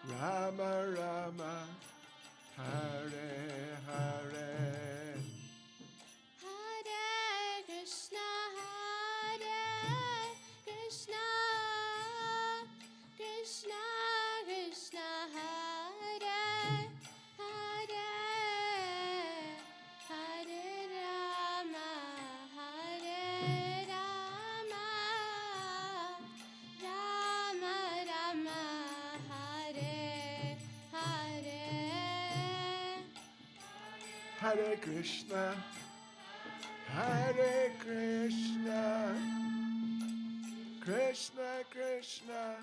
Rama Rama, Hare Hare, Hare Krishna, Krishna Krishna, Hare Hare, Hare Rama, Rama Rama, Hare Hare. Hare Krishna, Hare Krishna, Krishna Krishna,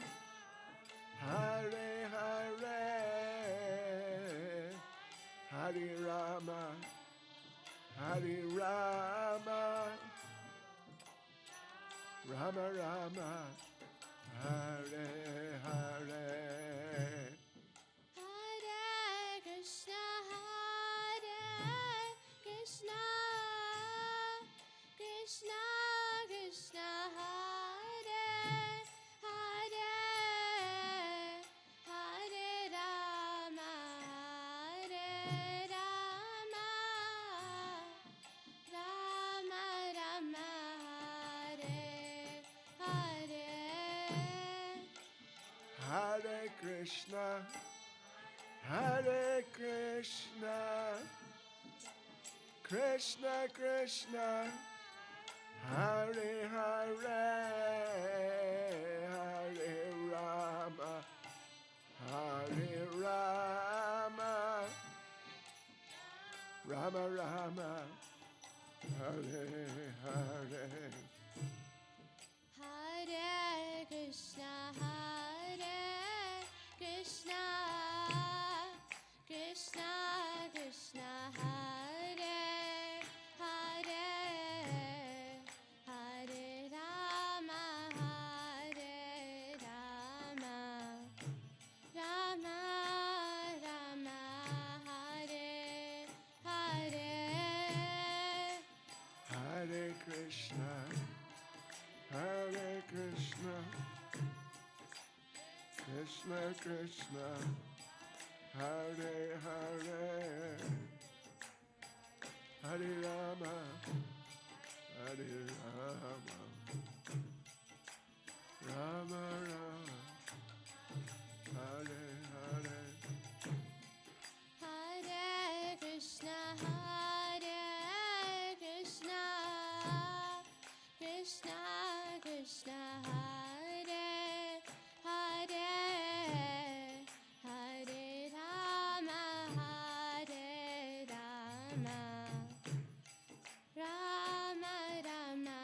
Hare Hare, Hare Rama, Hare Rama, Rama Rama, Hare Hare. Hare Krishna, Krishna Krishna, Hare Hare, Hare Rama, Rama Rama, Hare Hare. Hare Krishna, Hare Krishna, Krishna Krishna, Hare Hare, Hare Rama, Hare Rama, Rama Rama, Hare Hare. Hare Krishna, Krishna Krishna, Hare Hare, Hare Rama, Rama Rama, Hare Hare. Hare Krishna, Hare Krishna, Krishna Krishna, Hare Hare, Hare Rama, Hare Rama, Rama Rama, Hare Hare. Hare Krishna, Krishna Krishna, Hare Hare, Hare Rama, Rama Rama,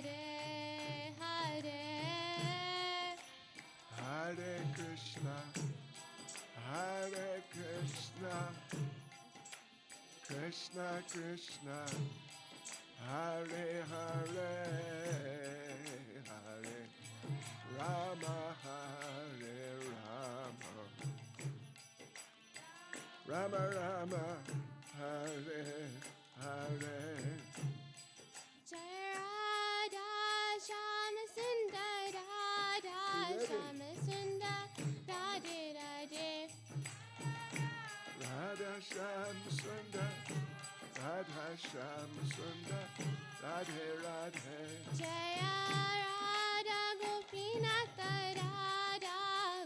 Hare Hare. Hare Krishna, Hare Krishna, Krishna Krishna, Hare Hare, Hare Rama, Hare Rama, Rama Rama, Hare Hare. Jai Radha Shama Sundar, Radha Shama Sundar, Radhe Radhe. Radha Sham Sundar, Radha Sham Sundar, Radhe Radhe. Jaya Radha Gopinata, Radha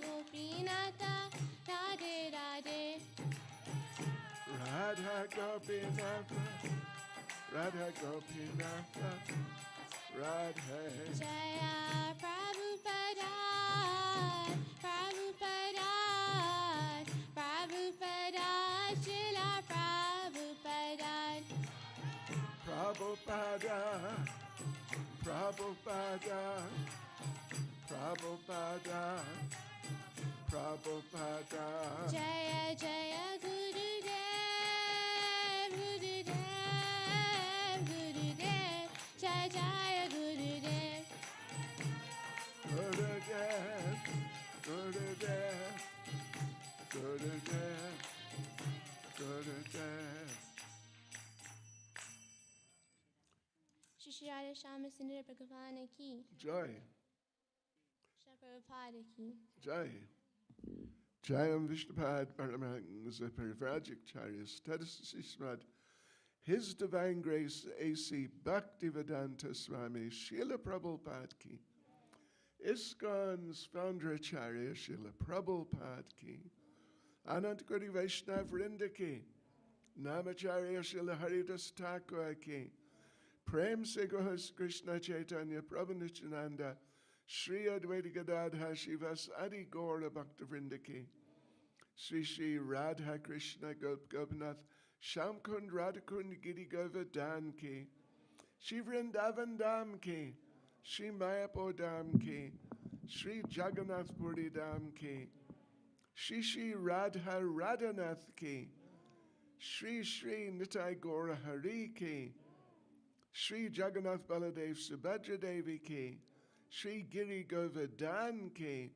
Gopinata, Radhe Radhe. Radha Gopinatha, Radha Gopinatha, Radhe. Jaya Prabhupada, Prabhupada, Prabhupada, Srila Prabhupada. Prabhupada, Prabhupada, Prabhupada, Prabhupada. Jaya Jaya Gurudev, Gurudev, Gurudev. Jaya Jaya Gurudev. Gurudev, Gurudev, Gurudev, Gurudev. Shri Radha Shama Sundar Bhagavana ki, Jai, Shri Prabhupada ki. Jai. Jayam Vishnupad Paramahang Zaparivajik Charyas Tadasismad His Divine Grace A.C. Bhaktivedanta Swami Srila Prabhupada Ki ISKCON's founder Acharya Srila Prabhupada Ki Anant Guru Vaishnav Vrinda Ki Namacharya Srila Haridas Thakur Ki Prem Se Gohas Krishna Chaitanya Prabhu Nityananda Shri Advaita Gadadha Shivas Adi Gaura Bhakta Vrinda Ki Sri Sri Radha Krishna Gop Gopinath Shamkund Radhakund Giri Govardhan Ki Shri Vrindavan Dham Ki Shri Mayapur Dham Ki Shri Jagannath Puri Dham Ki Shri Shri Radha Radhanath Ki Shri Shri Nitai Gaura Hari Ki Shri Jagannath Baladev Subhadra Devi Ki Shri Giri Govardhan Ki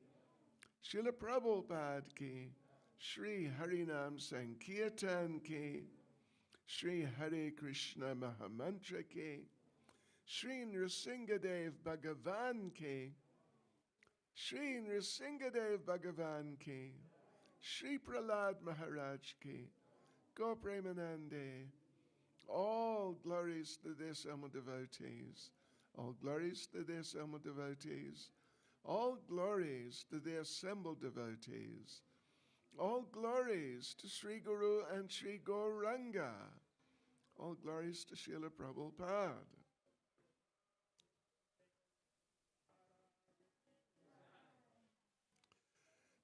Srila Prabhupada Ki Shri Harinam Sankirtan Ki Shri Hare Krishna Mahamantra Ki Shri Nrsingadev Bhagavan Ki Shri Nrsingadev Bhagavan Ki Shri Prahlad Maharaj Ki Go Premanande. All glories to their Sama devotees. All glories to their Sama devotees. All glories to the assembled devotees. All glories to Sri Guru and Sri Gauranga. All glories to Srila Prabhupada.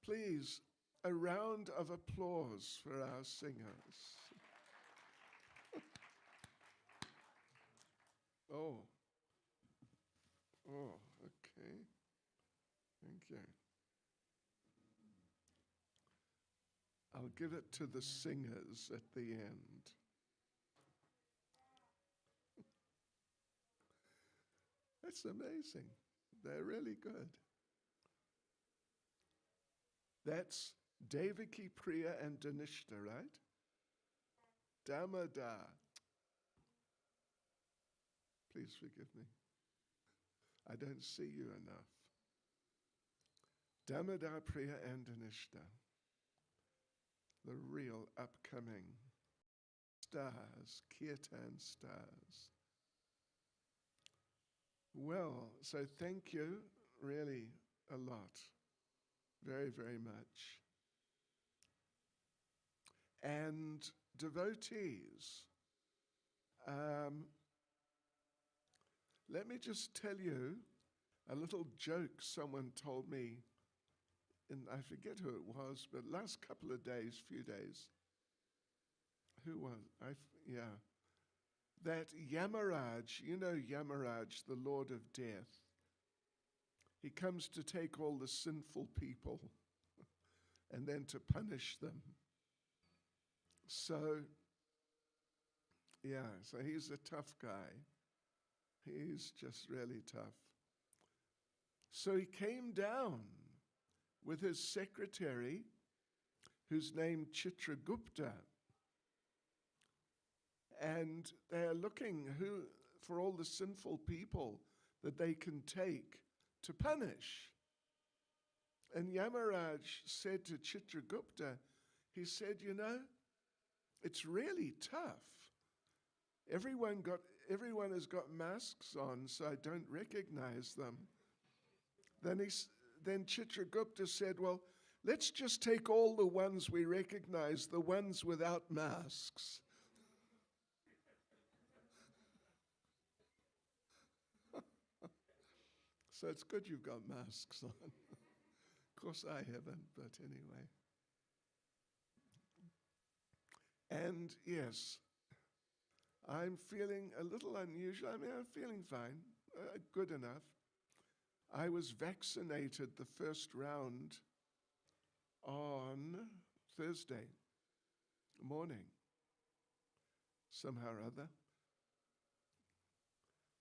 Please, a round of applause for our singers. Oh, okay. Thank you. I'll give it to the singers at the end. That's amazing. They're really good. That's Devaki, Priya, and Danishta, right? Damodar. Please forgive me. I don't see you enough. Damodar, Priya, and Danishta. The real upcoming stars, kirtan stars. Well, so thank you really a lot. Very, very much. And devotees, let me just tell you a little joke someone told me, and I forget who it was, but last couple of days, few days. Who was? That Yamaraj, you know Yamaraj, the Lord of Death. He comes to take all the sinful people and then to punish them. So he's a tough guy. He's just really tough. So he came down with his secretary, who's named Chitragupta, and they're looking for all the sinful people that they can take to punish. And Yamaraj said to Chitragupta, he said, you know, it's really tough. Everyone has got masks on, so I don't recognize them. Then Chitragupta said, well, let's just take all the ones we recognize, the ones without masks. So it's good you've got masks on. Of course I haven't, but anyway. And yes, I'm feeling a little unusual. I mean, I'm feeling fine, good enough. I was vaccinated the first round on Thursday morning, somehow or other.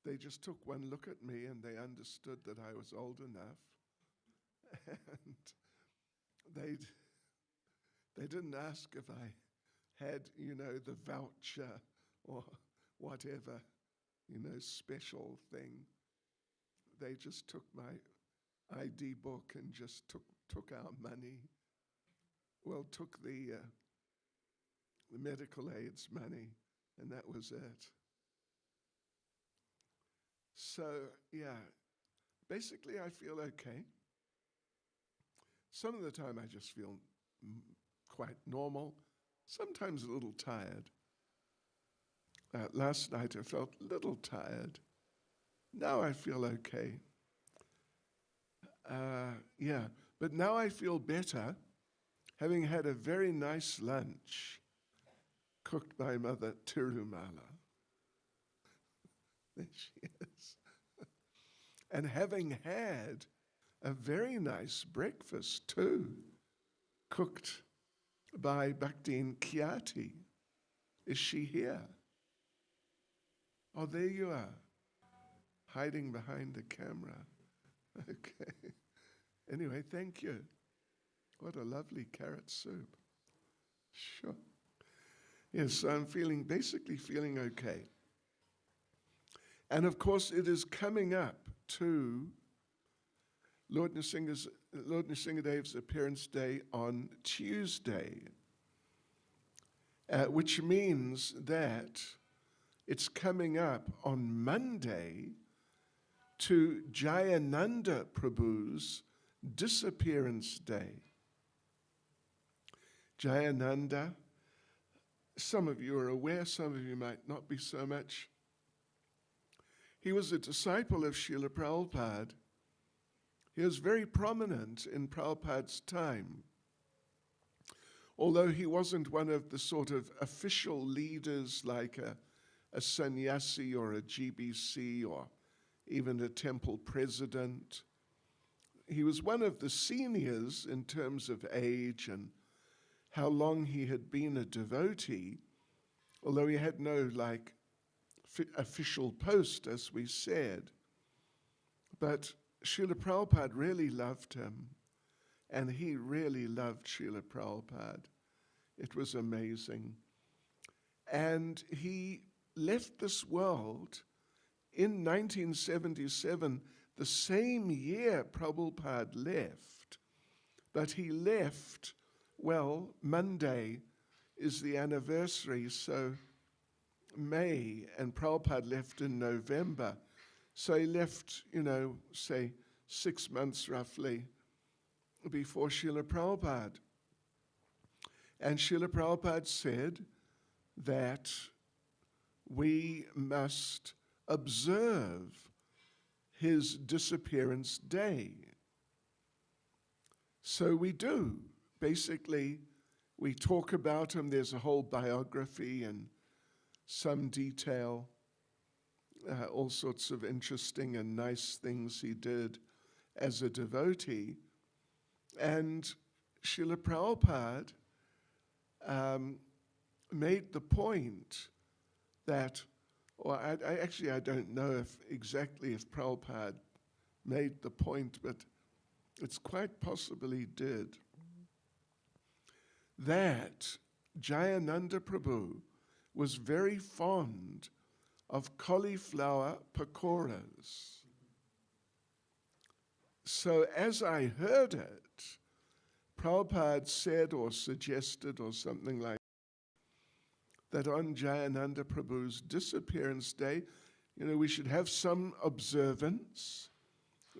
They just took one look at me and they understood that I was old enough. And they didn't ask if I had, the voucher or whatever, special thing. They just took my ID book and just took our money took the medical aids money, and that was it. So, yeah, basically I feel okay. Some of the time I just feel quite normal, sometimes a little tired. Last night I felt a little tired. Now I feel okay. Yeah, but now I feel better, having had a very nice lunch cooked by Mother Tirumala. There she is. And having had a very nice breakfast too, cooked by Bhaktin Kiati. Is she here? Oh, there you are, hiding behind the camera. Okay. Anyway, thank you. What a lovely carrot soup. Sure. Yes, so I'm basically feeling okay. And of course, it is coming up to Lord Nrsingadev's appearance day on Tuesday, which means that it's coming up on Monday to Jayananda Prabhu's disappearance day. Jayananda, some of you are aware, some of you might not be so much. He was a disciple of Srila Prabhupada. He was very prominent in Prabhupada's time. Although he wasn't one of the sort of official leaders like a sannyasi or a GBC or even a temple president, he was one of the seniors in terms of age and how long he had been a devotee, although he had no official post, as we said. But Srila Prabhupada really loved him, and he really loved Srila Prabhupada. It was amazing. And he left this world in 1977, the same year Prabhupada left. But he left, Monday is the anniversary, so May, and Prabhupada left in November. So he left, say 6 months roughly before Srila Prabhupada. And Srila Prabhupada said that we must observe his disappearance day. So we do. Basically, we talk about him. There's a whole biography and some detail, all sorts of interesting and nice things he did as a devotee. And Srila Prabhupada made the point that, or I don't know exactly if Prabhupada made the point, but it's quite possible he did, that Jayananda Prabhu was very fond of cauliflower pakoras. So as I heard it, Prabhupada said or suggested or something like that on Jayananda Prabhu's disappearance day, we should have some observance,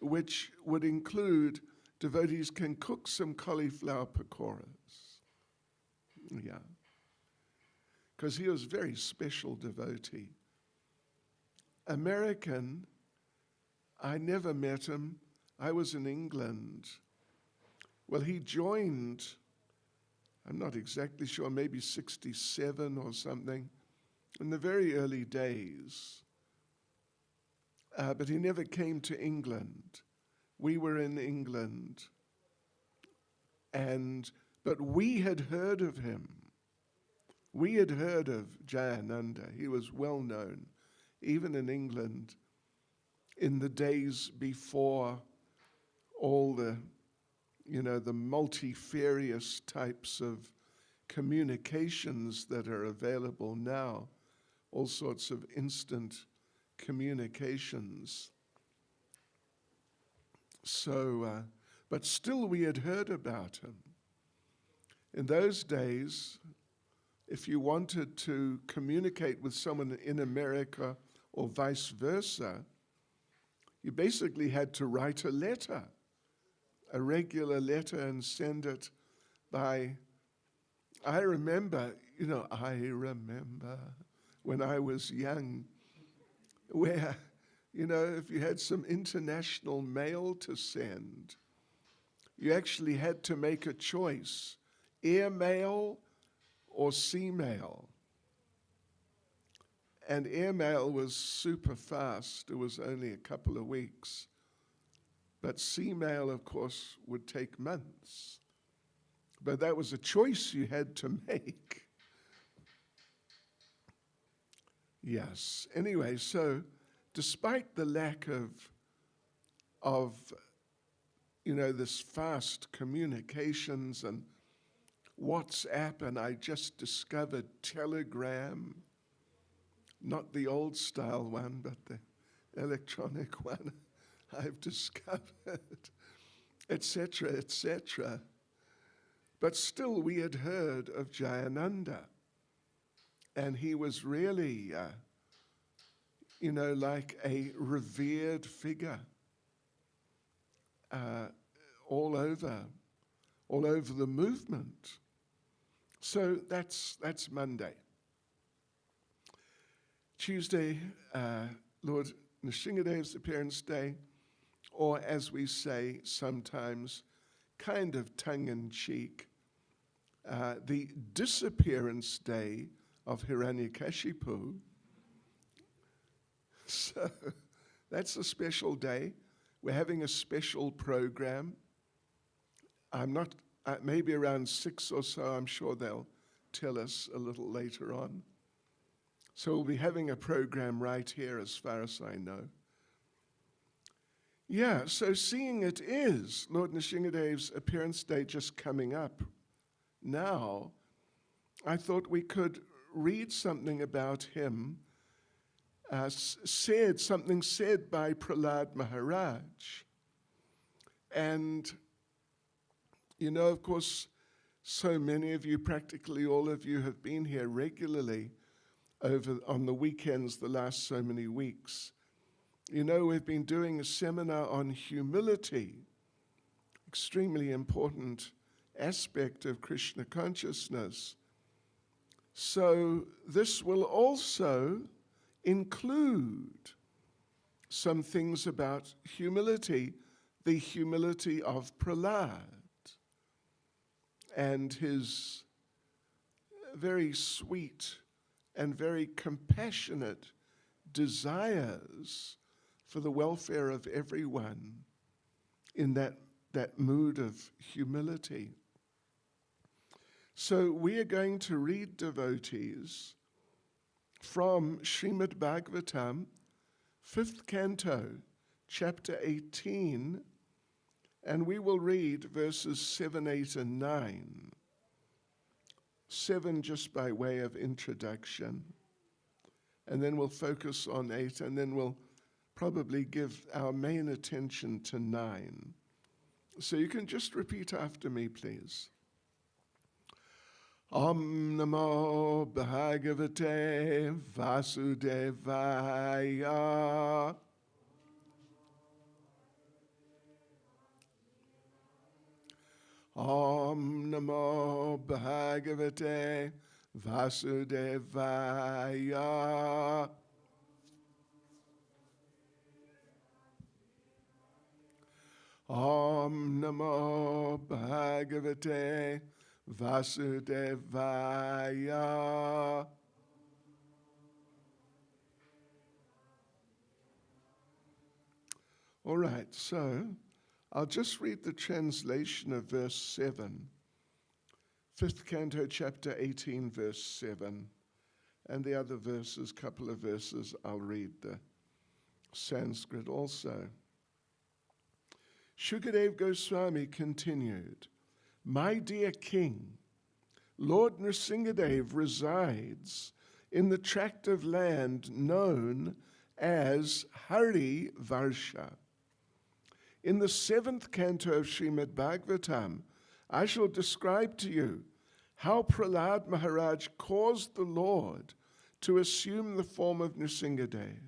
which would include devotees can cook some cauliflower pakoras. Yeah. Because he was a very special devotee. American, I never met him. I was in England. Well, he joined, I'm not exactly sure, maybe 67 or something, in the very early days. But he never came to England. We were in England. But we had heard of him. We had heard of Jayananda. He was well known, even in England, in the days before all the multifarious types of communications that are available now, all sorts of instant communications. So, but still we had heard about him. In those days, if you wanted to communicate with someone in America or vice versa, you basically had to write a letter, a regular letter, and send it by, I remember when I was young, where, if you had some international mail to send, you actually had to make a choice, air mail or sea mail. And airmail was super fast. It was only a couple of weeks. But sea mail, of course, would take months. But that was a choice you had to make. Yes. Anyway, so despite the lack of this fast communications and WhatsApp, and I just discovered Telegram, not the old style one, but the electronic one I've discovered, etc., etc. But still, we had heard of Jayananda, and he was really, like a revered figure all over the movement. So that's Monday. Tuesday, Lord Nrsingadev's appearance day, or as we say sometimes, kind of tongue-in-cheek, the disappearance day of Hiranyakashipu. So that's a special day. We're having a special program. I'm not, maybe around 6 or so, I'm sure they'll tell us a little later on. So we'll be having a program right here as far as I know. Yeah, so seeing it is Lord Nrsingadev's appearance day just coming up now, I thought we could read something about him, something said by Prahlad Maharaj. And, of course, so many of you, practically all of you, have been here regularly on the weekends the last so many weeks. We've been doing a seminar on humility, extremely important aspect of Krishna consciousness. So this will also include some things about humility, the humility of Prahlad, and his very sweet and very compassionate desires for the welfare of everyone in that mood of humility. So we are going to read, devotees, from Srimad Bhagavatam, 5th canto, chapter 18, and we will read verses 7, 8, and 9. 7 just by way of introduction, and then we'll focus on 8, and then we'll probably give our main attention to 9. So you can just repeat after me, please. Om Namo Bhagavate Vasudevaya. Om Namo Bhagavate Vasudevaya. Om Namo Bhagavate Vasudevaya. All right, so I'll just read the translation of verse 7. 5th canto, chapter 18, verse 7. And the other verses, couple of verses, I'll read the Sanskrit also. Shukadev Goswami continued, "My dear king, Lord Nrsingadev resides in the tract of land known as Hari Varsha. In the 7th canto of Srimad Bhagavatam, I shall describe to you how Prahlad Maharaj caused the Lord to assume the form of Nrsingadev.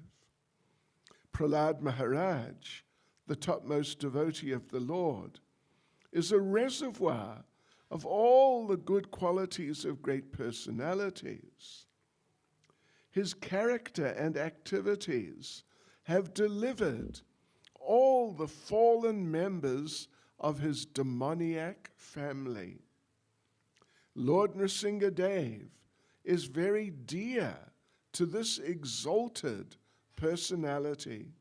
Prahlad Maharaj, the topmost devotee of the Lord, is a reservoir of all the good qualities of great personalities. His character and activities have delivered all the fallen members of his demoniac family. Lord Nrsingadev is very dear to this exalted personality.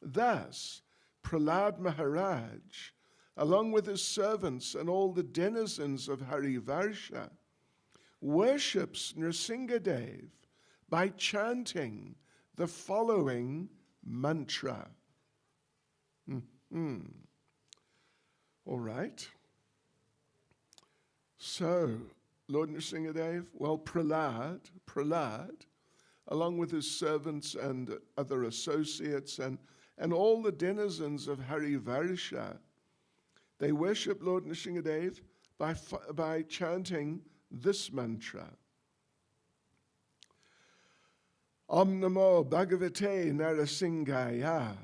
Thus, Prahlad Maharaj, along with his servants and all the denizens of Harivarsha, worships Nrsingadev by chanting the following mantra. All right. So, Lord Nrsingadev, well, Prahlad, along with his servants and other associates and all the denizens of Harivarsha, they worship Lord Nrsingadev by chanting this mantra. Om Namo Bhagavate Narasingaya,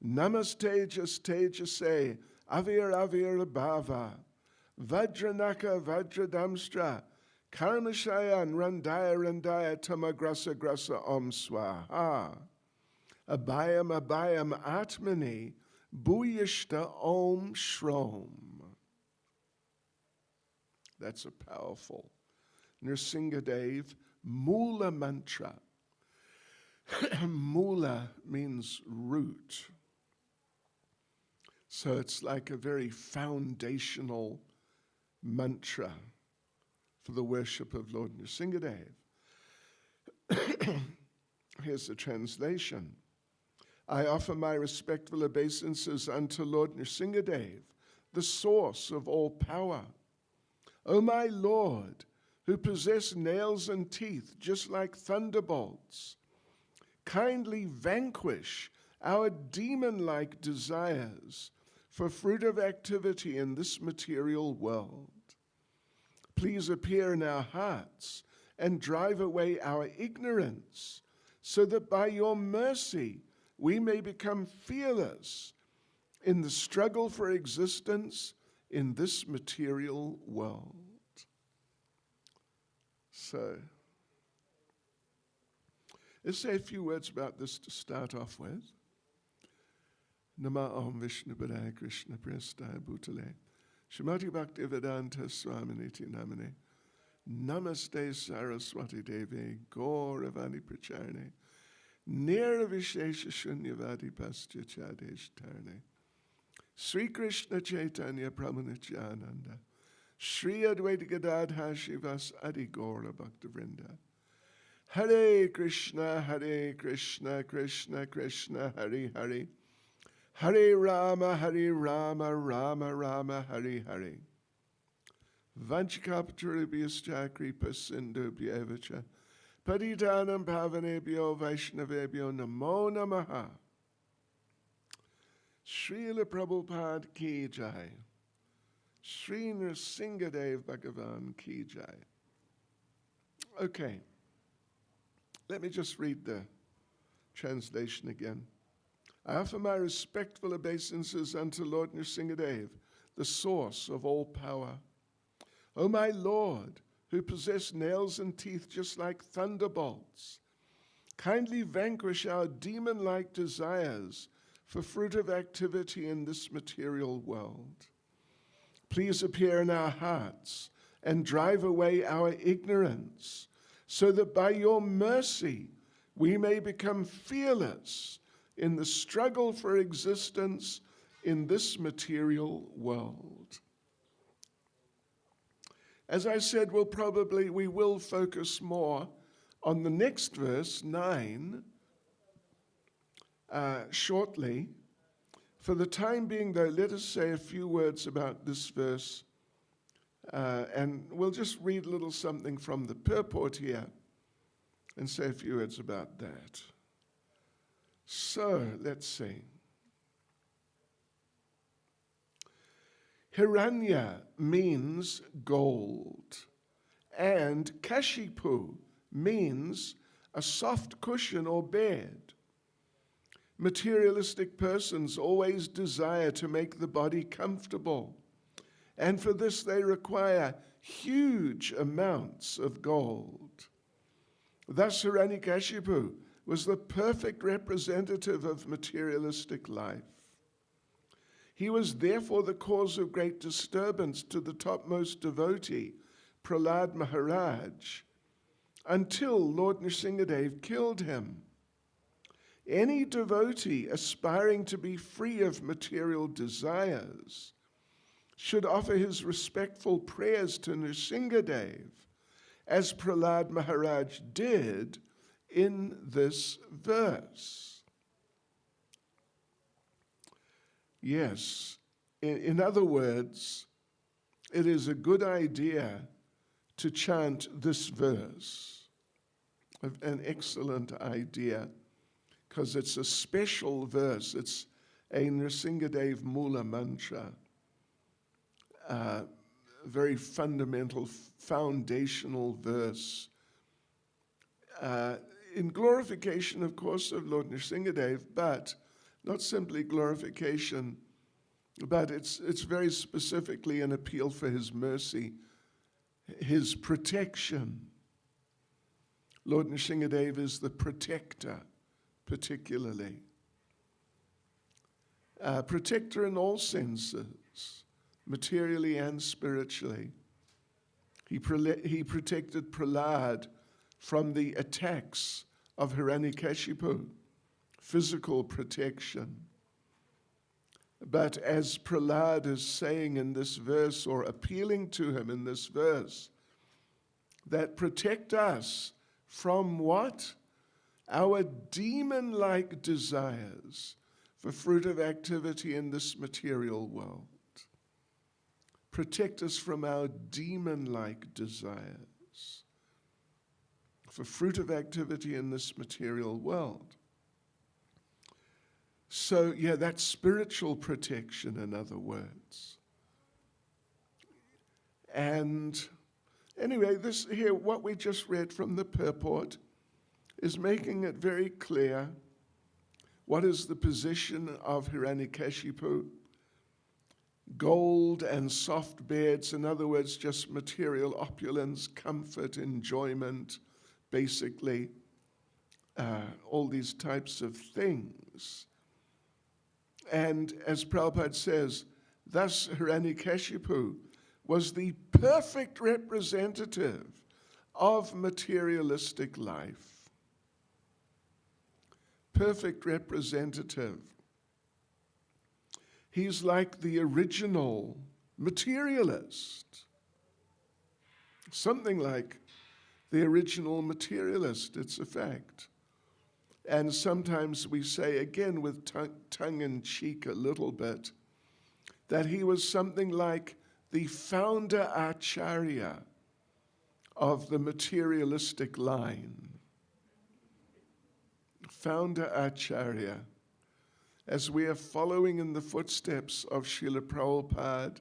Namastejas Tejase, Avir Avir Bhava, Vajranaka Vajradamstra, Karmashayan Randaya Randaya Tamagrasa Grasa Om Swaha, Abhayam Abhayam Atmani, Bhuyishta Om Shrom. That's a powerful Nrsingadev Mula mantra. Mula means root. So it's like a very foundational mantra for the worship of Lord Nrsingadev. Here's the translation. I offer my respectful obeisances unto Lord Nrsingadev, the source of all power. O my Lord, who possess nails and teeth just like thunderbolts, kindly vanquish our demon-like desires for fruit of activity in this material world. Please appear in our hearts and drive away our ignorance, so that by your mercy we may become fearless in the struggle for existence in this material world. So, let's say a few words about this to start off with. Nama Om Vishnu Padaya Krishna Prestaya Bhutale Shrimati Bhaktivedanta Swaminiti Namane Namaste Saraswati Devi Gauravani Pracharne Nirvishesha Shunyavadi Pascha Chadesh Tarne Sri Krishna Chaitanya Pramanityananda Sri Advaita Gadadha Shivas Adi Gaura Bhaktavrinda Hare Krishna, Krishna Krishna, Hare Hare. Hare Rama, Rama Rama, Hare Hare. Vanchikapturibhyascha kripa sindhubhyevacha Patitanam pavanebhyo vaishnavebhyo namo namaha. Srila Prabhupada ki jai. Sri Nrsingadev Bhagavan ki jai. Okay. Let me just read the translation again. I offer my respectful obeisances unto Lord Nrsingadev, the source of all power. O my Lord, who possess nails and teeth just like thunderbolts, kindly vanquish our demon-like desires for fruit of activity in this material world. Please appear in our hearts and drive away our ignorance, so that by your mercy we may become fearless in the struggle for existence in this material world. As I said, we will focus more on the next verse, 9, shortly. For the time being, though, let us say a few words about this verse. And we'll just read a little something from the purport here and say a few words about that. So, let's see. Hiranya means gold. And kashipu means a soft cushion or bed. Materialistic persons always desire to make the body comfortable, and for this they require huge amounts of gold. Thus, Hiranyakashipu was the perfect representative of materialistic life. He was therefore the cause of great disturbance to the topmost devotee, Prahlad Maharaj, until Lord Nrsingadev killed him. Any devotee aspiring to be free of material desires should offer his respectful prayers to Nrsingadev, as Prahlad Maharaj did in this verse. Yes, in other words, it is a good idea to chant this verse, an excellent idea, because it's a special verse. It's a Nrsingadev Mula Mantra, very fundamental, foundational verse. In glorification, of course, of Lord Nrsingadev, but not simply glorification, but it's very specifically an appeal for his mercy, his protection. Lord Nrsingadev is the protector, particularly. Protector in all senses, materially and spiritually. He protected Prahlad from the attacks of Hiranyakashipu, physical protection. But as Prahlad is saying in this verse, or appealing to him in this verse, that protect us from what? Our demon-like desires for fruitive activity in this material world. Protect us from our demon-like desires for fruitive activity in this material world. So, yeah, that's spiritual protection, in other words. And anyway, this here, what we just read from the purport, is making it very clear what is the position of Hiranyakashipu. Gold and soft beds, in other words, just material opulence, comfort, enjoyment, basically, all these types of things. And as Prabhupada says, thus Hiranyakashipu was the perfect representative of materialistic life. Perfect representative. He's like the original materialist. Something like the original materialist, it's a fact. And sometimes we say, again with tongue-in-cheek a little bit, that he was something like the founder Acharya of the materialistic line. Founder Acharya. As we are following in the footsteps of Srila Prabhupada,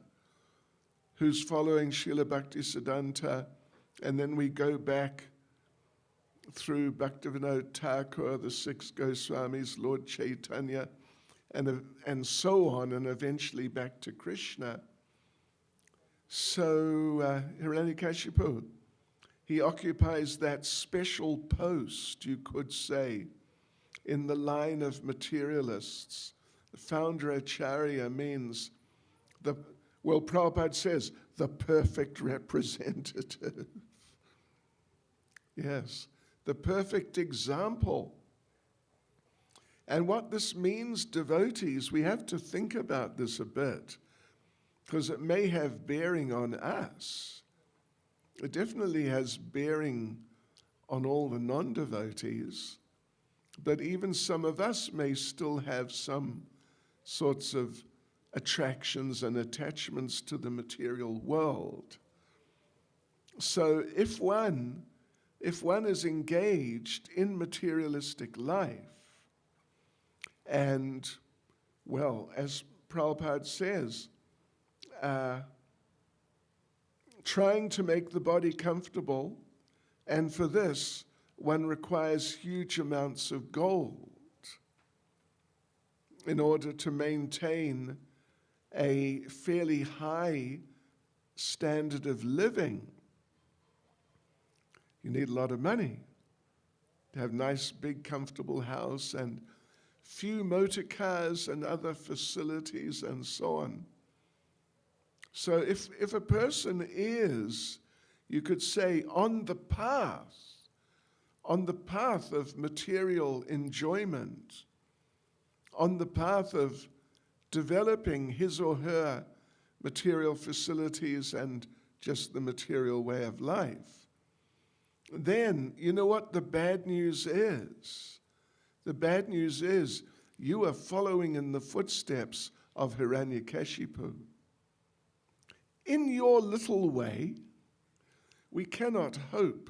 who's following Srila Bhaktisiddhanta, and then we go back through Bhaktivinoda Thakur, the six Goswamis, Lord Chaitanya, and so on, and eventually back to Krishna. So Hiranyakashipu, he occupies that special post, you could say, in the line of materialists. The founder Acharya means, Prabhupada says, the perfect representative. Yes, the perfect example. And what this means, devotees, we have to think about this a bit, because it may have bearing on us. It definitely has bearing on all the non-devotees, but even some of us may still have some sorts of attractions and attachments to the material world. So if one is engaged in materialistic life, and, well, as Prabhupada says, trying to make the body comfortable, and for this, one requires huge amounts of gold in order to maintain a fairly high standard of living. You need a lot of money to have a nice, big, comfortable house and few motor cars and other facilities and so on. So if a person is, you could say, on the path of material enjoyment, on the path of developing his or her material facilities and just the material way of life, then you know what the bad news is? The bad news is you are following in the footsteps of Hiranyakashipu. In your little way, we cannot hope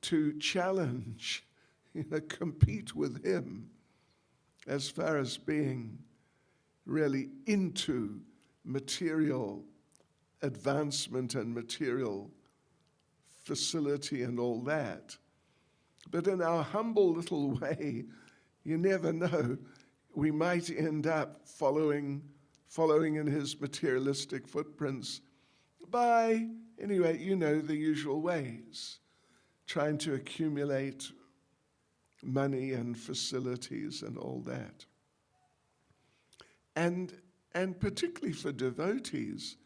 to challenge, compete with him as far as being really into material advancement and material facility and all that. But in our humble little way, you never know, we might end up following in his materialistic footprints by, anyway, the usual ways, trying to accumulate money and facilities and all that. And particularly for devotees,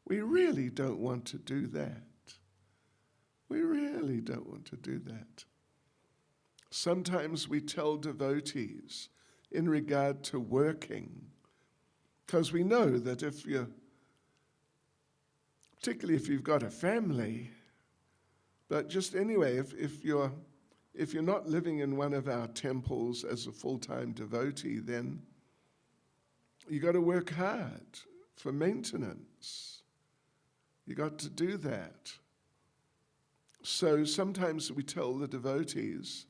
we really don't want to do that. We really don't want to do that. Sometimes we tell devotees in regard to working, because we know that particularly if you've got a family, but just anyway, if you're not living in one of our temples as a full-time devotee, then you got to work hard for maintenance. You got to do that. So sometimes we tell the devotees,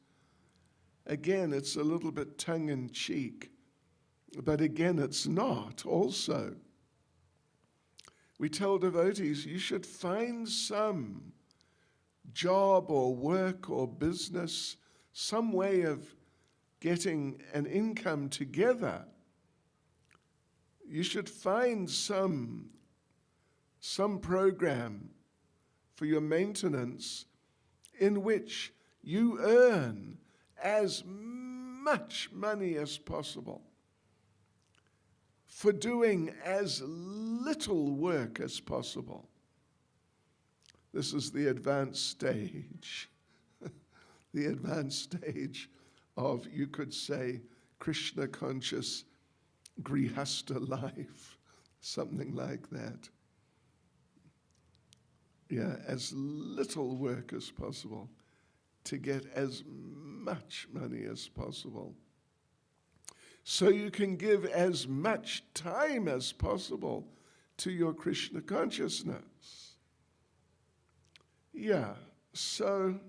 again, it's a little bit tongue-in-cheek, but again, it's not also. We tell devotees, you should find some job or work or business, some way of getting an income together. You should find some program for your maintenance in which you earn as much money as possible for doing as little work as possible. This is the advanced stage, the advanced stage of, you could say, Krishna conscious grihastha life, something like that. Yeah, as little work as possible to get as much money as possible. So you can give as much time as possible to your Krishna consciousness. Yeah, so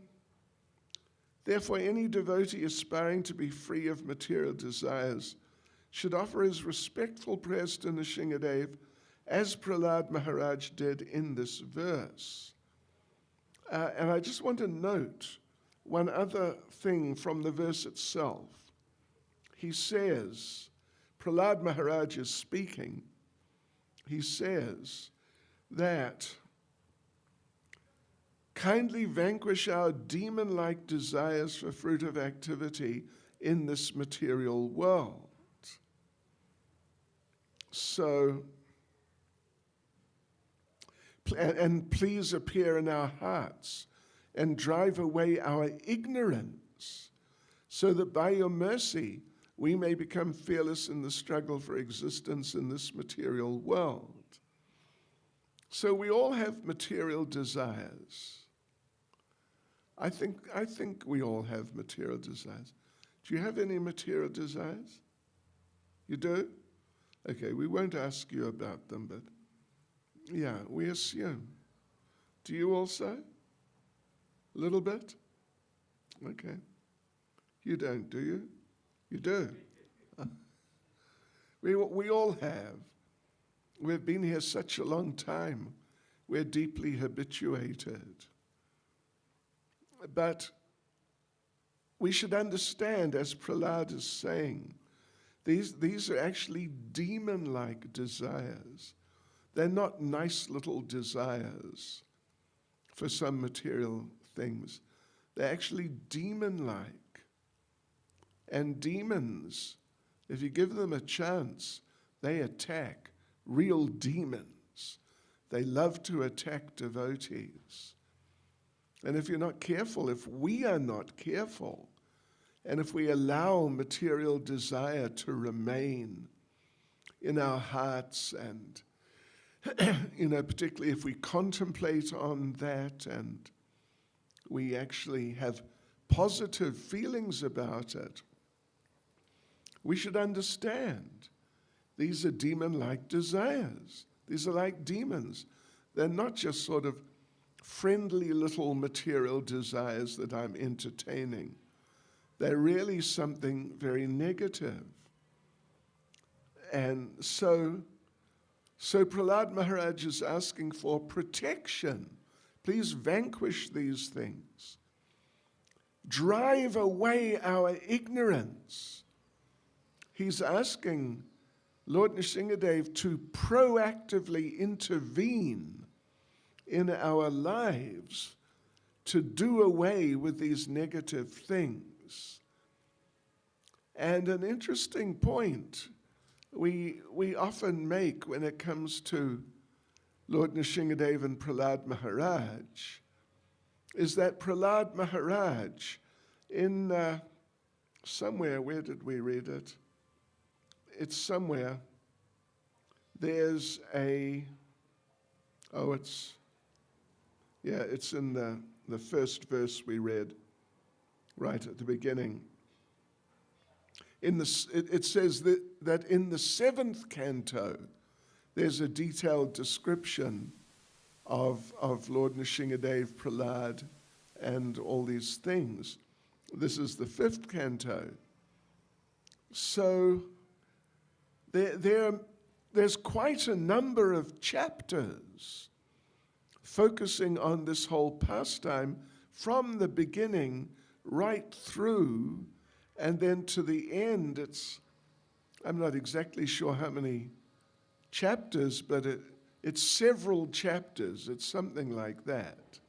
therefore any devotee aspiring to be free of material desires should offer his respectful prayers to Nrsingadev as Prahlad Maharaj did in this verse. And I just want to note one other thing from the verse itself. He says, Prahlad Maharaj is speaking, he says that kindly vanquish our demon-like desires for fruitive activity in this material world. So, and please appear in our hearts and drive away our ignorance, so that by your mercy we may become fearless in the struggle for existence in this material world. So we all have material desires. I think we all have material desires. Do you have any material desires? You do? Okay, we won't ask you about them, but yeah, we assume. Do you also? A little bit? Okay. You don't, do you? You do. We all have. We've been here such a long time. we're deeply habituated. But we should understand, as Prahlad is saying, these are actually demon-like desires. They're not nice little desires for some material things. They're actually demon-like. And demons, if you give them a chance, they attack real demons. They love to attack devotees. And if you're not careful, if we are not careful, and if we allow material desire to remain in our hearts, and particularly if we contemplate on that and we actually have positive feelings about it, we should understand these are demon-like desires. These are like demons. They're not just sort of friendly little material desires that I'm entertaining. They're really something very negative. And so Prahlad Maharaj is asking for protection. Please vanquish these things. Drive away our ignorance. He's asking Lord Nrsingadev to proactively intervene in our lives to do away with these negative things. And an interesting point we often make when it comes to Lord Nrsingadev and Prahlad Maharaj is that Prahlad Maharaj, in somewhere, where did we read it? It's somewhere. There's it's in the first verse we read, right at the beginning. It says that in the 7th canto, there's a detailed description of Lord Nrsingadev, Prahlad, and all these things. This is the 5th canto. So there's quite a number of chapters focusing on this whole pastime from the beginning right through, and then to the end. I'm not exactly sure how many chapters, but it's several chapters. It's something like that.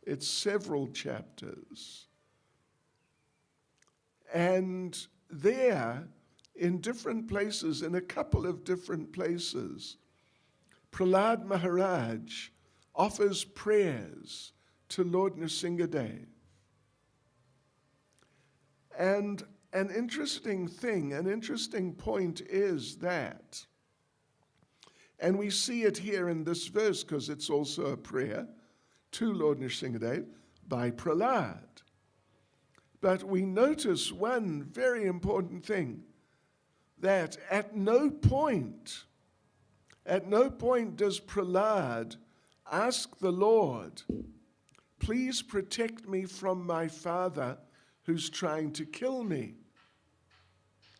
It's several chapters. And there, in different places, in a couple of different places, Prahlad Maharaj offers prayers to Lord Nrsingadev. And an interesting thing, an interesting point is that, and we see it here in this verse because it's also a prayer to Lord Nrsingadev by Prahlad. But we notice one very important thing, that at no point does Prahlad ask the Lord, please protect me from my father who's trying to kill me.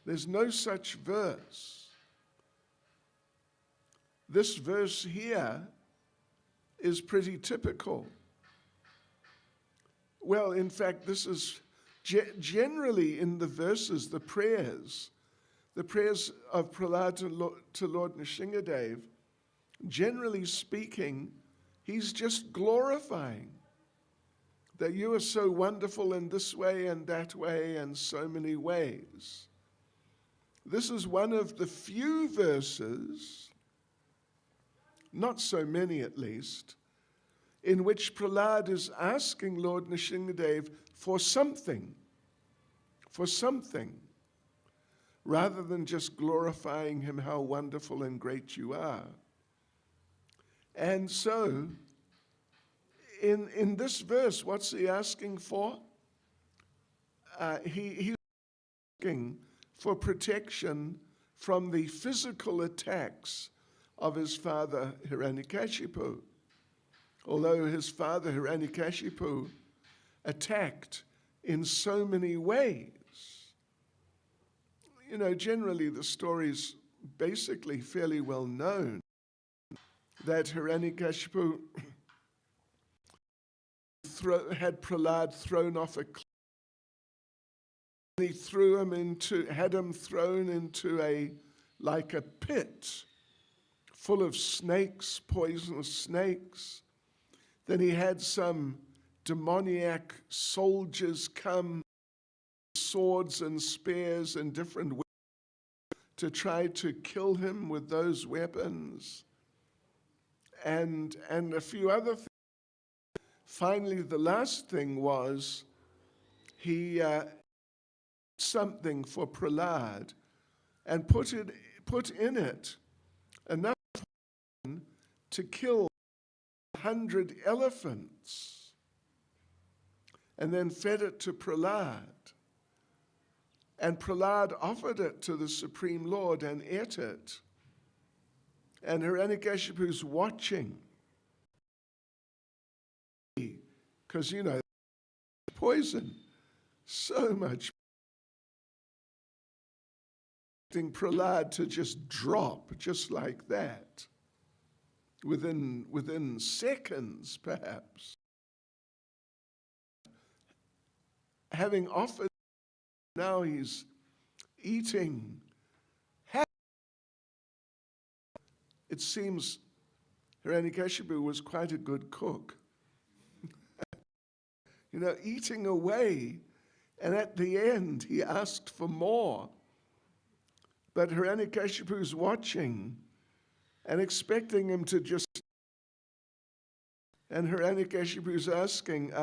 There's no such verse. This verse here is pretty typical. Well, in fact, this is generally in the verses, the prayers of Prahlad to Lord Nrsingadev, generally speaking, he's just glorifying that you are so wonderful in this way and that way and so many ways. This is one of the few verses, not so many at least, in which Prahlad is asking Lord Nrsingadev for something, rather than just glorifying him how wonderful and great you are. And so, in this verse, what's he asking for? He's asking for protection from the physical attacks of his father Hiranyakashipu. Although his father Hiranyakashipu attacked in so many ways. Generally the story's basically fairly well known, that Hiranyakashipu had Prahlad thrown off a cliff. He had him thrown into a pit full of snakes, poisonous snakes. Then he had some demoniac soldiers come, swords and spears and different weapons, to try to kill him with those weapons, and a few other things. Finally, the last thing was he something for Prahlad and put in it enough to kill 100 elephants, and then fed it to Prahlad. And Prahlad offered it to the Supreme Lord and ate it. And Hiranyakashipu's watching, because, poison, so much. Prahlad to just drop, just like that, within seconds, perhaps. Having offered, now he's eating. It seems Hiranyakashipu was quite a good cook. Eating away, and at the end he asked for more. But Hiranyakashipu's watching and expecting him to just, and Hiranyakashipu's asking,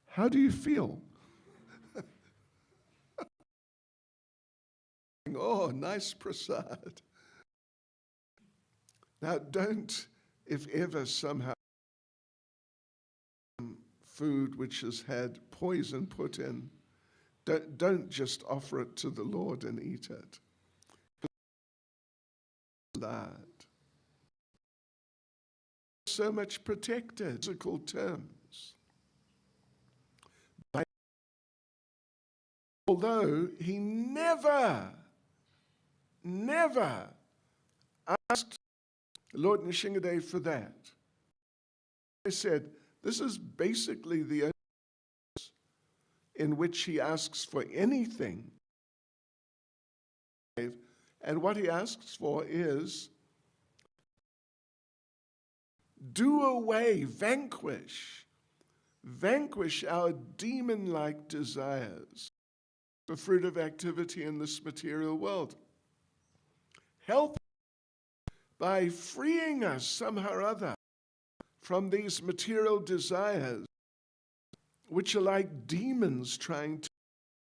how do you feel? Oh, nice prasad. Now, don't, if ever somehow food which has had poison put in, don't just offer it to the Lord and eat it. So much protected, physical terms. Although he never asked Lord Nrsingadev for that. I said, this is basically the only case in which he asks for anything. And what he asks for is, do away, vanquish our demon-like desires, the fruit of activity in this material world. Help by freeing us somehow or other from these material desires, which are like demons trying to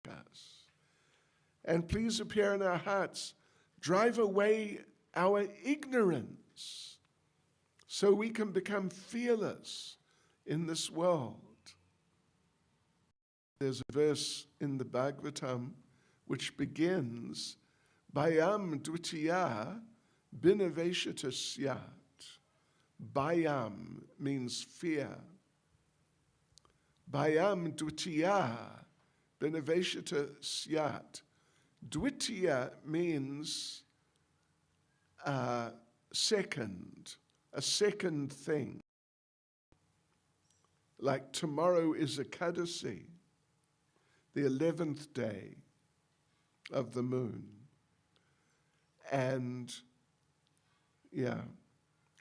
take us. And please appear in our hearts, drive away our ignorance so we can become fearless in this world. There's a verse in the Bhagavatam which begins, Bhayam dvitiya binaveshita syat. Bhayam means fear. Bhayam dvitiya binaveshita syat. Dvitiya means second, a second thing. Like tomorrow is Ekadasi, the 11th day of the moon. And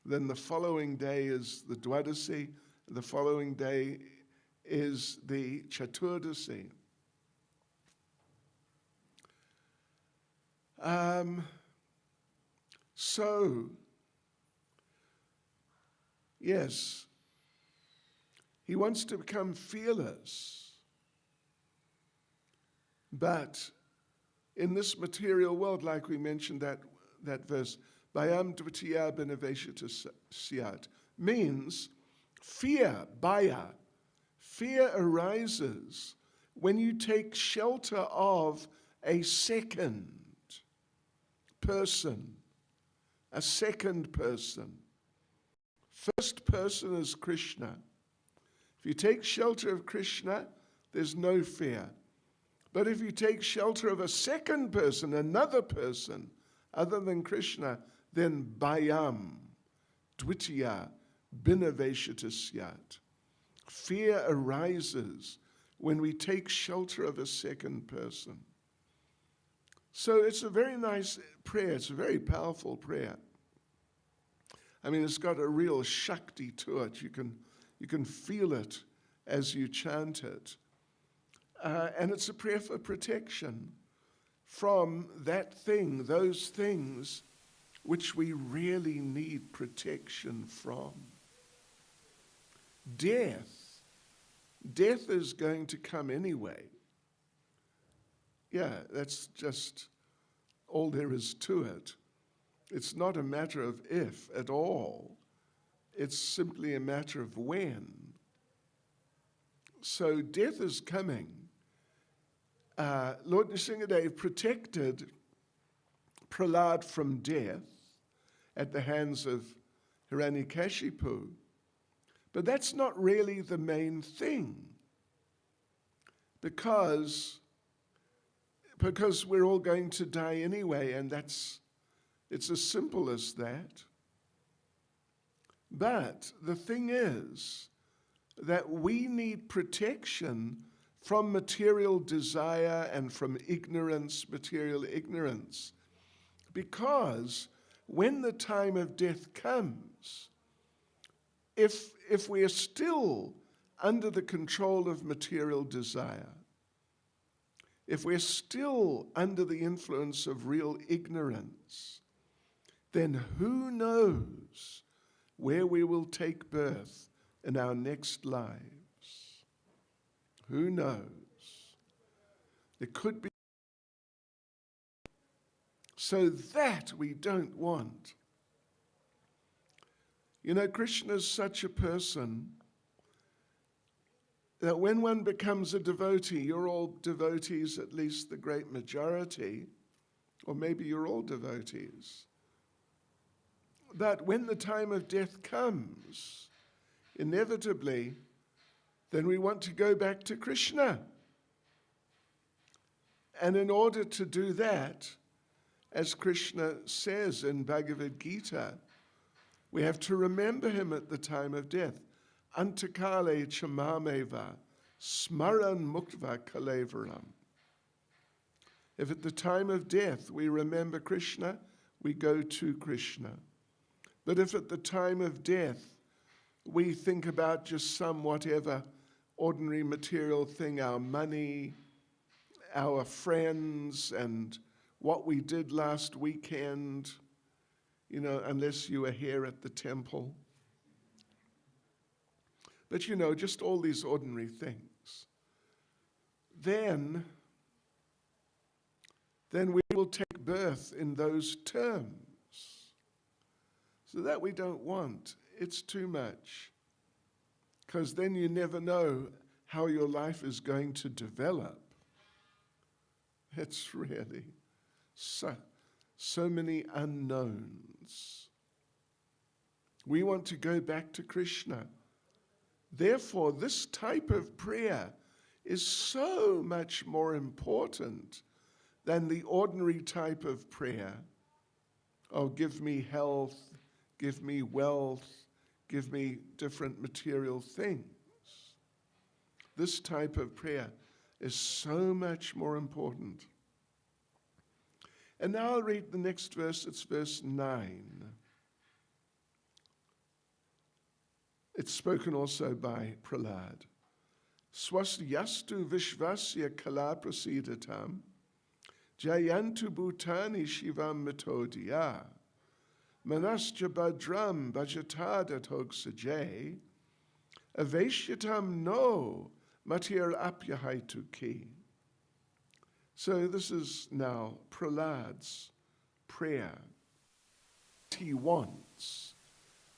then the following day is the Dwadasi, the following day is the Chaturdasi. So, yes, he wants to become fearless, but in this material world, like we mentioned that verse, Bhayam dvitiya binaveshita syat, means fear, bhaya. Fear arises when you take shelter of a second person, a second person. First person is Krishna. If you take shelter of Krishna, there's no fear. But if you take shelter of a second person, another person, other than Krishna, then bhayam, dvitiya binaveshatishyat. Fear arises when we take shelter of a second person. So it's a very nice prayer. It's a very powerful prayer. I mean, it's got a real shakti to it. You can feel it as you chant it. And it's a prayer for protection from that thing, those things which we really need protection from. Death is going to come anyway. Yeah, that's just all there is to it. It's not a matter of if at all. It's simply a matter of when. So death is coming. Lord Nrsingadev protected Prahlad from death at the hands of Hiranyakashipu. But that's not really the main thing. Because we're all going to die anyway, and it's as simple as that. But the thing is that we need protection from material desire and from ignorance, material ignorance. Because when the time of death comes, if we are still under the control of material desire, if we're still under the influence of real ignorance, then who knows where we will take birth in our next lives? Who knows? There could be. So that we don't want. You know, Krishna is such a person that when one becomes a devotee, you're all devotees, at least the great majority, or maybe you're all devotees. But when the time of death comes, inevitably, then we want to go back to Krishna. And in order to do that, as Krishna says in Bhagavad Gita, we have to remember him at the time of death. Antakale chamameva, smaran muktva kalevaram. If at the time of death we remember Krishna, we go to Krishna. But if at the time of death we think about just some whatever ordinary material thing, our money, our friends, and what we did last weekend, you know, unless you were here at the temple. But you know, just all these ordinary things. Then we will take birth in those terms. So that we don't want. It's too much. Because then you never know how your life is going to develop. It's really so many unknowns. We want to go back to Krishna. Therefore, this type of prayer is so much more important than the ordinary type of prayer. Oh, give me health, give me wealth, give me different material things. This type of prayer is so much more important. And now I'll read the next verse. It's verse 9. It's spoken also by Prahlad. Swasyastu vishvasya kala prasidatam, jayantu bhutani shivam metodya, manasya badram bhajatada togsajay, aveshyatam no matir apyahaitu ki. So this is now Prahlad's prayer. What he wants.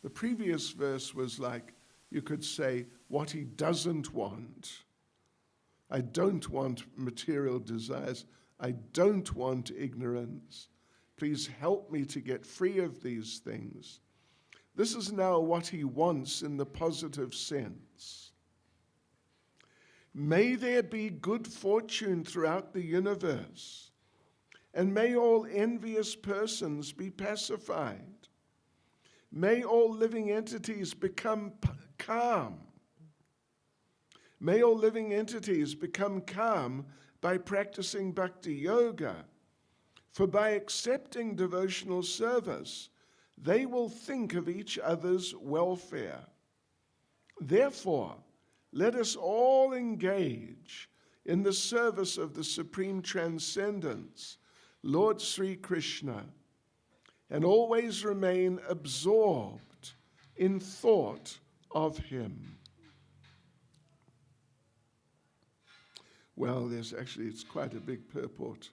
The previous verse was like, you could say, what he doesn't want. I don't want material desires. I don't want ignorance. Please help me to get free of these things. This is now what he wants in the positive sense. May there be good fortune throughout the universe, and may all envious persons be pacified. may all living entities become calm. May all living entities become calm by practicing bhakti yoga. For by accepting devotional service, they will think of each other's welfare. Therefore, let us all engage in the service of the Supreme Transcendence, Lord Sri Krishna, and always remain absorbed in thought of him. Well, it's quite a big purport.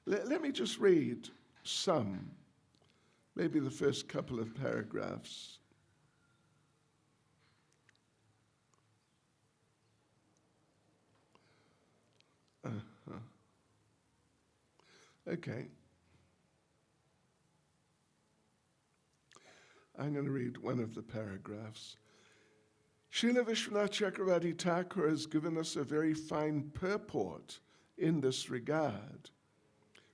Let me just read some, maybe the first couple of paragraphs. Okay. I'm going to read one of the paragraphs. Srila Vishwanath Chakravarti Thakur has given us a very fine purport in this regard.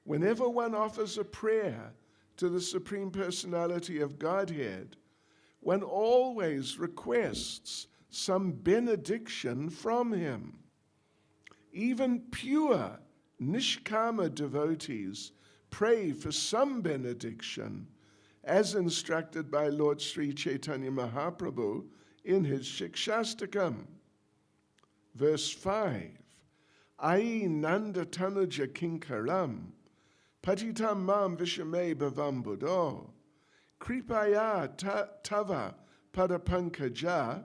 Whenever one offers a prayer to the Supreme Personality of Godhead, one always requests some benediction from him. Even pure Nishkama devotees pray for some benediction, as instructed by Lord Sri Chaitanya Mahaprabhu in his Shikshastakam. Verse 5, Ai Nanda Tanuja Kinkaram, Patitam Mam Vishame Bhavam Buddho, Kripaya Tava Padapankaja,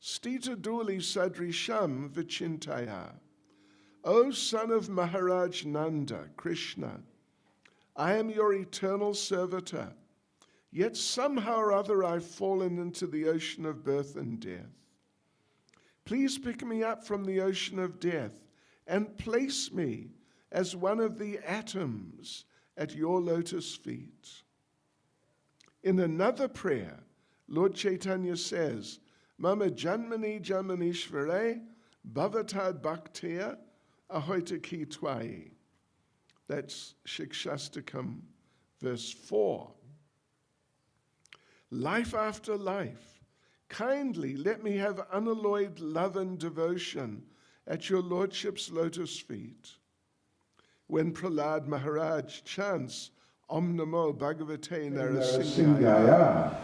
Stita Duli Sadrisham Vichintaya. O son of Maharaj Nanda, Krishna, I am your eternal servitor, yet somehow or other I've fallen into the ocean of birth and death. Please pick me up from the ocean of death and place me as one of the atoms at your lotus feet. In another prayer, Lord Chaitanya says, Mama Janmani Janmanishvare Bhavatad Bhaktiya Ahoita Ki Twai. That's Shikshastakam, verse 4. Life after life, kindly let me have unalloyed love and devotion at your Lordship's lotus feet. When Prahlad Maharaj chants Om Namo Bhagavate Narasimhaya,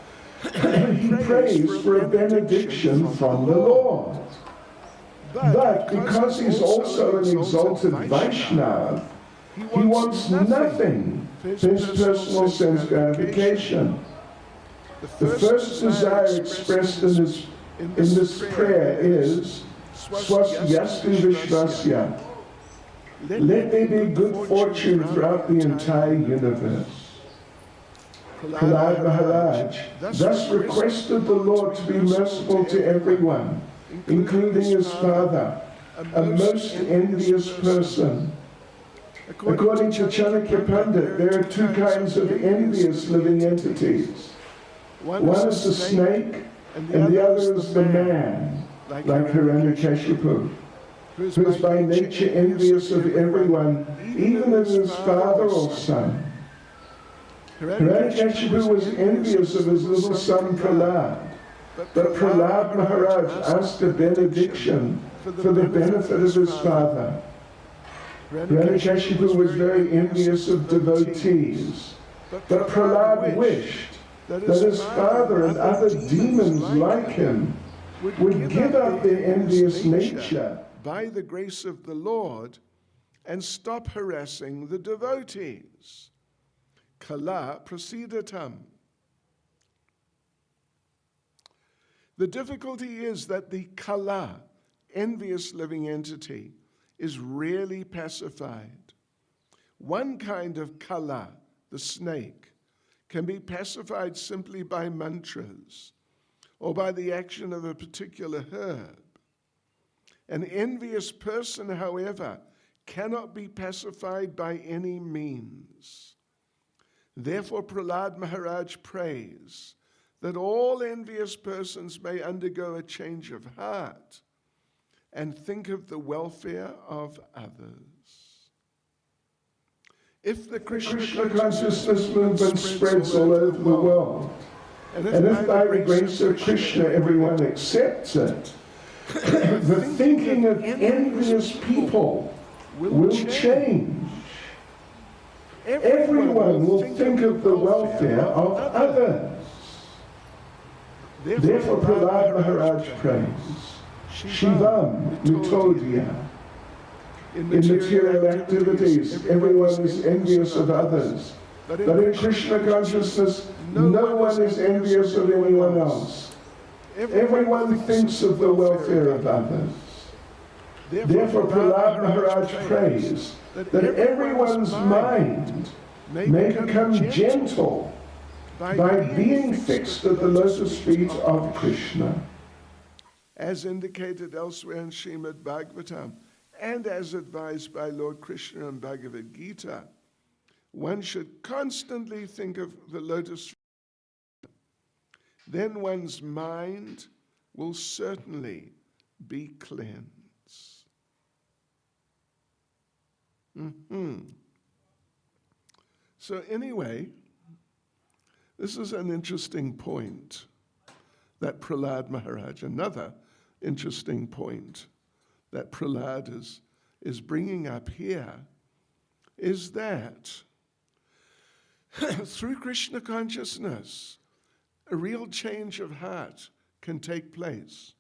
he prays for a benediction from the Lord. But because he's also an exalted Vaishnava, he wants nothing for his personal sense gratification. The first desire expressed in this prayer is Swasyastu Vishvasya. Let there be good fortune throughout the entire universe. Prahlad Maharaj thus requested the Lord to be merciful to everyone, including his father, a most envious person. According to Chanakya Pandit, there are two kinds of envious living entities. One is the snake, and the other is the man, like Hiranyakashipu, who is by nature envious of everyone, even of his father or son. Hiranyakashipu was envious of his little son Prahlad, but Prahlad Maharaj asked a benediction for the benefit of his father. Hiranyakashipu was very envious of devotees, but Prahlad wished that his father and other demons like him would give up their envious nature by the grace of the Lord and stop harassing the devotees. Kala prasidatam. The difficulty is that the kala, envious living entity, is rarely pacified. One kind of kala, the snake, can be pacified simply by mantras or by the action of a particular herb. An envious person, however, cannot be pacified by any means. Therefore, Prahlad Maharaj prays that all envious persons may undergo a change of heart and think of the welfare of others. If the Krishna consciousness movement spreads all over the world, and if by the grace of Krishna everyone accepts it, the thinking of envious people will change. Everyone will think of the welfare of others. Therefore Prahlad Maharaj prays, Shivam Mitodya. In material activities, everyone is envious of others. But in Krishna consciousness, no one is envious of anyone else. Everyone thinks of the welfare of others. Therefore Prahlad Maharaj prays that everyone's mind may become gentle by being fixed at the lotus feet of Krishna. As indicated elsewhere in Srimad Bhagavatam, and as advised by Lord Krishna in Bhagavad Gita, one should constantly think of the lotus feet. Then one's mind will certainly be cleansed. So anyway, this is an interesting point that Prahlad Maharaj, another interesting point that Prahlad is bringing up here, is that through Krishna consciousness, a real change of heart can take place.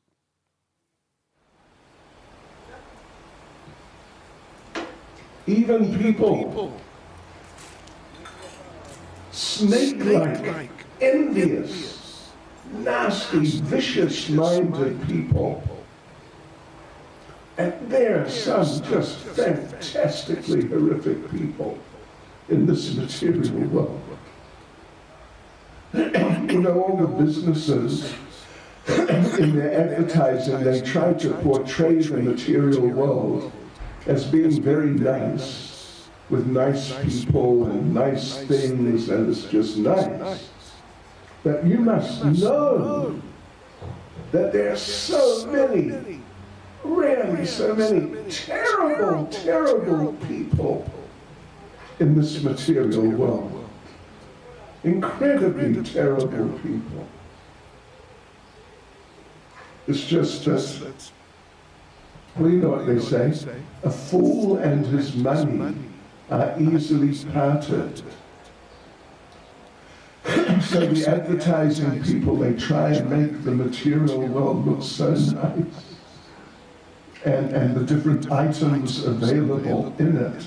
Even people, snake-like, envious, nasty, vicious-minded people. And there are some just fantastically horrific people in this material world. You know, all the businesses, in their advertising, they try to portray the material world as being very nice, with nice people and nice things, and it's just nice. But you must know that there are so many, really so many terrible, terrible people in this material world. Incredibly terrible people. It's just that, well, you know what they say? A fool and his money are easily parted. So the advertising people, they try and make the material world look so nice. And the different items available in it,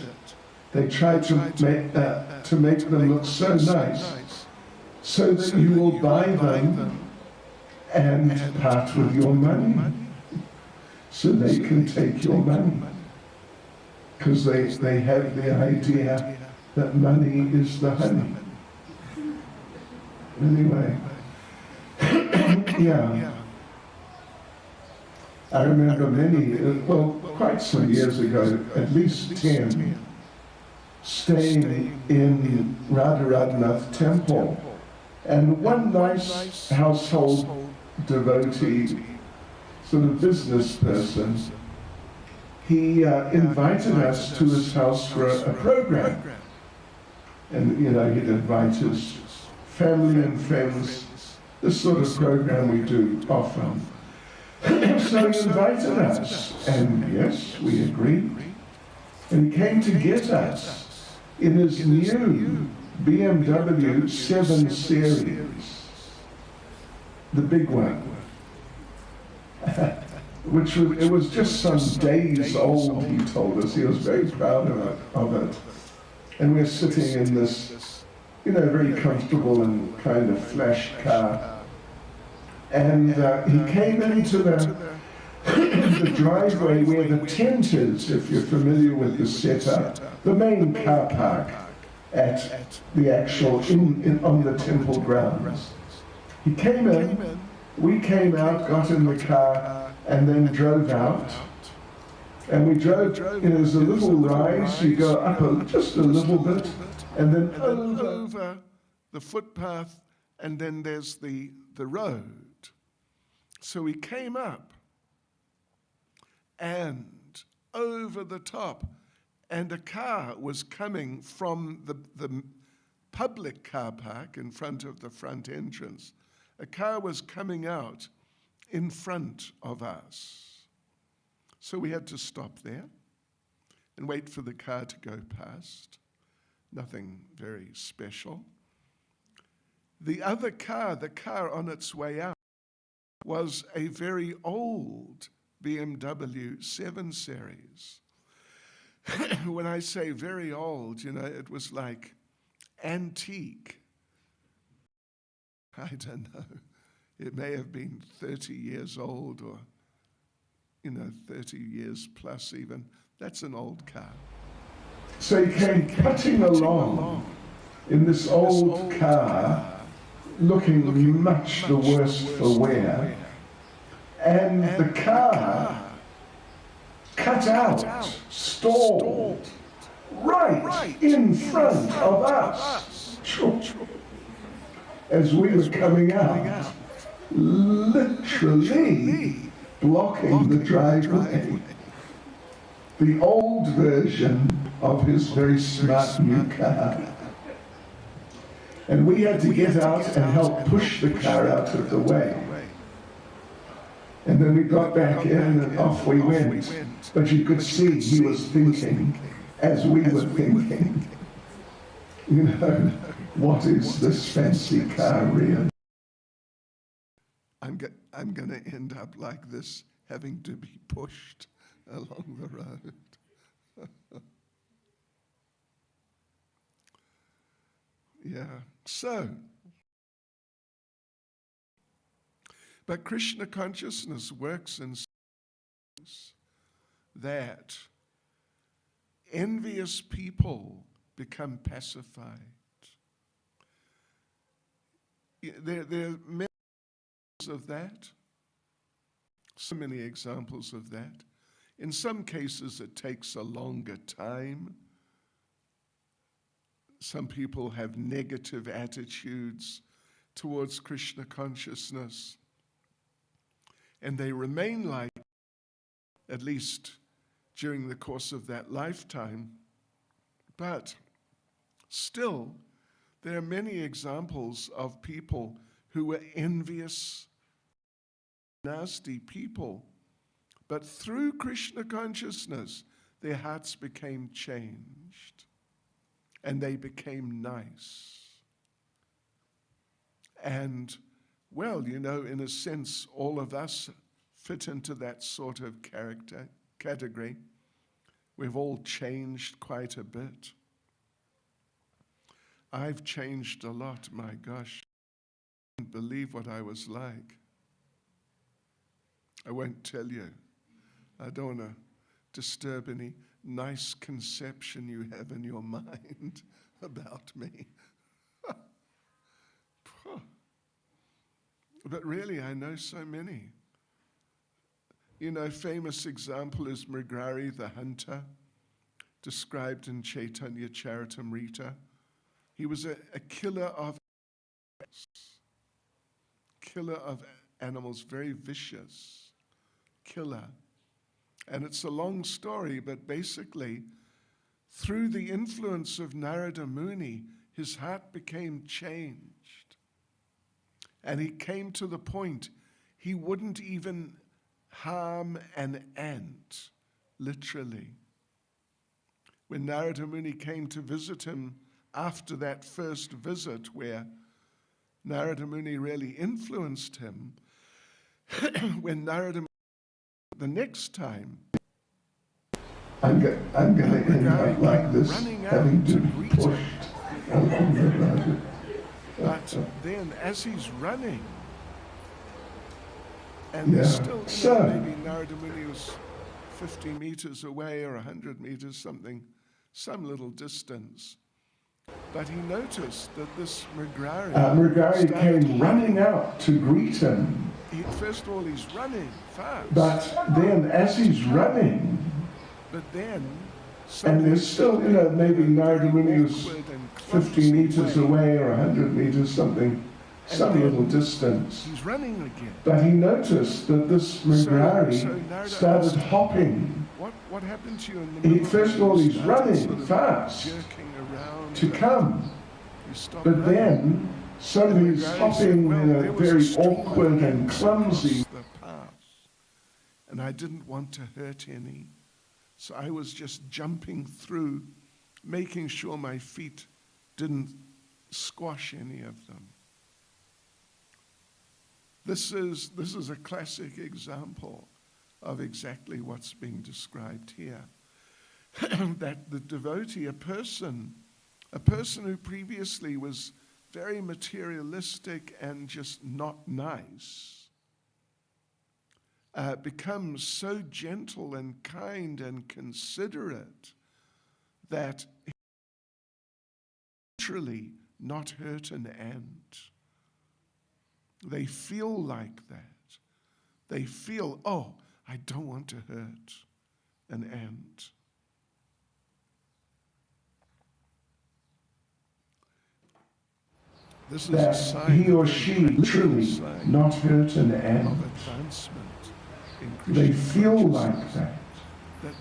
they try to make them look so nice, so that you will buy them and part with your money, so they can take your money, because they have the idea that money is the honey. Anyway, yeah. I remember quite some years ago, at least 10, staying in Radharanath temple. And one nice household devotee, sort of business person, he invited us to his house for a program. And, you know, he'd invite his family and friends, this sort of program we do often. So he invited us, and yes, we agreed. And he came to get us in his new BMW 7 Series, the big one, it was just some days old, he told us. He was very proud of it. And we're sitting in this, you know, very comfortable and kind of flash car. And he came into the driveway where the tent is, if you're familiar with the setup, the main car park at the actual, on the temple grounds. He came in, we came out, got in the car, and then drove out. And we drove, you know, there's a little rise, you go up just a little bit, and then over the footpath, and then there's the road. So we came up and over the top, And a car was coming from the public car park in front of the front entrance. A car was coming out in front of us. So we had to stop there and wait for the car to go past. Nothing very special. The other car, the car on its way out, was a very old BMW 7 Series. When I say very old, it was like antique. I don't know. It may have been 30 years old or, 30 years plus even. That's an old car. So he came putting along in this old car, looking much the worse for wear. And the car cut out, stalled, right in front of us. As we were coming out, literally blocking the driveway. The old version of his very smart new car. And we had to get out and help push the car out of the way. And then we got back in and off we went. But you could see he was thinking as we were thinking. What is this fancy car really? I'm going to end up like this, having to be pushed along the road. Yeah, so, but Krishna consciousness works in ways that envious people become pacified. There are many examples of that, so many examples of that. In some cases, it takes a longer time. Some people have negative attitudes towards Krishna consciousness, and they remain like, at least during the course of that lifetime. But still, there are many examples of people who were envious, nasty people, but through Krishna consciousness, their hearts became changed. And they became nice. And, well, in a sense, all of us fit into that sort of category. We've all changed quite a bit. I've changed a lot, my gosh. I can't believe what I was like. I won't tell you. I don't want to disturb any nice conception you have in your mind about me. But really, I know so many. Famous example is Mrigari the hunter, described in Chaitanya Charitamrita. He was a killer of animals, very vicious killer. And it's a long story, but basically, through the influence of Narada Muni, his heart became changed. And he came to the point he wouldn't even harm an ant, literally. When Narada Muni came to visit him after that first visit, where Narada Muni really influenced him, when Narada Muni the next time, I'm going to end up like this, having to be pushed along the road. But then, as he's running, and there's still, maybe Narada Muni was 50 meters away or 100 meters, some little distance. But he noticed that this Mrigari came running out to greet him. First of all, he's running fast. But then, as he's running, and there's still, maybe Narada Muni was 50 meters away or 100 meters, something some then little distance. he's running again. But he noticed that this Mugari started hopping. What happened to you in the middle? First of all, he's Started running sort of fast jerking around. to come. You stopped But running. then suddenly he's hopping in a very awkward and clumsy. The path, and I didn't want to hurt any, so I was just jumping through, making sure my feet didn't squash any of them. This is a classic example of exactly what's being described here. That the devotee, a person who previously was very materialistic and just not nice, becomes so gentle and kind and considerate that he literally not hurt an ant. They feel like that. They feel, oh, I don't want to hurt an ant. This is a That sign he or of she a literally sign not hurt an of ant. advancement in They Christian feel like consciousness. that.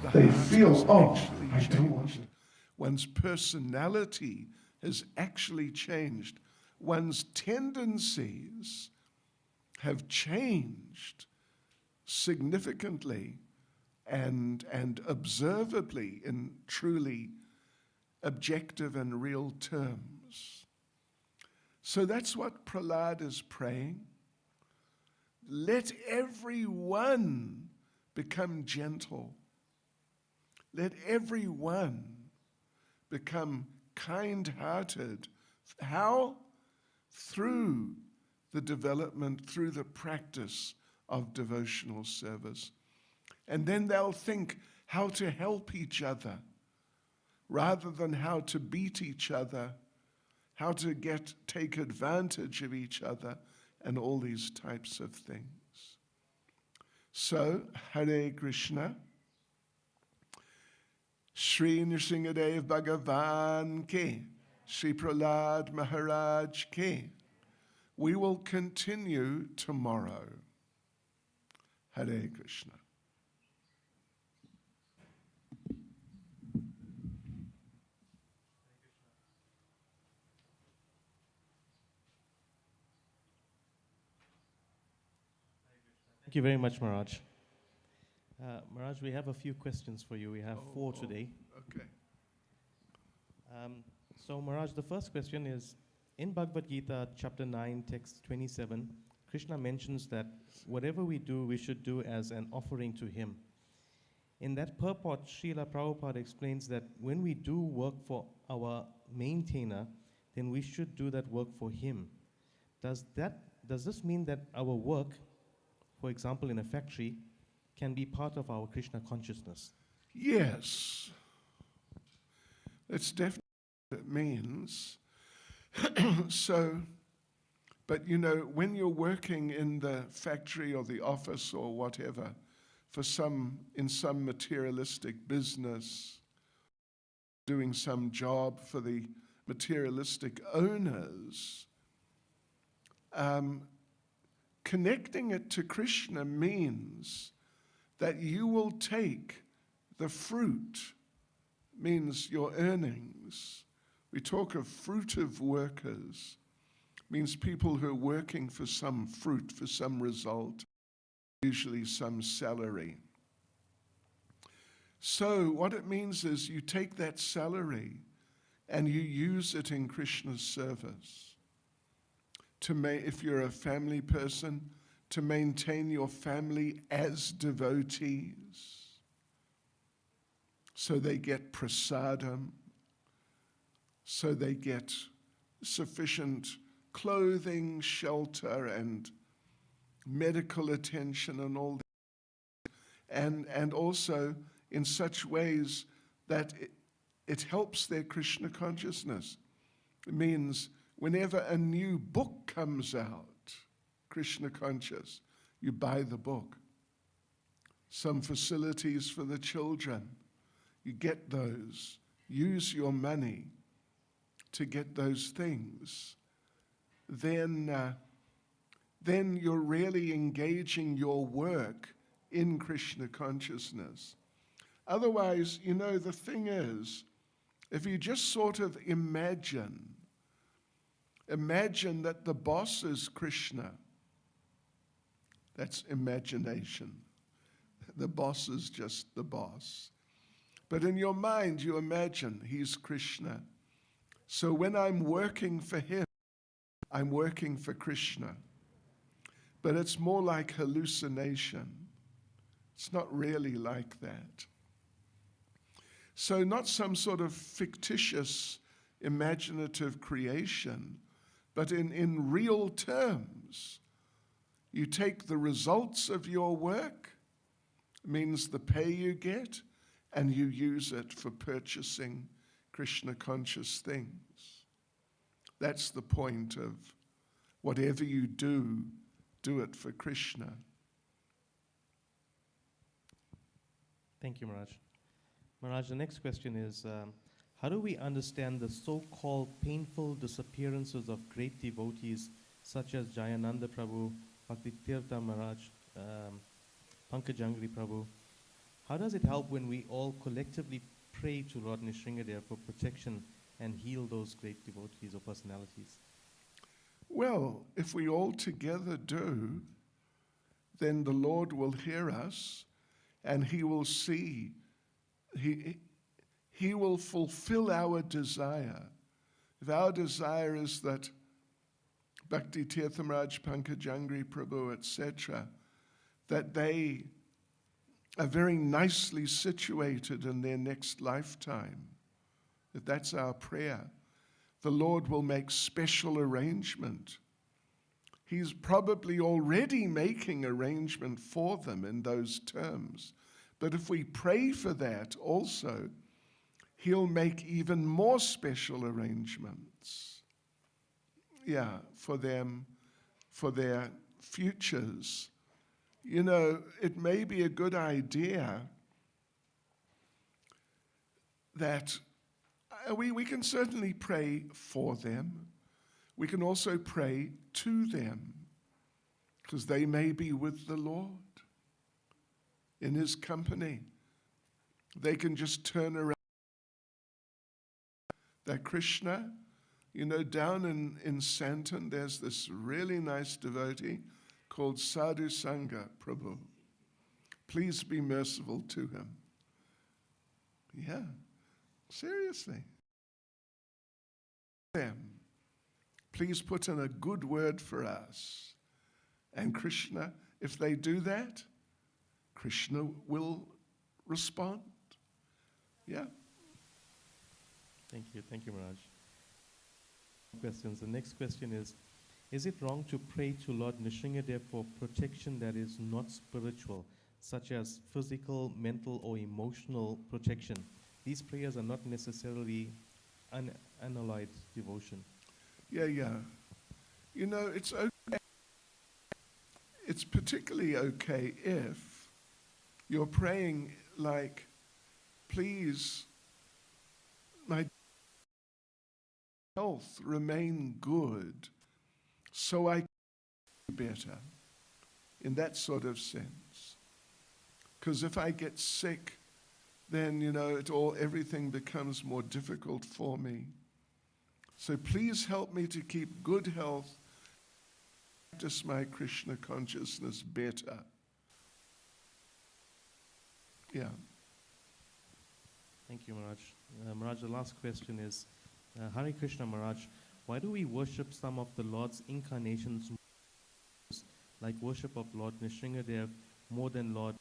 That the They heart feel, has oh, actually I don't want changed. it. One's personality has actually changed. One's tendencies have changed significantly and observably in truly objective and real terms. So that's what Prahlad is praying. Let everyone become gentle. Let everyone become kind-hearted. How? Through the development, through the practice of devotional service. And then they'll think how to help each other rather than how to beat each other, how to take advantage of each other, and all these types of things. So, Hare Krishna. Shri Nrsingadev Bhagavan Ke, Shri Prahlad Maharaj Ke. We will continue tomorrow. Hare Krishna. Thank you very much, Maharaj. Maharaj, we have a few questions for you. We have four today. Okay. So, Maharaj, the first question is, in Bhagavad Gita, chapter 9, text 27, Krishna mentions that whatever we do, we should do as an offering to him. In that purport, Srila Prabhupada explains that when we do work for our maintainer, then we should do that work for him. Does this mean that our work, for example, in a factory, can be part of our Krishna consciousness? Yes. That's definitely what it means. So, but you know, when you're working in the factory or the office or whatever, in some materialistic business, doing some job for the materialistic owners, connecting it to Krishna means that you will take the fruit, means your earnings. We talk of fruitive workers, means people who are working for some fruit, for some result, usually some salary. So what it means is you take that salary and you use it in Krishna's service. If you're a family person, to maintain your family as devotees. So they get prasadam, so they get sufficient clothing, shelter, and medical attention and all that. And also in such ways that it helps their Krishna consciousness. It means whenever a new book comes out, Krishna conscious, you buy the book. Some facilities for the children, you get those. Use your money to get those things. then you're really engaging your work in Krishna consciousness. Otherwise, the thing is, if you just sort of imagine that the boss is Krishna, that's imagination. The boss is just the boss. But in your mind, you imagine he's Krishna. So when I'm working for him, I'm working for Krishna. But it's more like hallucination. It's not really like that. So not some sort of fictitious, imaginative creation, but in real terms. You take the results of your work, means the pay you get, and you use it for purchasing Krishna conscious things. That's the point of whatever you do, do it for Krishna. Thank you, Maharaj. Maharaj, the next question is, how do we understand the so-called painful disappearances of great devotees such as Jayananda Prabhu, Bhaktitirtha Maharaj, Pankajangri Prabhu? How does it help when we all collectively pray to Lord Nrsingadev for protection and heal those great devotees or personalities? Well, if we all together do, then the Lord will hear us and he will see, he will fulfill our desire. If our desire is that Bhakti Tirtha Maharaj, Pankajangri Prabhu, etc., that they are very nicely situated in their next lifetime, if that's our prayer, the Lord will make special arrangement. He's probably already making arrangement for them in those terms. But if we pray for that also, he'll make even more special arrangements, for them, for their futures. It may be a good idea that we can certainly pray for them. We can also pray to them, because they may be with the Lord in his company. They can just turn around. That Krishna, down in Santon, there's this really nice devotee called Sadhu Sangha Prabhu. Please be merciful to him. Yeah, seriously. Them. Please put in a good word for us. And Krishna, if they do that, Krishna will respond. Yeah. Thank you, Maharaj. Questions. The next question is it wrong to pray to Lord Nrsingadev for protection that is not spiritual, such as physical, mental, or emotional protection? These prayers are not necessarily unalloyed devotion. Yeah. It's okay. It's particularly okay if you're praying like, please, my health remain good so I can be better, in that sort of sense. Because if I get sick, then, everything becomes more difficult for me. So please help me to keep good health, practice my Krishna consciousness better. Yeah. Thank you, Maharaj. Maharaj, the last question is, Hare Krishna, Maharaj, why do we worship some of the Lord's incarnations, like worship of Lord Nrsingadev, more than Lord?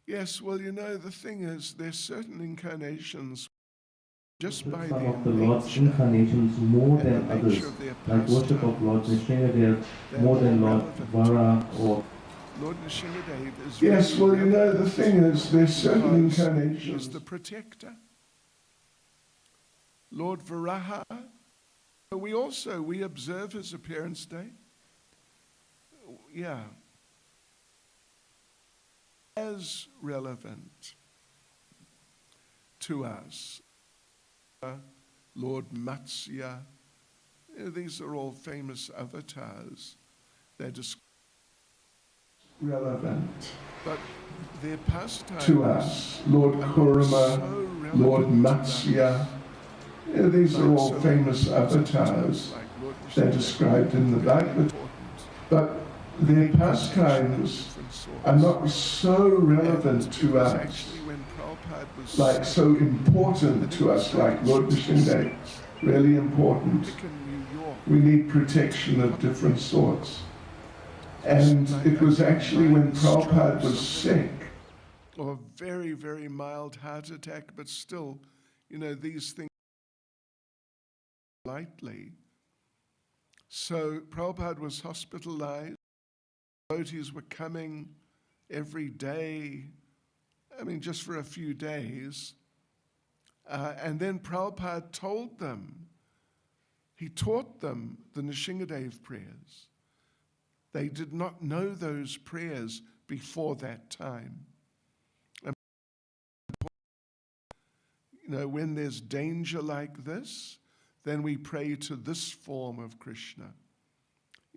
Yes, well, the thing is, there's certain incarnations just by Some their of the Lord's nature incarnations more and than the others, nature of their like worship of Lord pastimes. Nrsingadev, They're more than Lord relevant. Vara or... Lord Nrsingadev is Yes, really well, the relevant thing is, there's certain because incarnations. he's the protector. Lord Varaha, we observe his appearance day. Yeah. As relevant to us Lord Matsya. These are all famous avatars. They're relevant but their pastimes to us. Lord are Kurama, so relevant Lord to Matsya. These are all famous avatars. They're described in the Bible, but their pastimes are not so relevant to us, like so important to us, like Lord Nishinde. Really important. We need protection of different sorts. And it was actually when Prabhupada was sick, or a very, very mild heart attack, but still, these things lightly. So Prabhupada was hospitalized. Devotees were coming every day, just for a few days. And then Prabhupada told them, he taught them the Nishingadev prayers. They did not know those prayers before that time. And when there's danger like this, then we pray to this form of Krishna.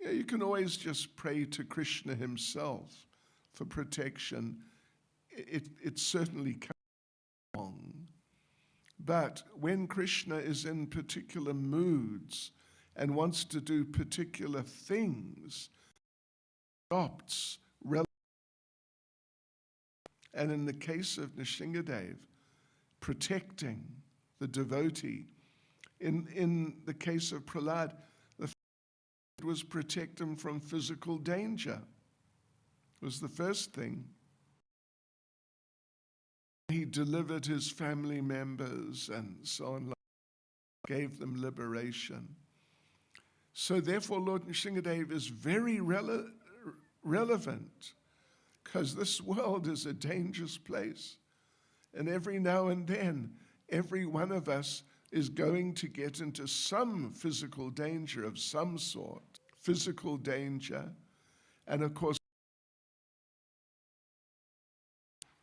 You can always just pray to Krishna himself for protection. It certainly comes along. But when Krishna is in particular moods and wants to do particular things, adopts relevant. And in the case of Nishingadev, protecting the devotee. In the case of Prahlad, the first was protect him from physical danger. Was the first thing. He delivered his family members and so on, gave them liberation. So therefore, Lord Nishingadev is very relevant, because this world is a dangerous place. And every now and then, every one of us is going to get into some physical danger of some sort, physical danger. And of course,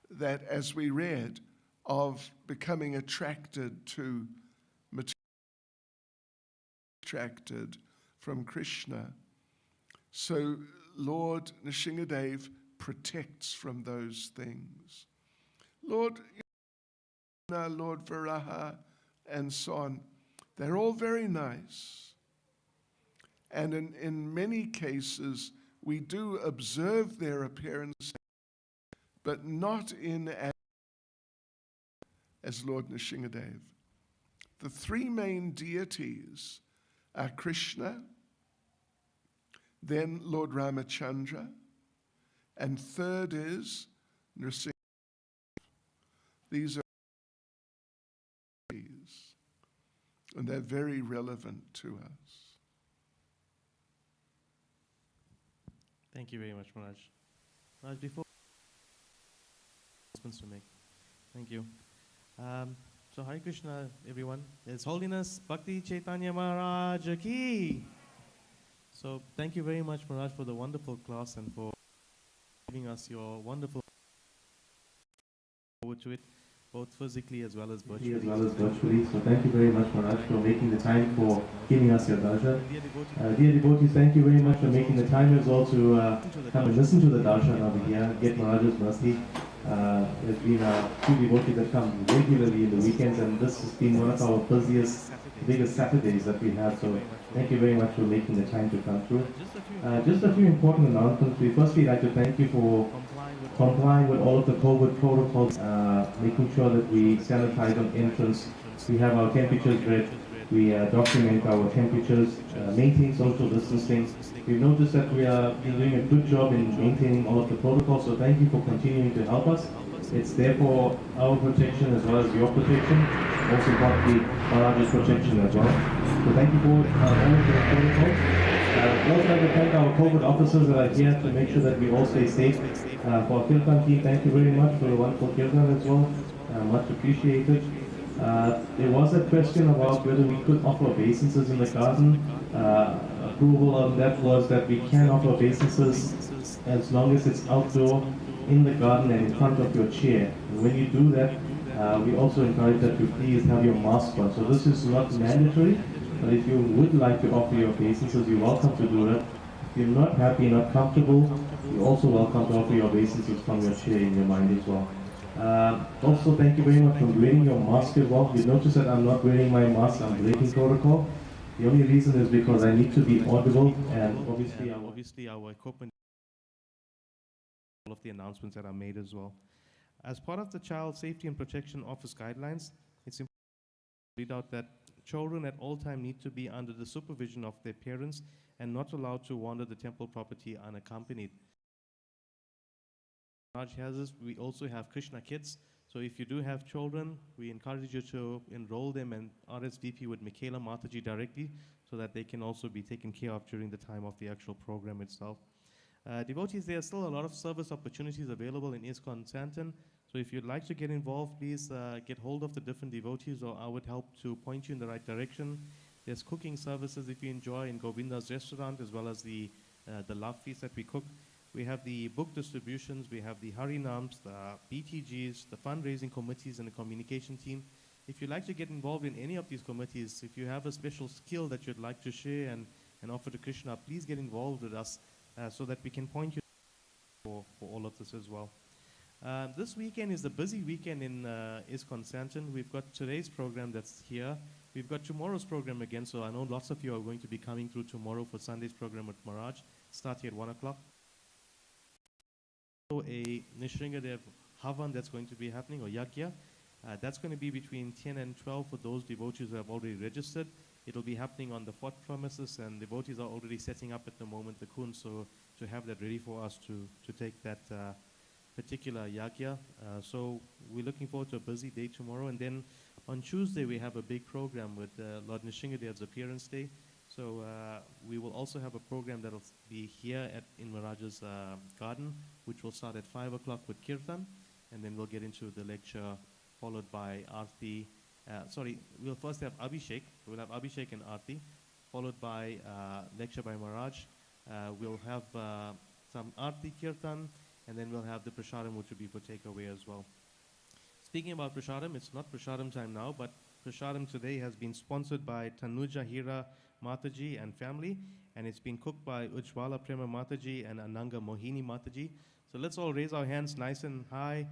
that as we read, of becoming attracted to material, attracted from Krishna. So Lord Nishingadev protects from those things. Lord Varaha, and so on, they're all very nice. And in many cases, we do observe their appearance, but not as Lord Nishingadev. The three main deities are Krishna, then Lord Ramachandra, and third is Nrsimha. These are deities, and they're very relevant to us. Thank you very much, Maharaj. Maharaj, before announcements to make. Thank you. So Hare Krishna, everyone. His Holiness Bhakti Chaitanya Maharaj Ki. So thank you very much, Maharaj, for the wonderful class and for giving us your wonderful forward to it, both physically as well as virtually. So thank you very much, Maharaj, for making the time for giving us your darshan. Dear devotees, thank you very much for making the time as well to come and listen to the darshan over here, get Maharaj's mercy. There's been a few devotees that come regularly in the weekends, and this has been one of our busiest, biggest Saturdays that we have. So thank you very much for making the time to come through. Just a few important announcements. We firstly like to thank you for complying with all of the COVID protocols, making sure that we sanitize on entrance. We have our temperatures read. We document our temperatures, maintain social distancing. We've noticed that we are doing a good job in maintaining all of the protocols, so thank you for continuing to help us. It's there for our protection as well as your protection, also importantly, Maharaj's protection as well. So thank you for all of the protocols. I'd also like to thank our COVID officers that are here to make sure that we all stay safe. For our Kirtan team, thank you very much for your wonderful Kirtan as well. Much appreciated. There was a question about whether we could offer obeisances in the garden. Approval on that was that we can offer obeisances as long as it's outdoor, in the garden and in front of your chair. And when you do that, We also encourage that you please have your mask on. So this is not mandatory, but if you would like to offer your obeisances, you're welcome to do that. If you're not happy, not comfortable, you're also welcome to offer your obeisances from your chair in your mind as well. Also, thank you very much for wearing your mask as well. You notice that I'm not wearing my mask, I'm breaking protocol. The only reason is because I need to be audible, and obviously our equipment, all of the announcements that are made as well. As part of the Child Safety and Protection Office guidelines, it's important to read out that children at all time need to be under the supervision of their parents and not allowed to wander the temple property unaccompanied. Raj has this. We also have Krishna Kids. So if you do have children, we encourage you to enroll them and RSVP with Michaela Mataji directly so that they can also be taken care of during the time of the actual program itself. Devotees, there are still a lot of service opportunities available in ISKCON Santon. So if you'd like to get involved, please get hold of the different devotees, or I would help to point you in the right direction. There's cooking services if you enjoy in Govinda's restaurant, as well as the love feast that we cook. We have the book distributions, we have the Harinams, the BTGs, the fundraising committees, and the communication team. If you'd like to get involved in any of these committees, if you have a special skill that you'd like to share and offer to Krishna, please get involved with us so that we can point you for all of this as well. This weekend is a busy weekend in ISKCON Santon. We've got today's program that's here. We've got tomorrow's program again, so I know lots of you are going to be coming through tomorrow for Sunday's program with Maharaj, starting at 1 o'clock. A Nishringadev Havan that's going to be happening, or Yagya. That's going to be between 10 and 12 for those devotees who have already registered. It'll be happening on the fort premises, and devotees are already setting up at the moment the kun, so to have that ready for us to take that particular Yagya. So we're looking forward to a busy day tomorrow, and then on Tuesday we have a big program with Lord Nrishingadev's appearance day. So we will also have a program that will be here in Maharaj's garden, which will start at 5 o'clock with Kirtan, and then we'll get into the lecture followed by Aarti. We'll first have Abhishek. We'll have Abhishek and Aarti, followed by lecture by Maharaj. We'll have some Aarti Kirtan, and then we'll have the Prashadam, which will be for takeaway as well. Speaking about Prashadam, it's not Prashadam time now, but Prashadam today has been sponsored by Tanuja Hira Mataji and family, and it's been cooked by Ujwala Prema Mataji and Ananga Mohini Mataji. So let's all raise our hands nice and high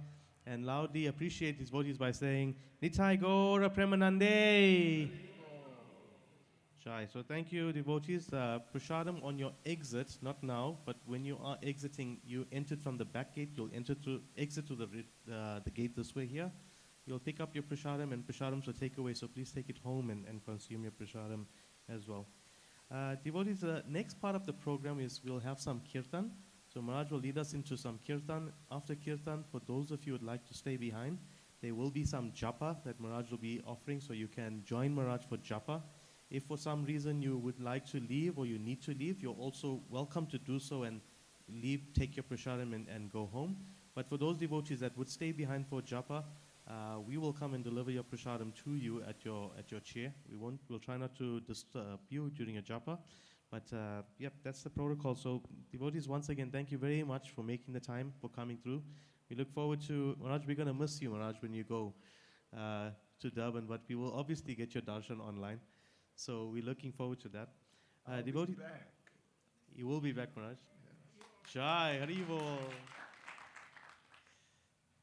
and loudly appreciate these devotees by saying, Nitai Gaura Premanande. Jai. So thank you, devotees. Prashadam on your exit, not now, but when you are exiting, you entered from the back gate, you'll exit to the gate this way here. You'll pick up your Prashadam, and Prashadams will take away, so please take it home and consume your Prashadam as well. Devotees, the next part of the program is we'll have some Kirtan. So Maharaj will lead us into some Kirtan. After Kirtan, for those of you who would like to stay behind, there will be some Japa that Maharaj will be offering, so you can join Maharaj for Japa. If for some reason you would like to leave or you need to leave, you're also welcome to do so and leave, take your Prashadam and go home. But for those devotees that would stay behind for Japa, we will come and deliver your Prashadam to you at your chair. We'll try not to disturb you during a Japa. But yep, that's the protocol. So devotees, once again, thank you very much for making the time, for coming through. We look forward to, Maharaj, we're going to miss you, Maharaj, when you go to Durban, but we will obviously get your darshan online. So we're looking forward to that. I'll be back. You will be back, Maharaj. Jai, Haribol.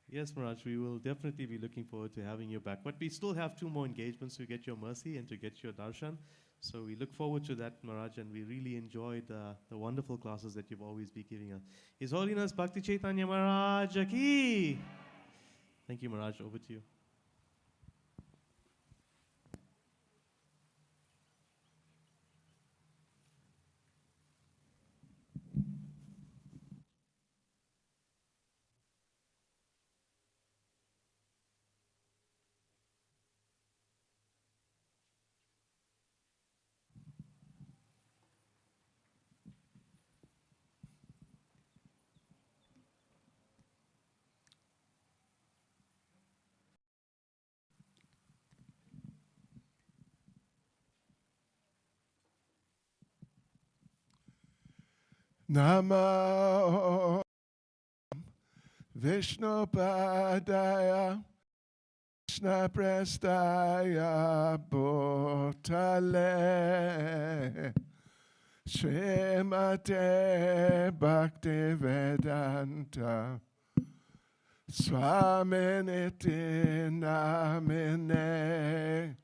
Yes, Maharaj, we will definitely be looking forward to having you back. But we still have 2 more engagements to get your mercy and to get your darshan. So we look forward to that, Maharaj, and we really enjoyed the wonderful classes that you've always been giving us. His Holiness Bhakti Chaitanya Maharaj Ki. Thank you, Maharaj. Over to you. Namo Vishnu Padaya Krishna Prestaya Bhutale Srimate Bhaktivedanta Swaminiti Namine.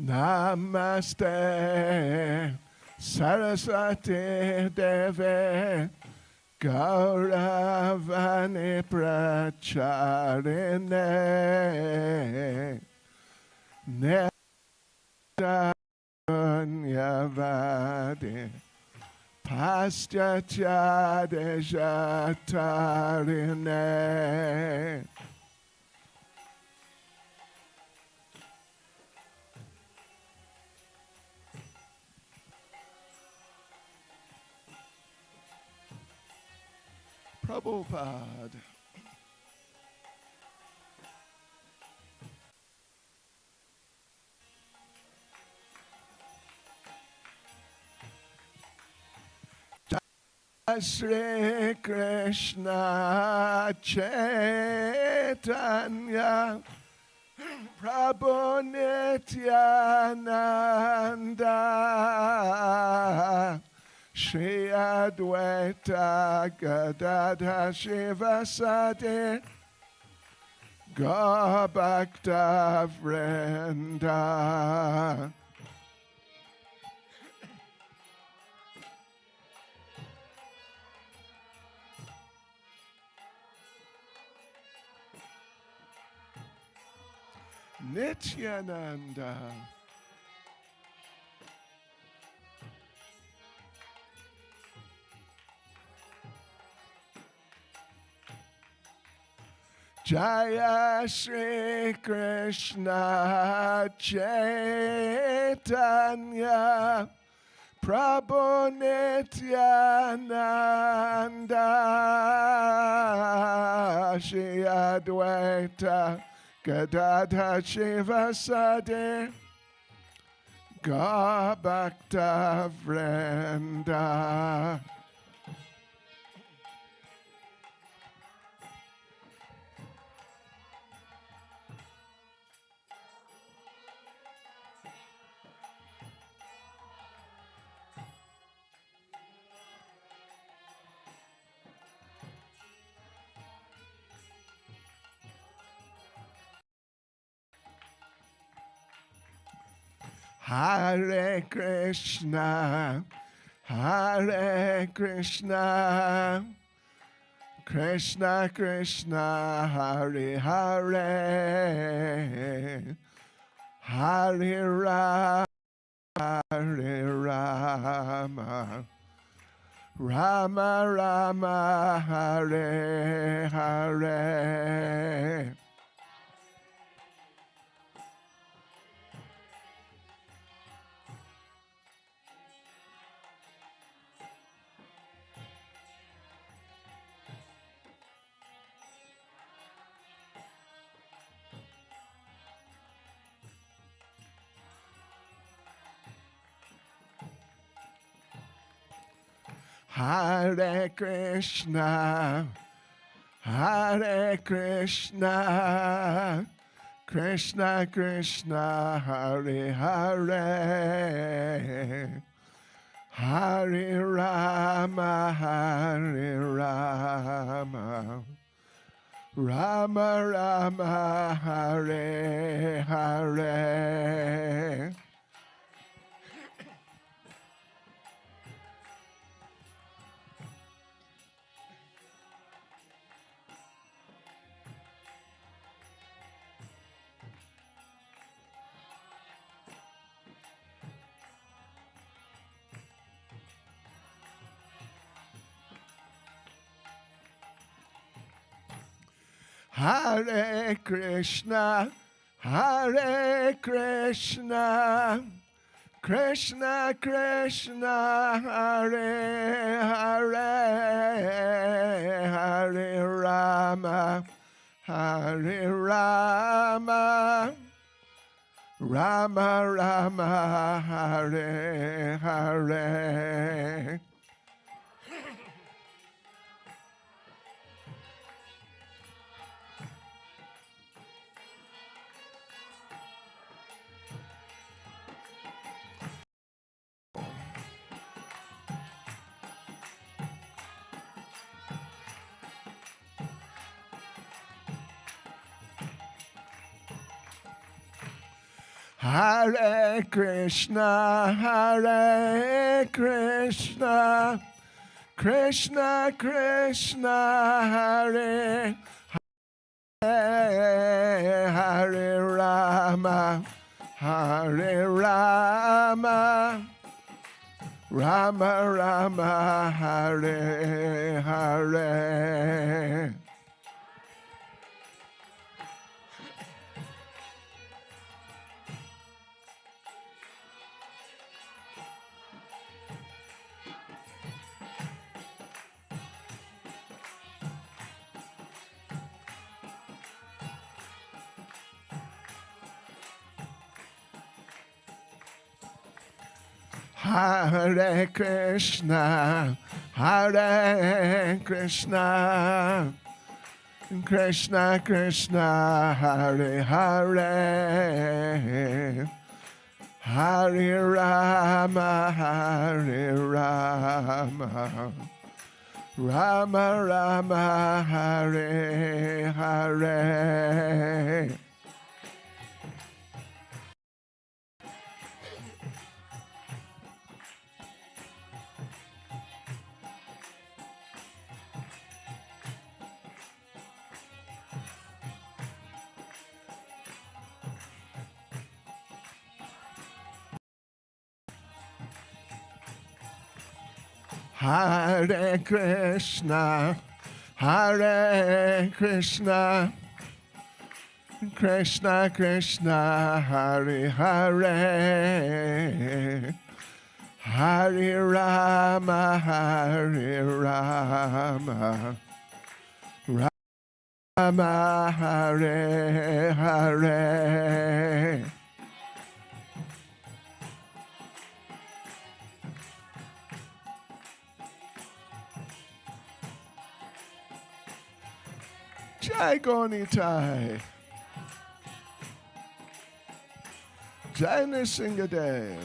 Namaste Saraswati Deve Gauravani Pracharine Netanyavadi Paschatya Dejatarine. Prabhupada. Shri Krishna Chaitanya Prabhu Nityananda Shri Advaita Gadadha Shivasati Gaur-Bhakta Vrinda. Nityananda. Jaya Shri Krishna Chaitanya Prabhu Nityananda Shri Advaita Gadadha Shivasati Gaur-Bhakta Vrinda. Hare Krishna, Hare Krishna, Krishna Krishna, Hare Hare, Hare Rama, Hare Rama, Rama Rama, Hare Hare. Hare Krishna, Hare Krishna, Krishna Krishna, Hare Hare, Hare Rama, Hare Rama, Rama Rama, Hare Hare. Hare Krishna, Hare Krishna, Krishna Krishna Hare Hare Hare Rama Hare Rama Rama Rama Hare Hare. Hare Krishna, Hare Krishna, Krishna Krishna, Hare Hare, Hare Rama, Hare Rama, Rama Rama, Hare Hare. Hare Krishna, Hare Krishna, Krishna Krishna, Hare Hare, Hare Rama, Hare Rama, Rama Rama, Hare Hare. Hare Krishna, Hare Krishna, Krishna Krishna, Hare Hare, Hare Rama, Hare Rama, Rama Hare Hare. Jai Gaunitai. Jai Nrsingadev.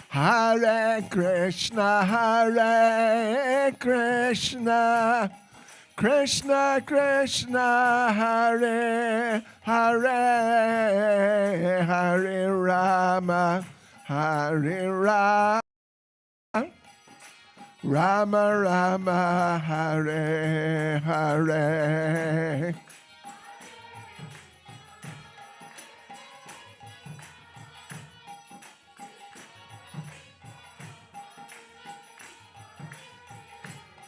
Hare Krishna, Hare Krishna, Krishna Krishna, Hare Hare, Hare Rama, Hare Rama, Rama Rama, Hare Hare.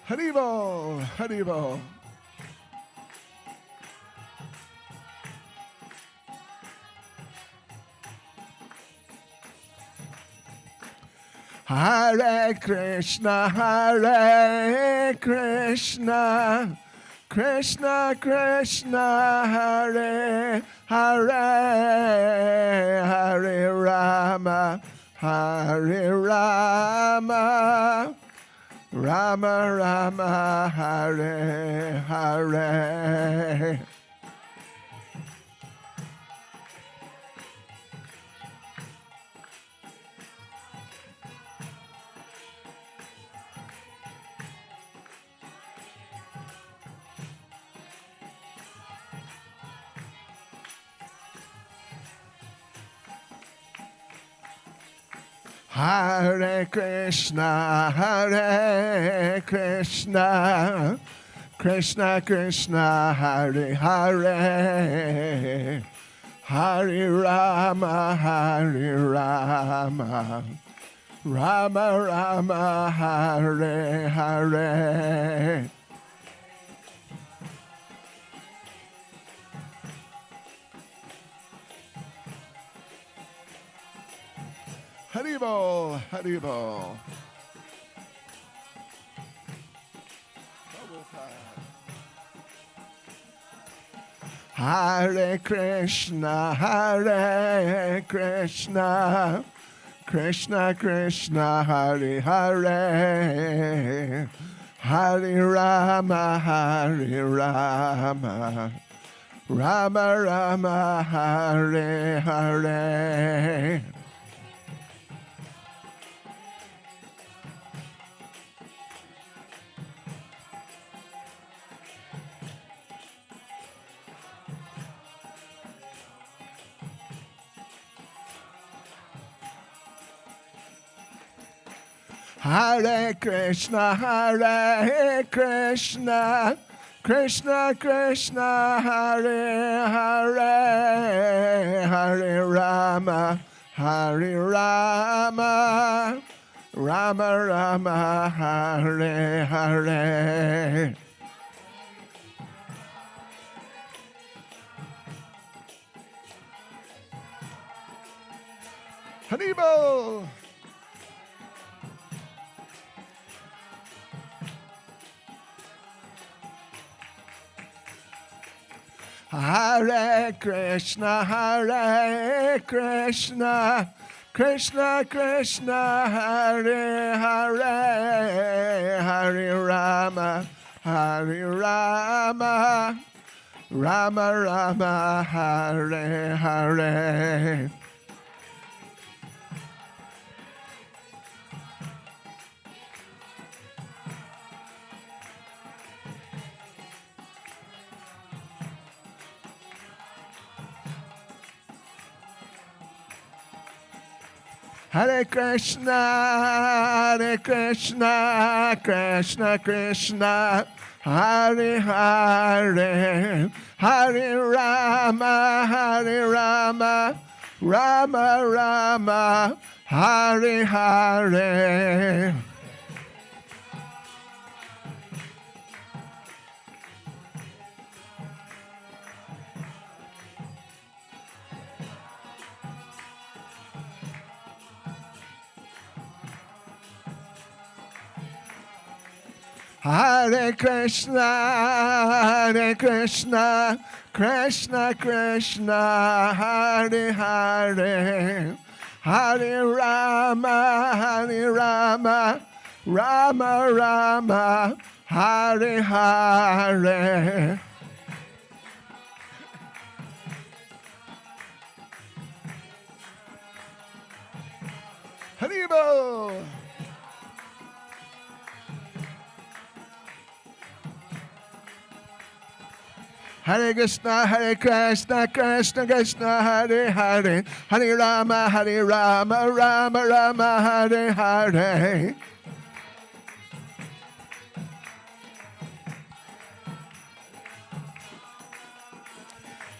Haribol, Haribol. Hare Krishna, Hare Krishna, Krishna Krishna, Hare Hare, Hare Rama, Hare Rama, Rama Rama, Hare Hare. Hare Krishna, Hare Krishna, Krishna Krishna, Hare Hare, Hare Rama, Hare Rama, Rama Rama, Hare Hare. Haribol, Haribol. Hare Krishna, Hare Krishna, Krishna Krishna, Hare Hare, Hare Rama, Hare Rama, Rama Rama, Hare Hare. Hare Krishna, Hare Krishna, Krishna Krishna, Hare Hare, Hare Rama, Hare Rama, Rama Rama, Hare Hare. Haribol. Hare Krishna, Hare Krishna, Krishna Krishna, Hare Hare, Hare Rama, Hare Rama, Rama Rama, Hare Hare. Hare Krishna, Hare Krishna, Krishna Krishna, Hare Hare, Hare Rama, Hare Rama, Rama Rama, Hare Hare. Hare Krishna, Hare Krishna, Krishna Krishna, Hare Hare, Hare Rama, Hare Rama, Rama Rama, Hare Hare. Haribol. Hare Krishna, Hare Krishna, Krishna Krishna, Hare Hare, Hare Rama, Hare Rama, Rama Rama, Hare Hare.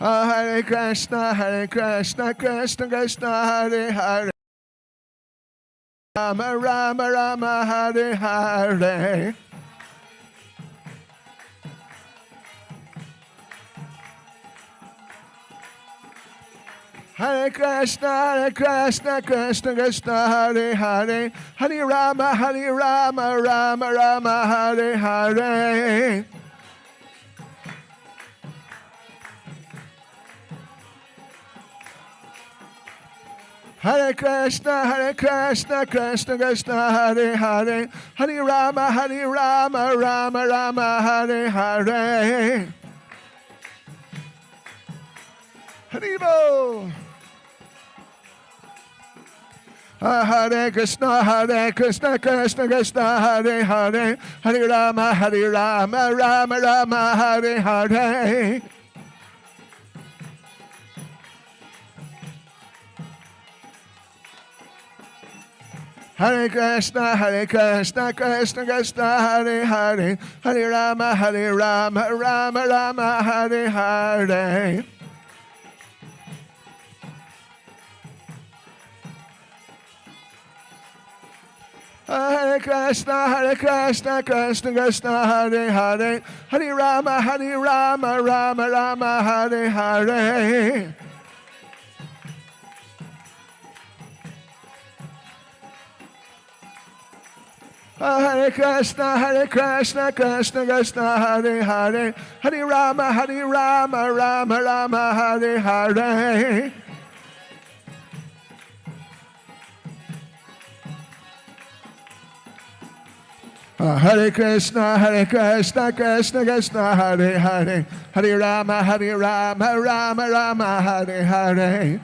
Hare Krishna, Hare Krishna, Krishna Krishna, Hare Hare, Rama Rama Rama, Hare Hare. Hare Krishna, Krishna Krishna, Hare Hare, Hare Rama, Rama Rama, Hare Hare. Hare Krishna, Krishna Krishna, Hare Hare, Hare Rama, Rama Rama, Hare Hare. Haribol. Hare Krishna, Krishna Krishna, Hare Hare, Hare Rama, Rama Rama, Hare Hare. Hare Krishna, Krishna Krishna, Hare Hare, Hare Rama, Rama Rama, Hare Hare. Hare Krishna, Krishna Krishna, Hare Hare, Hare Rama, Rama Rama, Hare Hare. Hare Krishna, Krishna Krishna, Hare Hare, Hare Rama, Rama Rama, Hare Hare. Hare Krishna, Krishna Krishna, Hare Hare, Hare Rama, Rama Rama, Hare Hare.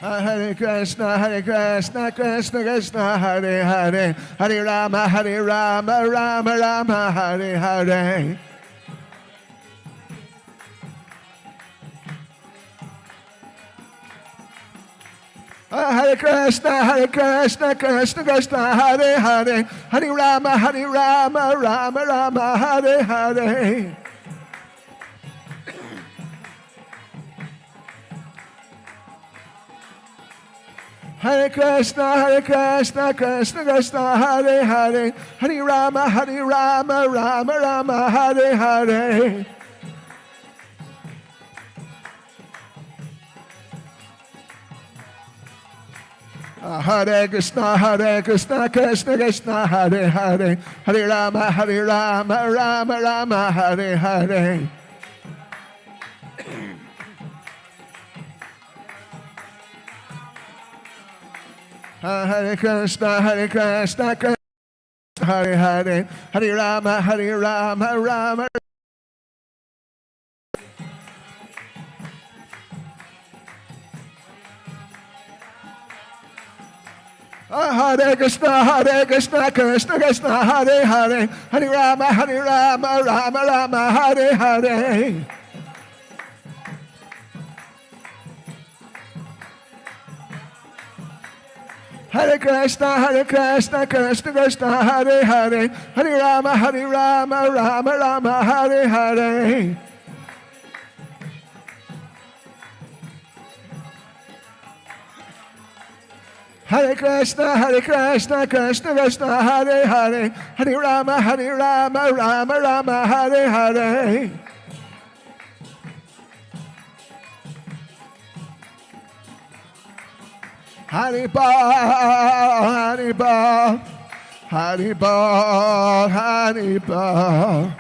Hare Krishna, Krishna Krishna, Hare Hare, Hare Rama, Rama Rama, Hare Hare. Hare Krishna, Krishna Krishna, Hare Hare, Hare Rama, Rama Rama, Hare Hare. Hare Krishna, Krishna Krishna, Hare Hare, Hare Rama, Rama Rama, Hare Hare. Hare Krishna, Krishna Krishna, Hare Hare, Hare Rama, Rama Rama, Hare Hare. Hare Krishna, Krishna Hare Hare, Hare Rama, Rama. Hare Krishna, Krishna Krishna, Hare Hare, Hare Rama, Rama, Hare Hare. Hare Krishna, Krishna Krishna, Hare Hare, Hare Rama, Rama, Hare Hare. Hare Krishna, Krishna Krishna, Hare Hare, Hare Rama, Rama, Hare Hare. Haribol, Haribol, Haribol, Haribol.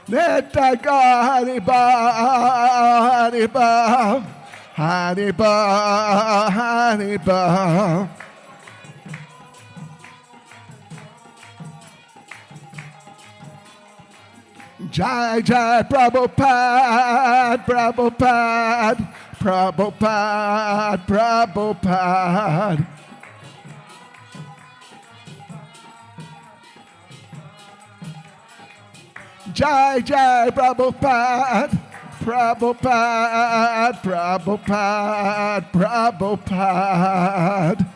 Let I go, Haribol, Haribol, Haribol, Haribol. Jai Jai Prabhupada, Prabhupada, Prabhupada, Prabhupada. Jai Jai Prabhupada, Prabhupada, Prabhupada, Prabhupada.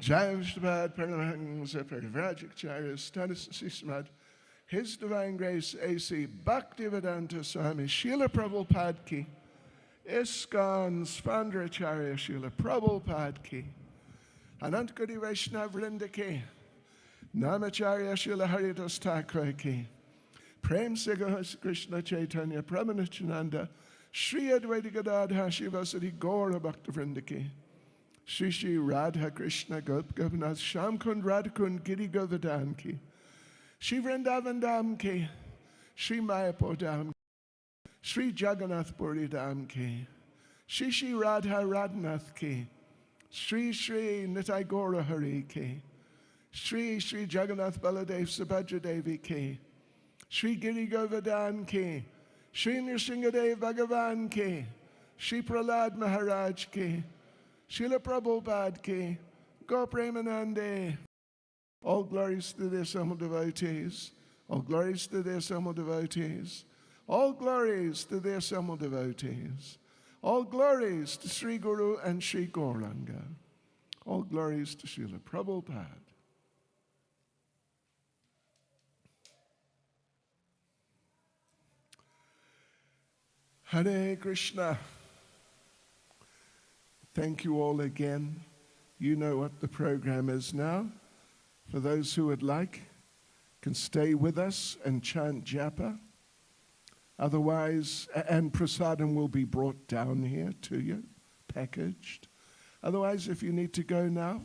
Jai Vishnupad, Paramahansa, Parivrajacharya, Status Sismad, His Divine Grace, A.C. Bhaktivedanta Swami, Srila Prabhupada Ki, ISKCON Svandracharya, Srila Prabhupada Ki, Anantagati Vaishnav Vrinda Ki, Namacharya Srila Haridas Thakur Ki, Prem Sigahas Krishna Chaitanya, Pramanachananda, Sri Advaita Gadadha Shivasati Gaura Bhakta Vrinda Ki, Shri Shri Radha Krishna Gop Gopinath Shamkund Radhakund Giri Govardhan Ki, Shri Vrindavan Dham Ki, Shri Mayapur Dham Ki, Shri Jagannath Puri Dham Ki, Shri Shri Radha Radhanath Ki, Shri Shri Nitai Gaura Hari Ki, Shri Shri Jagannath Baladev Subhadra Devi Ki, Shri Giri Govardhan Ki, Shri Nrsingadev Bhagavan Ki, Shri Prahlad Maharaj Ki, Srila Prabhupada Ki, Go Premanande. All glories to their Sama devotees. All glories to their Sama devotees. All glories to their Sama devotees. All glories to Sri Guru and Sri Gauranga. All glories to Srila Prabhupada. Hare Krishna. Thank you all again. You know what the program is now. For those who would like, can stay with us and chant japa. Otherwise, and prasadam will be brought down here to you, packaged. Otherwise, if you need to go now,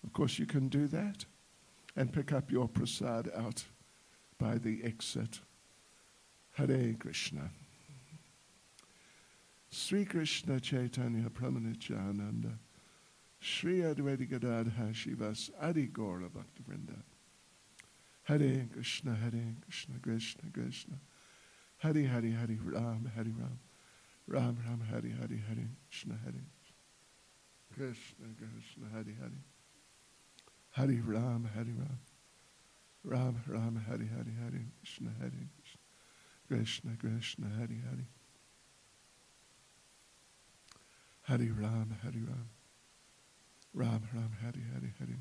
of course you can do that and pick up your prasad out by the exit. Hare Krishna. Sri Krishna Chaitanya Pramanityananda Shri Advaita Gadadhara Shivas Adi Gaura Bhaktivinoda. Hare Krishna, Krishna Krishna. Hare Hare Hare Ram, Ram Ram Hare Hare Hare Krishna, Krishna Krishna Hare Hare. Hare Ram, Ram Ram Hare Hare Hare Krishna, Krishna Krishna Hare Hare. Hare Ram, Ram Ram Hare Hare Hare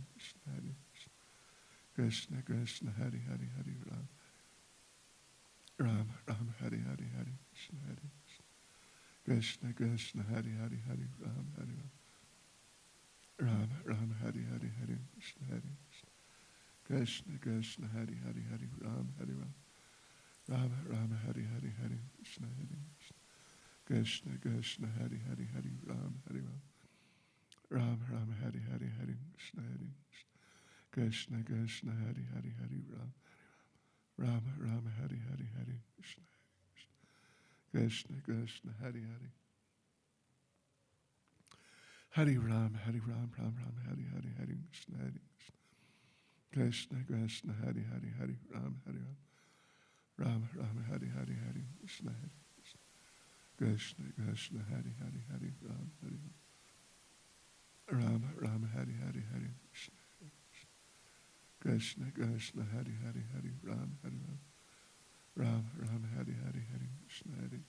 Krishna, Krishna Hare Hare Hare Ram. Ram Ram Hare Hare Hare Krishna, Krishna Hare Hare Hare Ram Hare Ram. Ram Hare Hare Hare Krishna, Krishna Hare Hare Hare Ram Hare Ram. Ram Hare Hare Hare Krishna, Krishna Krishna Hare Hare Hare Ram Hare Ram. Ram Hare Hare Hare Krishna, Krishna Hare Hare Hare Ram. Ram Ram Hare Hare Hare Krishna, Krishna Krishna Hare Hare. Hare Ram, Ram Ram Hare Hare Hare Krishna, Krishna Hare Hare Hare Ram Hare Ram. Ram Hare Hare Hare Krishna, Krishna Krishna Hare Hare Hare Ram Hare Ram. Ram Hare Hare Hare Krishna, Krishna Hare Hare Hare Ram Hare Ram. Ram Hare Hare Hare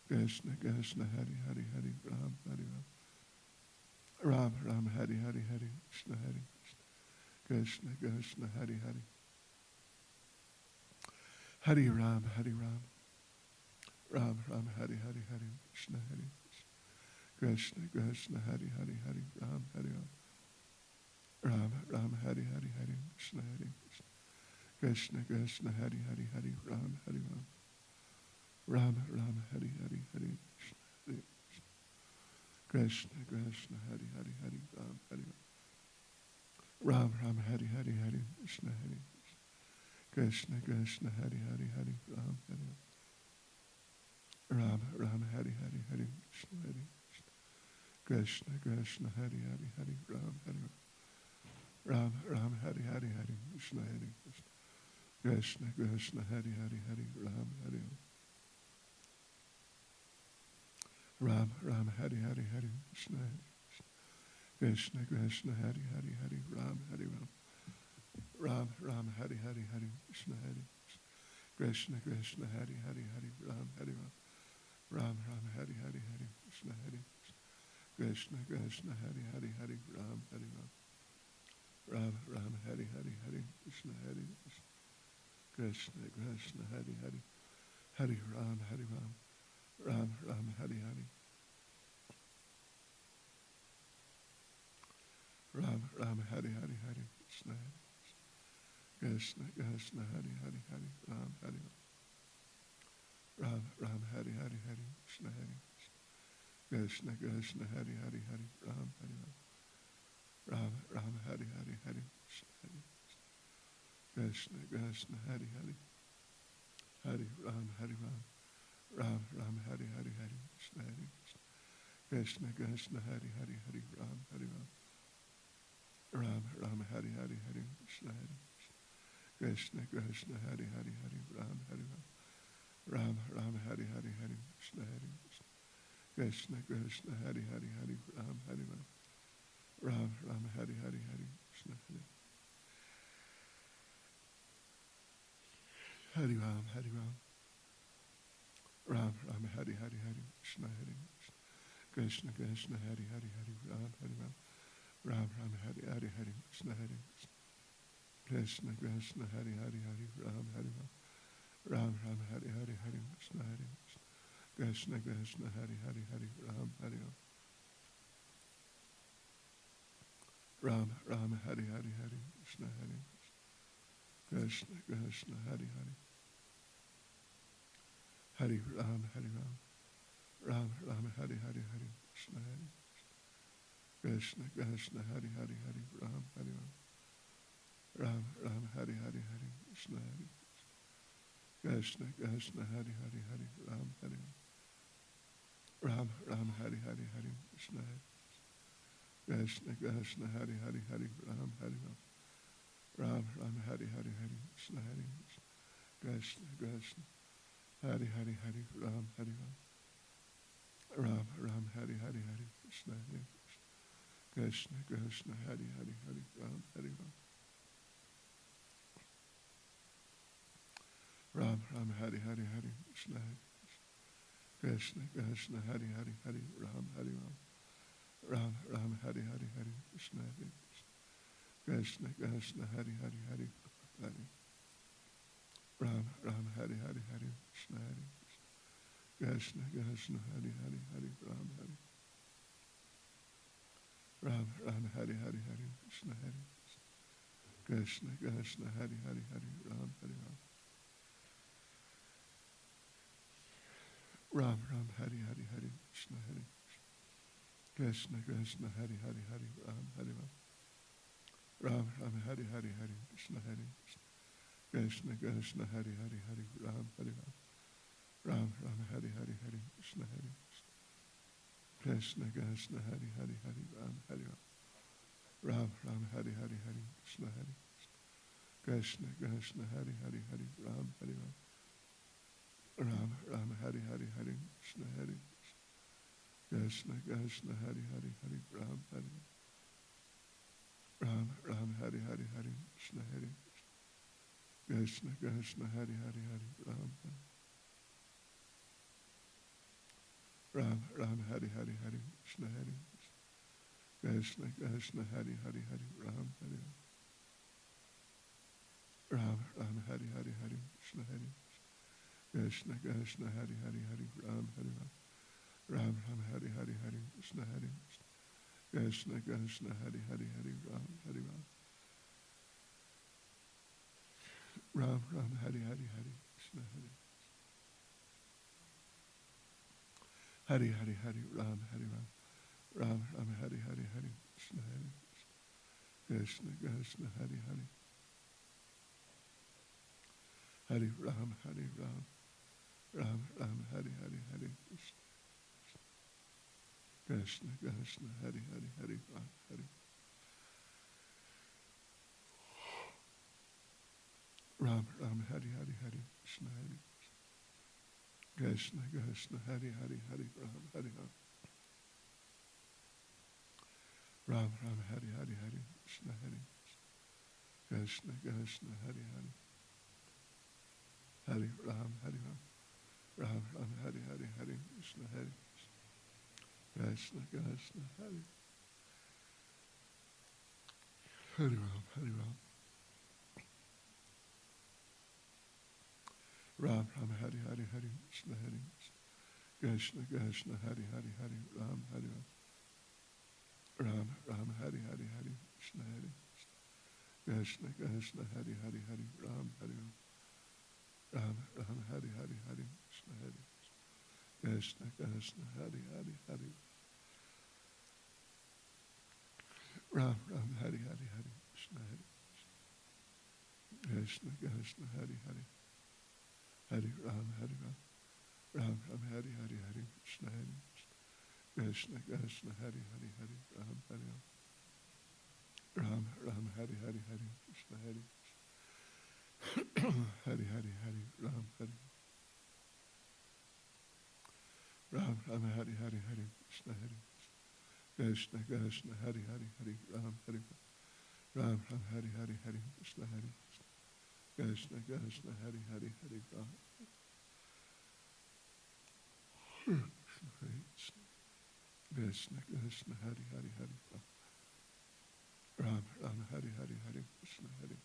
Krishna, Krishna Hare Hare Hare Ram Hare Ram. Ram Hare Hare Hare Krishna, Krishna Hare Hare. Hare Ram, Ram Ram Hare Hare Hare Krishna, Krishna Krishna Hare Hare Hare Ram Hare Ram. Ram Hare Hare Hare Krishna, Krishna Hare Hare Hare Ram Hare Ram. Ram Hare Hare Hare Krishna, Krishna Hare Hare Hare Ram Hare Ram. Ram Hare Hare Hare Krishna, Krishna Hare Hare Hare Ram Hare Ram. Ram Hare Hare Hare Krishna, Krishna Hare Hare Hare Ram Hare Ram. Ram Hare Hare Hare Krishna, Krishna Hare Hare Hare Ram Hare Ram. Ram Hare Hare Hare Krishna, Krishna Hare Hare Hare Ram Hare Ram. Ram Hare Hare Hare Krishna, Krishna Hare Hare Hare Ram Hare Ram. Ram Hare Hare Hare Krishna, Krishna Hare Hare Hare Ram Hare Ram. Ram Hare Hare Hare Krishna, Krishna Krishna Hare Hare Hare Ram Hare Ram. Ram Ram Hare Hare. Ram Ram Hare Hare Hare Krishna, Krishna Krishna Hare Hare Hare Ram Hare Ram. Ram Hare Hare Hare Krishna, Krishna Krishna Hare Hare Hare Ram Hare Ram. Ram Hare Hare Hare Krishna, Krishna Hare Hare Hare Ram Hare Ram. Ram Ram Hare Hare Hare Krishna, Krishna Hare Hare Hare Ram Hare Ram. Ram Ram Hare Hare Hare Krishna, Krishna Hare Hare Hare Ram Hare Ram. Ram Ram Hare Hare Hare Krishna, Krishna Hare Hare Hare Ram Hare Ram. Ram Ram Hare Hare Hare Krishna Hare. Hare Ram, Hare Ram. Ram Ram Hare Hare Hare Krishna, Krishna Krishna Hare Hare Hare Ram Hare Ram. Ram Ram Hare Hare Hare Krishna, Krishna Krishna Hare Hare Hare Ram Hare Ram. Ram Ram Hare Hare Hare Krishna, Krishna Krishna Hare Hare Hare Ram Hare Ram. Ram Ram Hari Hari Hari Krishna Hari Krishna Krishna Hari Hari Hari Ram Hari Ram Ram Ram Hari Hari Hari Krishna Hari Krishna Krishna Hari Hari Hari Ram Hari Ram Ram Ram Hari Hari Hari Krishna Hari Krishna Krishna Hari Hari Hari Ram Hari Ram Ram Ram Hari Hari Hari Krishna Hari Krishna Krishna Hari Hari Hari Ram Hari Ram Ram Ram Hari Hari Hari Krishna Hari Krishna Krishna Hari Hari Hari Ram Hari Ram Ram Ram Hari Hari Hari Krishna Hari Krishna Krishna Hari Hari Hari Ram Hari Ram Ram Ram Hari Hari Hari Krishna Hari Krishna Krishna Hari Hari Hari Ram Hari Ram Ram Ram Hari Hari Hari Krishna Hari Krishna Krishna Hari Hari Hari Hari Ram Ram Hari Hari Hari Krishna Hari Krishna Krishna Hari Hari Hari Ram Hari Ram Ram Hari Hari Hari Krishna Hari Krishna Krishna Hari Hari Hari Ram Hari Ram Ram Ram Hari Hari Hari Krishna Hari Krishna Krishna Hari Hari Hari Ram Hari Ram Ram Ram Hari Hari Hari Krishna Hari Krishna Krishna Hari Hari Hari Ram Hari Ram Ram Ram Hari Hari Hari Krishna Hari Krishna Krishna Hari Hari Hari Ram Hari Ram Ram Ram Hari Hari Hari Krishna Hari Krishna Krishna Hari Hari Hari Ram Hari Ram Ram Ram Hari Hari Hari Krishna Hari Krishna Krishna Hari Hari Hari Ram Hari Ram Ram Hari Hari Hari Krishna Hari Krishna Krishna Hari Hari Hari Ram Hari Ram Ram Hari Hari Hari Krishna Hari Krishna Krishna Hari Hari Hari Ram Hari Ram Ram Hari Hari Hari Krishna Hari Krishna Krishna Hari Hari Hari Ram Hari Ram Ram Hari Hari Hari Krishna Hari Krishna Krishna Hari Hari Hari Ram Hari Ram Ram Hari Hari Hari Krishna Hari Hari Hari Hari Ram Hari Ram Ram Hari Hari Hari Krishna Hari Krishna Krishna Hari Hari Hari Ram Hari Ram Ram Ram Hari Hari Hari Krishna Krishna Krishna Hari Hari Hari Ram Hari Ram Ram Hari Hari Hari Krishna Hari Krishna Krishna Hari Hari Hari Ram Hari Ram Ram Hari Hari Hari Krishna Hari Krishna Krishna Hari Hari Hari Ram Hari Ram Ram Hari Hari Hari Krishna Hari Krishna Krishna Hari Hari Ram Hari Ram Ram Hari Hari Hari Krishna Hari Krishna Krishna Hari Hari Hari Ram Hari Ram Ram Hari Hari Hari Krishna Hari Krishna Krishna Hari Hari Hari Ram Hari Ram Ram Hari Hari Hari Krishna Hari Krishna Krishna Hari Hari Hari Ram Ram Hari Hari Hari Krishna Hari Krishna Krishna Hari Hari Hari Ram Hari Ram Ram Hari Hari Hari Krishna Hari Krishna Krishna Hari Hari Hari Ram Hari Ram Ram Hari Hari Hari Krishna Hari Hari Hari Hari Ram Hari Ram Ram Hari Hari Hari Krishna Hari Krishna Krishna Hari Hari Hari Ram Hari Ram Ram Hari Hari Hari Krishna Hari Krishna Krishna Hari Hari Hari Ram Krishna Krishna Hari Hari Hari Ram Ram Hari Hari Hari Krishna Hari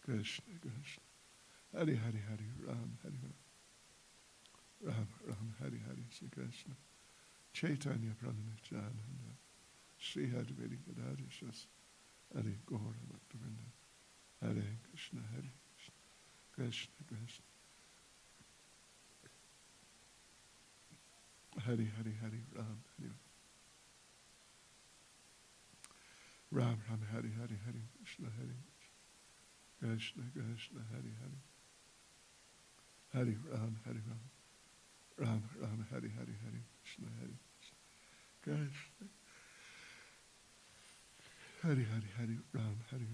Krishna Krishna Hari Hari Hari Ram Hari Ram Ram Hari Hari Sri Krishna Chaitanya Prabhu Nityananda Sri Hari Vedi Gadadishas Hari Gaura Bhaktivinoda Hare Krishna Hare Krishna Krishna Hari Hari Hari Ram Hari Ram Ram Hari Hari Hari Krishna Hari Krishna Krishna Hari Hari Hari Ram Hari Ram Ram Ram Hari Hari Hari Krishna Hari Krishna Hari Hari Hari Ram Hari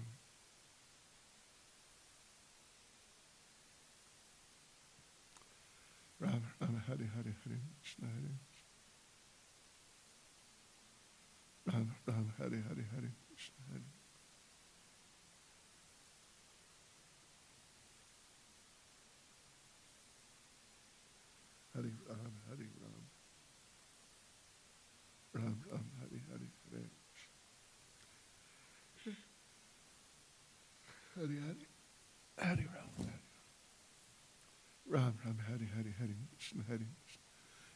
Ram Ram Hari Hari Hari Krishna Hari Ram Ram Hari Hari Hari Krishna Hari Hari Ram Hari Ram Ram Ram Hari Hari Hare Hari Hari Hari Ram Hari Ram Ram Hari Hari Hari Krishna Hari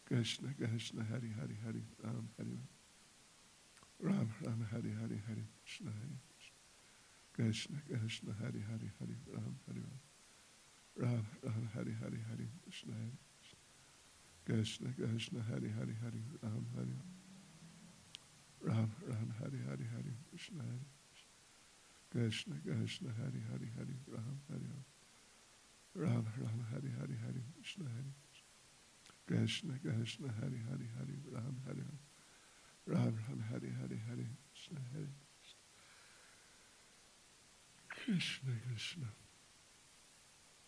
Krishna Krishna Hari Hari Hari Ram Hari Ram Ram Hari Hari Hari Krishna Hari Krishna Krishna Hari Hari Hari Ram Hari Ram Ram Hari Hari Hari Krishna Hari Krishna Krishna Hari Hari Hari Ram Hari Ram Ram Hari Hari Hari Krishna Hari Krishna Krishna Hari Hari Hari Ram Hari Ram Ram Hari Hari Hari Krishna Hari Krishna Krishna Hari Hari Hari Ram Hari Ram Ram Hari Hari Hari Krishna Hari Krishna Krishna Hari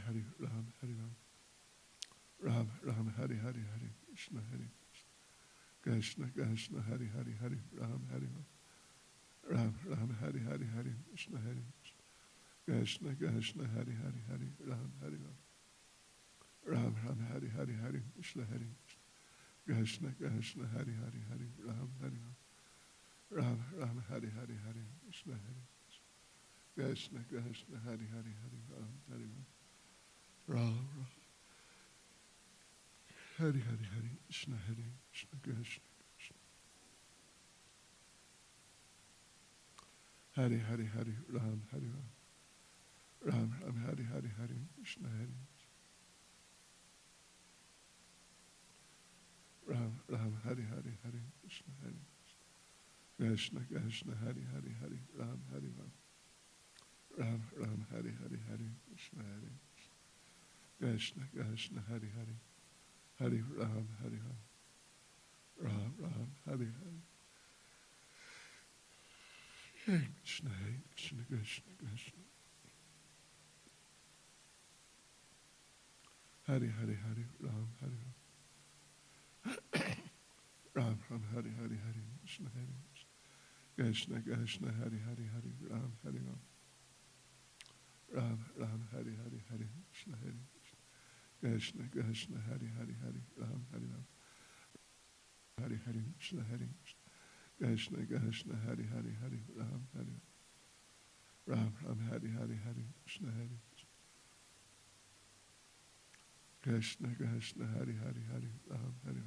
Hari Hari Ram Hari Ram Ram Hari Hari Hari Krishna Hari Krishna Krishna Hari Hari Hari Ram Hari Ram Ram Hari Hari Hari Krishna Hari Krishna Krishna Hari Hari Hari Ram Hari Ram Ram Hari Hari Hari Krishna Hari Krishna Krishna Hari Hari Hari Ram Hari Ram Ram Hari Hari Hari Krishna Hari Krishna Krishna Hari Hari Hari Ram Hari Ram Hari Hari Hari Krishna Hari Krishna Krishna Krishna Hari Hari Hari Ram Hari Ram Ram Hari Hari Hari Krishna Hari Ram Ram Hari Hari Hari Krishna Hari Krishna Krishna Hari Hari Hari Ram Hari Ram Ram Hari Hari Hari Krishna Hari Krishna Krishna Hari Hari Hari Ram Hari Ram Ram Hari Hari Krishna Hari Krishna Krishna Krishna Hari Hari Hari Ram Hari Ram Ram Hari Hari Hari Krishna Hari Krishna Krishna Hari Hari Hari Ram Hari Ram Ram Hari Hari Hari Krishna Hari Krishna Krishna Hari Hari Hari Ram Hari Hari Hari Krishna Hari Krishna Krishna Hari Hari Hari Ram Hari Ram Ram Hari Hari Hari Krishna Hari Krishna Krishna Hari Hari Hari Ram Hari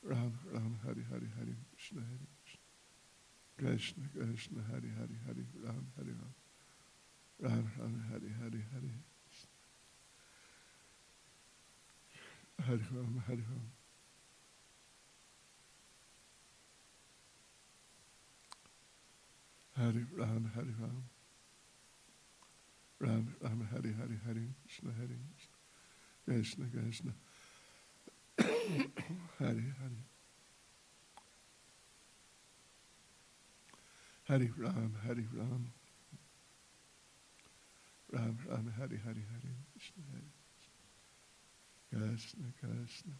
Ram Ram Hari Hari Hari Krishna Hari Krishna Krishna Hari Hari Hari Ram Hari Ram Ram Hari Hari Hari Hari Ram Hari Ram Hari Ram Hari Ram Ram Ram Hari Hari Hari Krishna Hari Krishna Krishna Hari Hari Hari Ram Hari Ram Ram Ram Hari Hari Hari Krishna Hari Krishna Krishna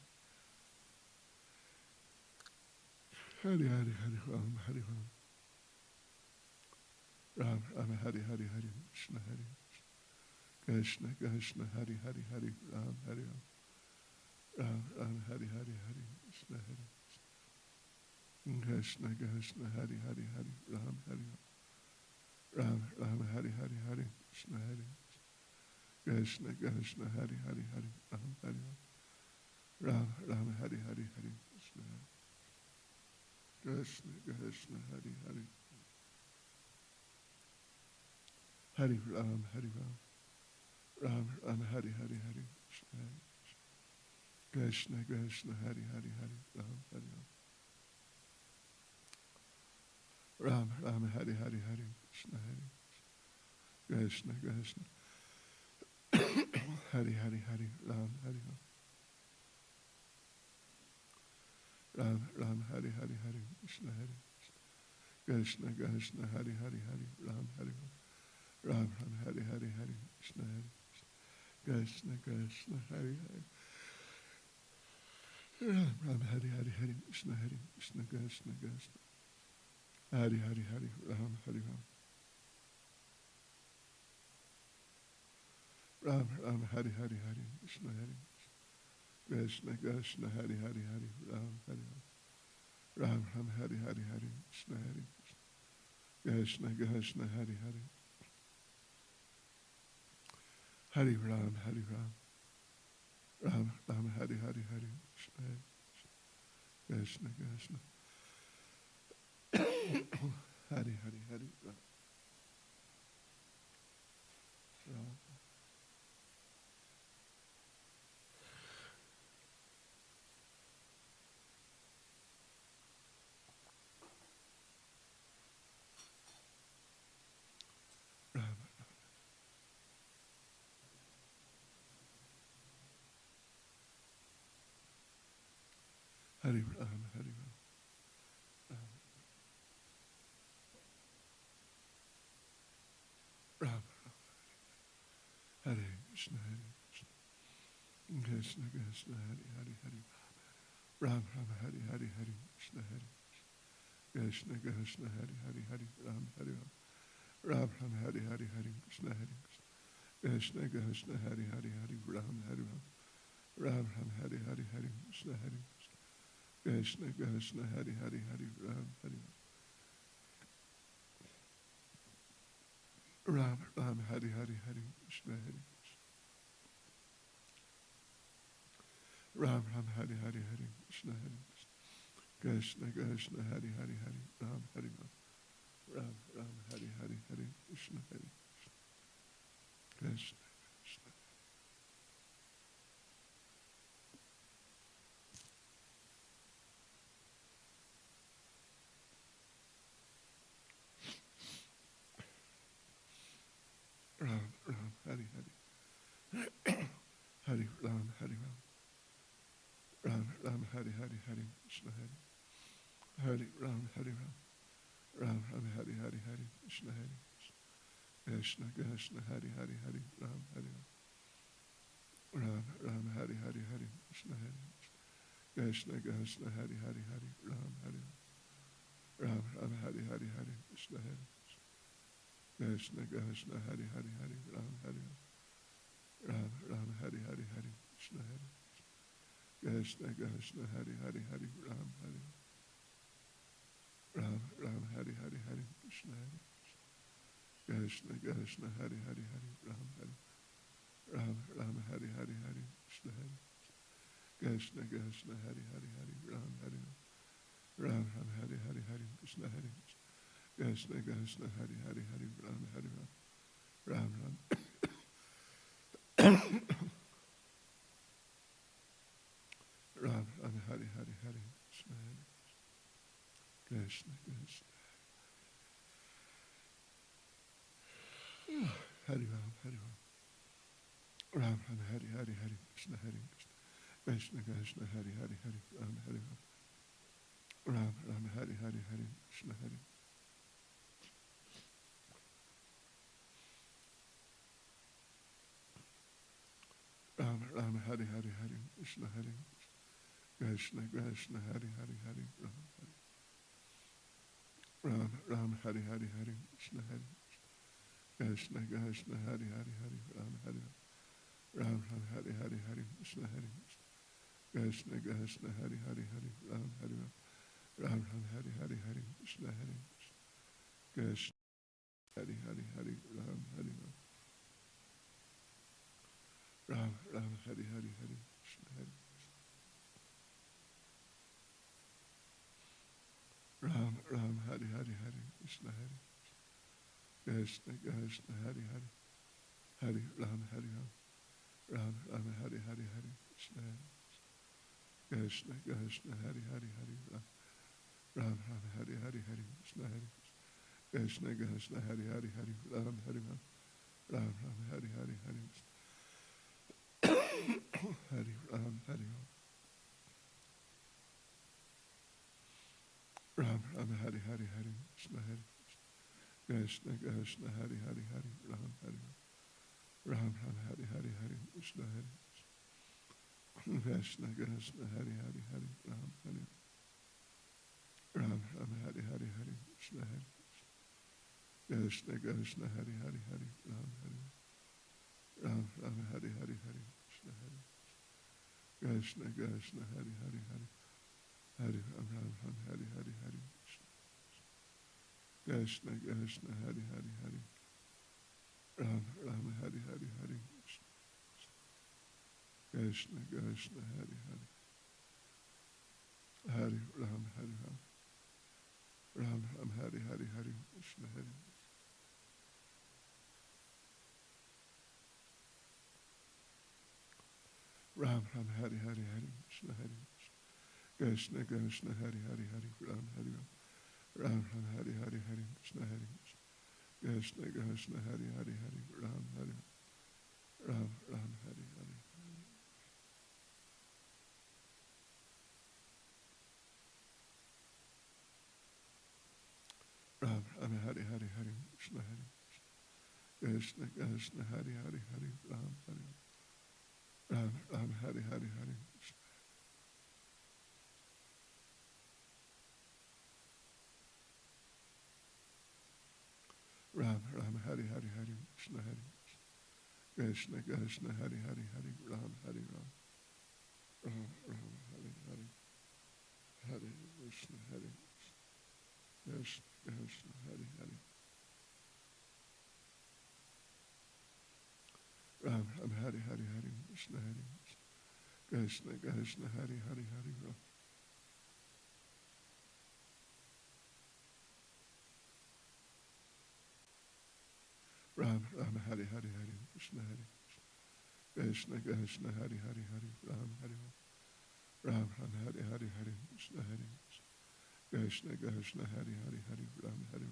Hari Hari Hari Ram Hari Ram Ram Ram Hari Hari Hari Krishna Hari Krishna Krishna Hari Hari Hari Ram Hari Ram Ram Hari Hari Hari Krishna Hari Krishna Krishna Hari Hari Hari Ram Hari Ram Ram Hari Hari Hari Krishna Hari Krishna Krishna Hari Hari Hari Ram Hari Ram Ram Hari Hari Hari Krishna Krishna Krishna Hari Hari Hari Ram Hari Ram Ram Ram Hari Hari Hari Krishna Krishna Krishna Hari Hari Hari Ram Hari Ram Ram Ram Hari Hari Hari Krishna Hari Krishna Krishna Hari Hari Hari Ram Hari Ram Ram Ram Hari Hari Hari Krishna Hari Krishna Krishna Hari Hari Hari Ram Hari Ram Ram Ram Hari Hari Hari Krishna Hari Krishna Krishna Hari Hari Ram Ram Hari Hari Hari Krishna Hari Krishna Krishna Krishna Hari Hari Hari Ram Hari Ram Ram Ram Hari Hari Hari Krishna Hari Krishna Krishna Hari Hari Hari Ram Hari Ram Ram Ram Hari Hari Hari Krishna Hari Krishna Krishna Hari Hari Hari Ram Hari Ram Ram Ram Hari Hari Hari Krishna Hari Krishna Krishna Hari Hari Hari Ram Ram Ram Hari Ram Hari Ram Ram Hare Krishna Hare Krishna Krishna Krishna Hare Hare Hare Ram Ram Hare Hare Hare Krishna Hare Krishna Krishna Hare Hare Hare Ram Hare Ram Ram Ram Hare Hare Hare Krishna Hare Krishna Krishna Hare Hare Hare Ram Hare Ram Ram Ram Hare Hare Hare Krishna Hare Krishna Krishna Hare Hare Hare Ram Hare Ram Ram Hare Hare Hare Krishna Hare Ram Ram Hare Hare Hare Krishna Hare Krishna Krishna Hare Hare Hare Ram Hare Ram Ram Ram Hare Hare Hare Krishna Hare Krishna Krishna Ram Ram Hare Hare Hare Ram Hare Ram Ram Ram Hare Hare Hare Krishna Hare Hare Ram Hare Ram Ram Ram Hare Hare Hare Krishna Hare Krishna Krishna Hare Hare Hare Ram Hare Ram Ram Ram Hare Hare Hare Krishna Hare Krishna Krishna Hare Hare Hare Ram Hare Ram Ram Hare Hare Hare Krishna Hare Krishna Krishna Hare Hare Hare Ram Hare Ram Ram Hare Hare Hare Krishna Hare Krishna Krishna Hare Hare Hare Ram Hare Ram Ram Hare Hare Hare Krishna Hare Krishna Krishna Hare Hare Hare Ram Hare Ram Ram Hare Hare Hare Krishna Hare Krishna Krishna Hare Hare Hare Ram Hare Ram Ram Hare Hare Hare Krishna Hare Krishna Krishna Hare Hare Hare Ram Hare Ram Ram Ram Ram Hare Hare Hare Krishna Hare Krishna Krishna Hare Ram Hare Ram Ram Ram Hare Hare Hare Krishna Hare Krishna Krishna Hare Hare Hare Ram Hare Ram Ram Hare Hare Hare Krishna Hare Ram Ram Hare Hare Hare Krishna Hare Krishna Krishna Hare Hare Hare Ram Ram Hare Hare Hare Krishna Hare Krishna Krishna Hare Hare Hare Ram Hare Ram Ram Hare Hare Hare Krishna Hare Krishna Krishna Hare Hare Hare Ram Hare Ram Ram Hare Hare Hare Krishna Hare Krishna Hare Hare Hare Ram Hare Ram Ram Hare Hare Hare Krishna Hare Ram Hari Hari Hari Krishna Hari Krishna Krishna Hari Hari Hari Ram Hari Ram Ram Ram Hari Hari Hari Krishna Hari Krishna Krishna Hari Hari Hari Ram Ram Ram Hari Hari Hari Krishna Hari Krishna Krishna Hari Hari Hari Ram Hari Ram Ram Ram Hari Hari Hari Hari Ram Hari Ram Ram Ram Hari Hari Hari Krishna Hari Krishna Krishna Hari Hari Hari Ram Hari Ram Ram Hari Hari Hari Krishna Hari Krishna Krishna Hari Hari Hari Ram Hari Ram Ram Hari Hari Hari Krishna Hari Krishna Krishna Hari Hari Hari Ram Hari Ram Ram Hari Hari Hari Krishna Hari Krishna Krishna Hari Hari Hari Hari Ram Ram Ram Hari Hari Hari Krishna Krishna Hari Hari Hari Ram Ram Hari Hari Hari Krishna Krishna Hari Hari Hari Ram Hari Ram Ram Ram Hari Hari Hari Krishna Hari Ram Ram Hari Hari Hari Krishna Hari Krishna Krishna Hari Hari Hari Ram Hari Ram Ram Ram Hari Hari Hari Krishna Hari Krishna Krishna Hari Hari Hari Ram Hari Ram Ram Hari Hari Ram Ram Hari Hari Hari Krishna Hari Krishna Krishna Hari Hari Hari Ram Hari Ram Ram Hari Hari Hari Krishna Ram Ram Hari Hari Hari Krishna Hari Krishna Krishna Hari Hari Hari Ram Hari Ram Ram Ram Hari Hari Hari Krishna Hari Krishna Krishna Hari Hari Ram Ram Hari Hari Hari Krishna Hari Krishna Krishna Hari Hari Hari Ram Ram Ram Hari Hari Hari Krishna Hari Krishna Krishna Hari Hari Hari Ram Hari Ram Ram Hari Hari Hari Krishna Hari Krishna Krishna Hari Hari Hari Ram Hari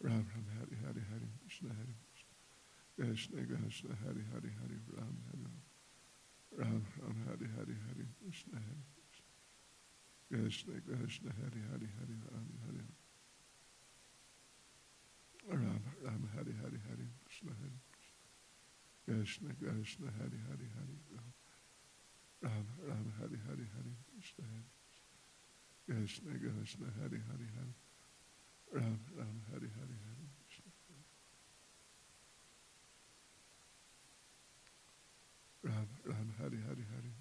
Ram Ram Hari Hari Hari Krishna Hari Krishna Krishna Hari Hari Hari Ram Hari Ram Ram Hari Hari Hari Krishna Hari Krishna Krishna Hari Hari Hari Ram Hari Ram Ram Hari Hari Hari Krishna Hari Krishna Krishna Hari Hari Hari Ram Ram Hari Hari Hari Krishna Hari Krishna Krishna Hari Hari Hari Ram Ram Hari Hari Hari Krishna Ram Ram Hari Hari Hari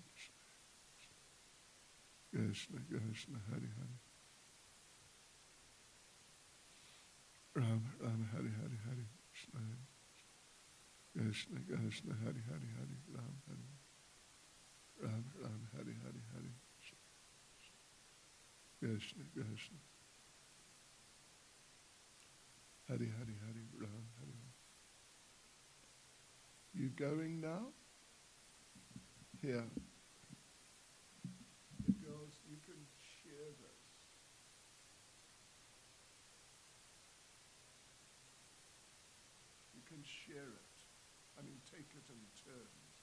Krishna Krishna Hari Hari Ram Ram Hari Hari Hari Krishna Hari Krishna Krishna Hari Hari Hari Ram Hari Ram Ram Hari Hari Hari Krishna Krishna Hari Hari Hari Ram Hari Ram. You going now? Here. The girls, you can share this. You can share it. I mean, take it in turns.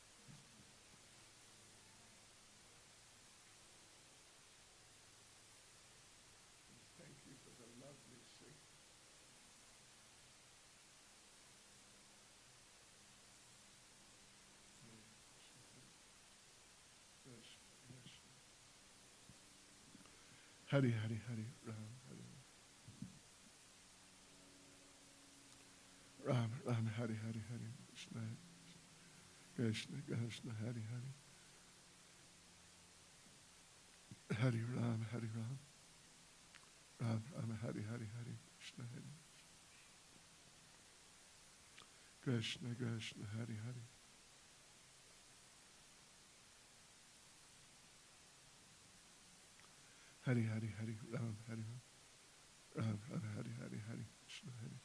And thank you for the lovely singing. Hari Hari Hari Ram Hari Ram Ram Hari Hari Hari Krishna Krishna Krishna Hari Hari Hari Ram Hari Ram Ram Ram Hari Hari Hari Krishna Hari Krishna Krishna Hari Hari Hari Hari Hari Ram Hari Ram Ram Ram Hari Hari Hari Krishna Hari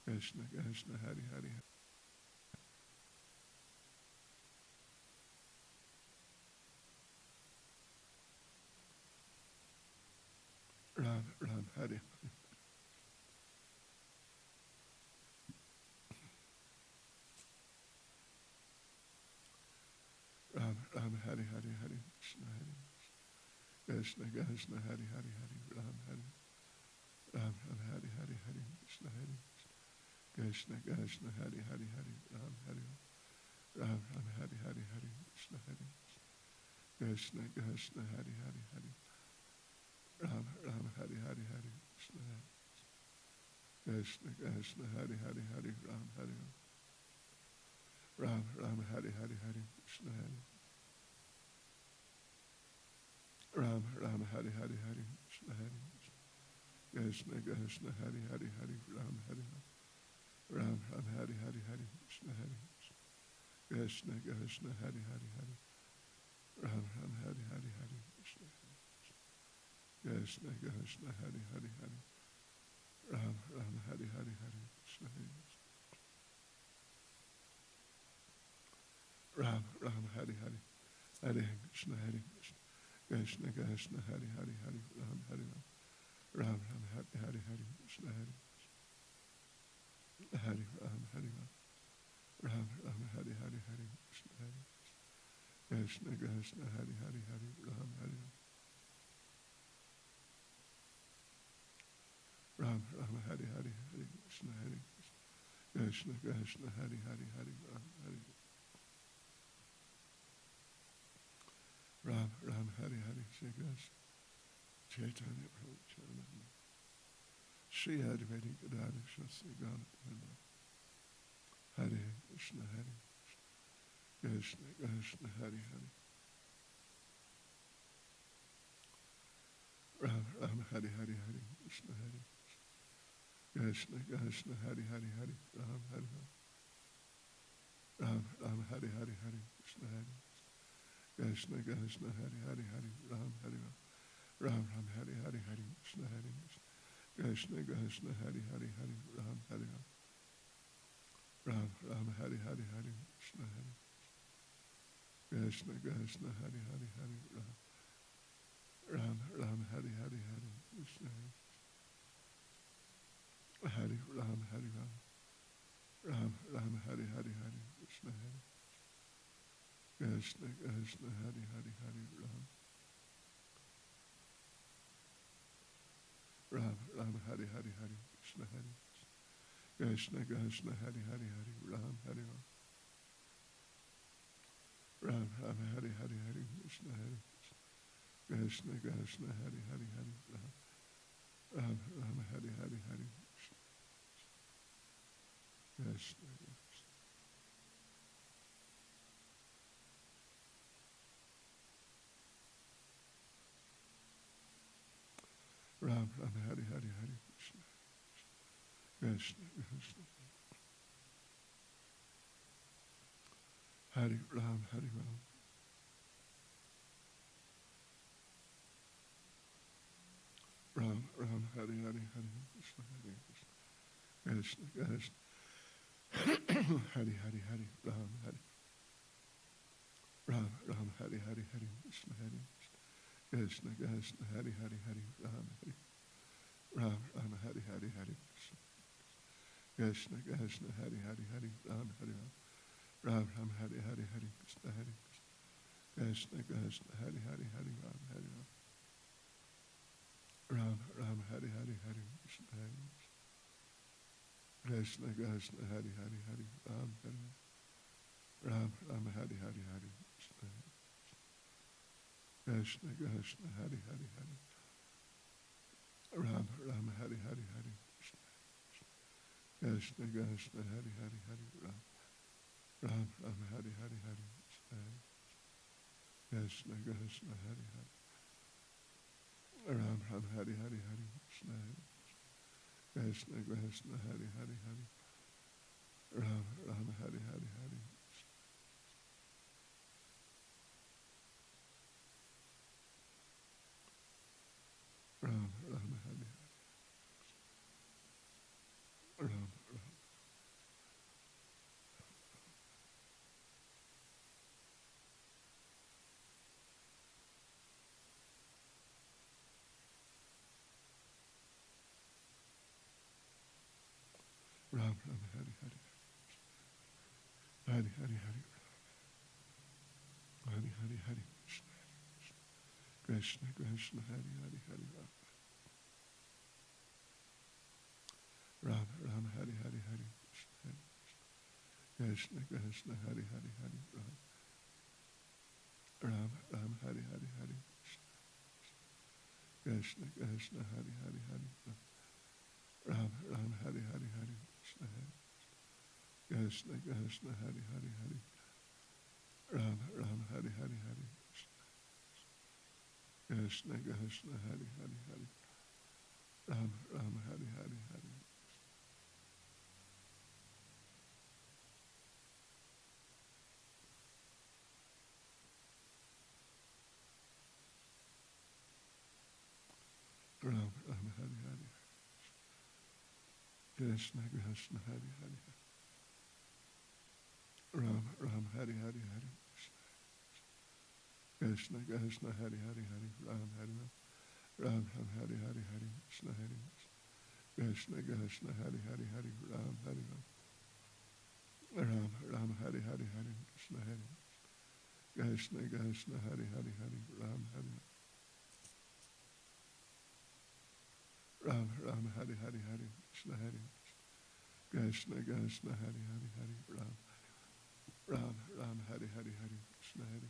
Krishna Krishna Hari Hari Ram Ram Hari Hari Ram Ram Hari Hari Hari Krishna Hari Krishna Krishna Hari Hari Hari Ram Hari Ram Ram Hari Hari Hari Krishna Hari Krishna Krishna Hari Hari Hari Ram Hari Ram Ram Hari Hari Hari Krishna Hari Krishna Krishna Hari Hari Hari Ram Ram Hari Hari Hari Krishna Hari Krishna Krishna Hari Hari Hari Ram Hari Ram Ram Hari Hari Hari Krishna Hari Ram Ram Hari Hari Hari Krishna Hari Krishna Krishna Hari Hari Hari Ram Hari Ram Ram Hari Hari Hari Krishna Hari Krishna Krishna Hari Hari Hari Ram Ram Hari Hari Hari Krishna Hari Krishna Krishna Hari Hari Hari Ram Ram Hari Hari Hari Krishna Hari Ram Ram Hari Hari Hare Krishna Hare Krishna Krishna Krishna Hare Hare Hare Ram Hare Ram Ram Ram Hare Hare Hare Krishna Hare Hare Ram Hare Ram Ram Hare Hare Hare Krishna Hare Krishna Krishna Hare Hare Hare Ram Hare Ram Ram Hare Hare Hare Krishna Hare Krishna Krishna Hare Hare Hare Ram Hare Ram Ram Hare Hare Shri Krishna Chaitanya Prabhu Charananda Shri Advaita Gadadhara Shri Gaurapada Hare Krishna Hare Krishna Krishna Hare Hare Ram Ram Hare Hare Hare Krishna Hare Krishna Krishna Hare Hare Hare Ram Hare Ram Ram Hare Hare Hare Krishna Hare Krishna Krishna Hare Hare Hare Ram Hare Ram Ram Hare Hare Hare Krishna Hare Krishna Krishna Hare Hare Hare Ram Hare Ram Ram Hare Hare Hare Krishna Hare Krishna Krishna Hare Hare Hare Ram Ram Hare Hare Hare Krishna Hare Ram Hare Ram Ram Hare Hare Hare Krishna Hare Krishna Krishna Hare Hare Hare Ram Ram Hare Hare Hare Krishna Hare Krishna Krishna Hare Hare Hare Ram Hare Ram Ram Hare Hare Hare Krishna Hare Krishna Krishna Hare Hare Hare Ram Ram Hare Hare Hare Krishna Ram Ram Hare Hare Hare Krishna Krishna Krishna Hare Ram Hare Ram Ram Ram Hare Hare Hare Krishna Hare Krishna Krishna Hare Hare Hare Ram Hare Ram Ram Hare Hare Hare Krishna Hare Krishna Krishna Hare Hare Hare Ram Hare Ram Ram Hare Hare Hare Krishna Krishna Hare Hare Hare Ram Hare Ram Ram Hare Hare Hare Krishna Hare Krishna Krishna Hare Hare Hare Ram Hare Ram Ram Hare Hare Hare Krishna Hare Krishna Krishna Hare Hare Hare Ram Hare Ram Ram Hare Hare Hare Krishna Krishna Krishna Hare Hare Hare Ram Ram Hare Hare Hare Krishna Krishna Hare Hare Hare Ram Ram Ram Hare Hare Hare Krishna Krishna Hare Hare Ram Ram Hare Hare Hare Krishna Krishna Krishna Hare Hare Hare Ram Ram Hare Hare Hare Ram Ram Hare Ram Ram Hari Hari. Hari Hari Hari. Hari Hari Hari. Krishna Krishna Hari Hari Hari Ram. Ram Ram Hari Hari Hari. Krishna Krishna Hari Hari Hari Ram. Ram Ram Hari Hari Hari. Krishna Krishna Hari Hari Hari Ram. Ram Ram Hari Hari Hari. Krishna Krishna Hari Hari Hari. Ram Ram Hari Hari Hari. Krishna Krishna Hari Hari Hari. Ram Ram Hari Hari Hari. Ram Ram Hari Hari. Krishna Krishna Hari Hari. Ram Ram Hari Hari Hari. Krishna Krishna Hari Hari Hari. Ram Hari Ram. Ram Ram Hari Hari Hari. Krishna Hari. Krishna Krishna Hari Hari Hari. Ram Hari Ram. Ram Ram Hari Hari Hari. Krishna Hari. Krishna Krishna Hari Hari Hari. Ram Hari Ram. Ram Ram Hari Hari Hari. Krishna Hari. Krishna Krishna Hari Hari Hari. Ram. Ram Ram Hari Hari Hari. Krishna Hari.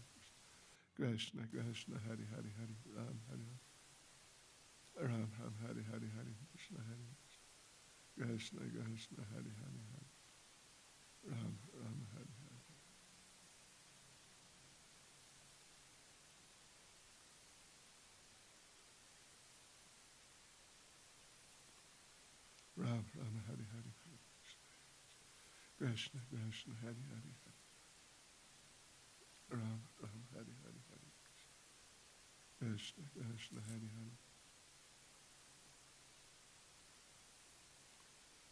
Krishna Krishna Hari Hari Hari. Ram Hari Ram. Ram Ram Hari Hari Hari. Krishna Hari. Krishna Krishna Hari Hari Hari. Ram Ram Hari Hari. Ram Ram Hari Hari Hari. Krishna Krishna Hari Hari Hari. Ram Ram Hari Hari Hari. Krishna Krishna Hari Hari.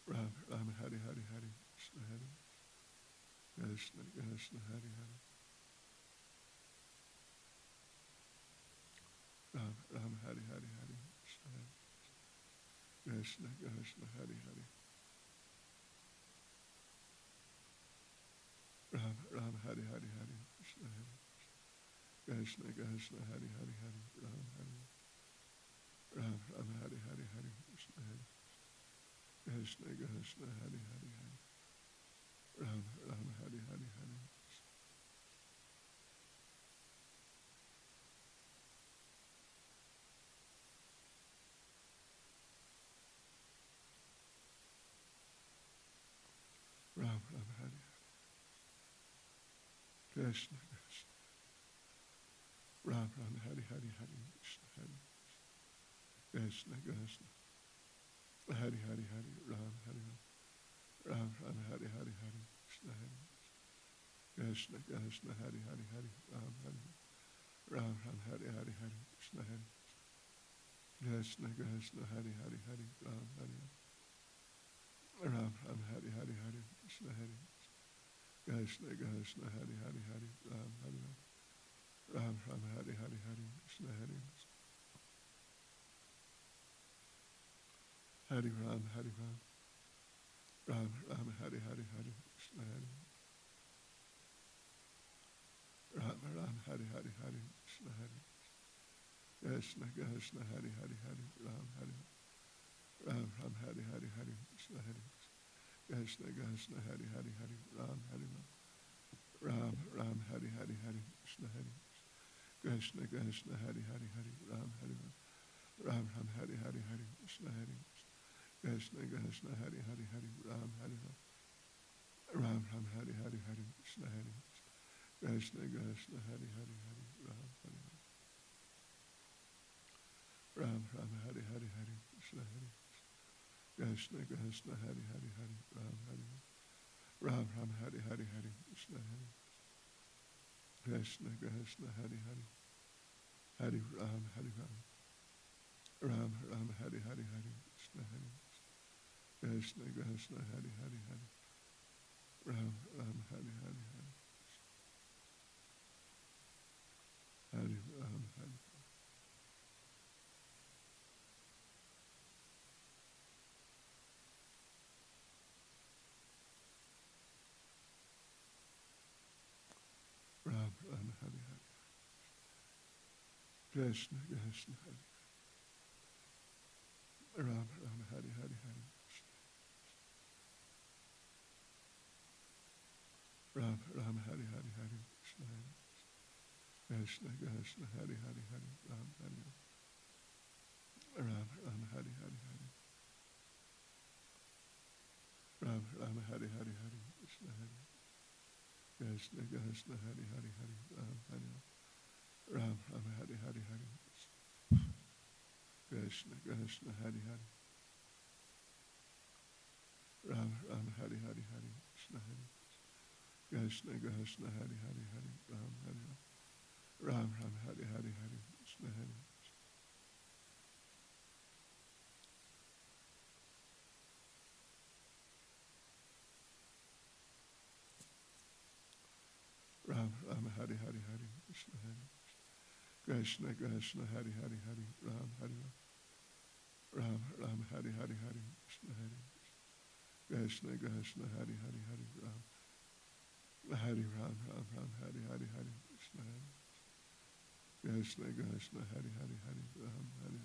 Ram Ram Hari Hari Hari. Krishna Hari. Krishna Krishna Hari Hari. Ram Ram Hari Hari Hari. Krishna Hari. Krishna Krishna Hari Hari. Ram Ram Hari Hari Hari. Krishna Hari. Krishna Krishna Hari Hari Hari. Ram Hari. Ram Ram Hari Hari Hari. Krishna Hari. Krishna Krishna Hari Hari Hari. Ram Ram Hari Hari Hari. Ram Ram Hari Hari. Krishna Krishna. Ram Ram Hari Hari Hari. Krishna Hari. Krishna Krishna. Hari Hari Hari. Ram Hari Ram. Ram Ram Hari Hari Hari. Krishna Hari. Krishna Krishna Hari Hari Hari. Ram Hari. Ram Ram Hari Hari Hari. Krishna Hari. Krishna Krishna Hari Hari Hari. Ram Hari. Ram Ram Hari Hari Hari. Krishna Hari. Krishna Krishna Hari Hari Hari. Ram Hari Ram. Ram Ram Hari Hari Hari. Krishna Hari. Hari Ram Hari Ram. Ram Ram Hari Hari Hari. Krishna Hari. Ram Ram Hari Hari Hari. Krishna Hari. Krishna Krishna Hari Hari Hari. Ram Hari. Ram Ram Hari Hari Hari. Krishna Hari. Krishna Krishna Hari Hari Hari. Ram Hari Ram. Ram Ram Hari Hari Hari. Krishna Hari. Krishna Krishna Hari Hari Hari. Ram Hari Ram. Ram Ram Hari Hari Hari. Krishna Hari. Krishna Krishna Hari Hari Hari. Ram Hari Ram. Ram Ram Hari Hari Hari. Krishna Hari. Krishna Krishna Hari Hari Hari. Ram Hari Ram. Ram Ram Hari Hari Hari. Krishna Hari. Krishna Krishna Hari Hari Hari. Ram Hari Ram. Ram Ram Hari Hari Hari. Krishna Hari. Krishna Krishna Hari Hari. Hari Ram Hari Ram. Ram Ram Hari Hari Hari. Krishna Hari. Krishna Krishna Hari Hari Hari. Ram Ram Hari Hari Hari. Hari Ram Hari. Krishna Krishna Hare Ram Ram Hare Hare Hare Ram Ram Hare Hare Hare Krishna Krishna Krishna Hare Hare Hare Ram Hare Ram Ram Hare Hare Hare Ram Ram Hare Hare Hare Krishna Krishna Krishna Hare Hare Hare Ram Hare Ram Ram Hare Hare Hare Krishna Krishna Hare Hare Ram Ram Hare Hare Hare Krishna Krishna Krishna Hare Hare Hare Ram Hare Ram Ram Hare Hare Hare Krishna Ram Ram Hare Hare Hare Krishna Krishna Krishna Hare Hare Hare Ram Hare Ram Ram Hare Hare Hare Krishna Krishna Krishna Hare Hare Hare Ram Hare Ram Ram Ram Hare Hare Hare Krishna Krishna Krishna Hare Hare Hare Ram Hare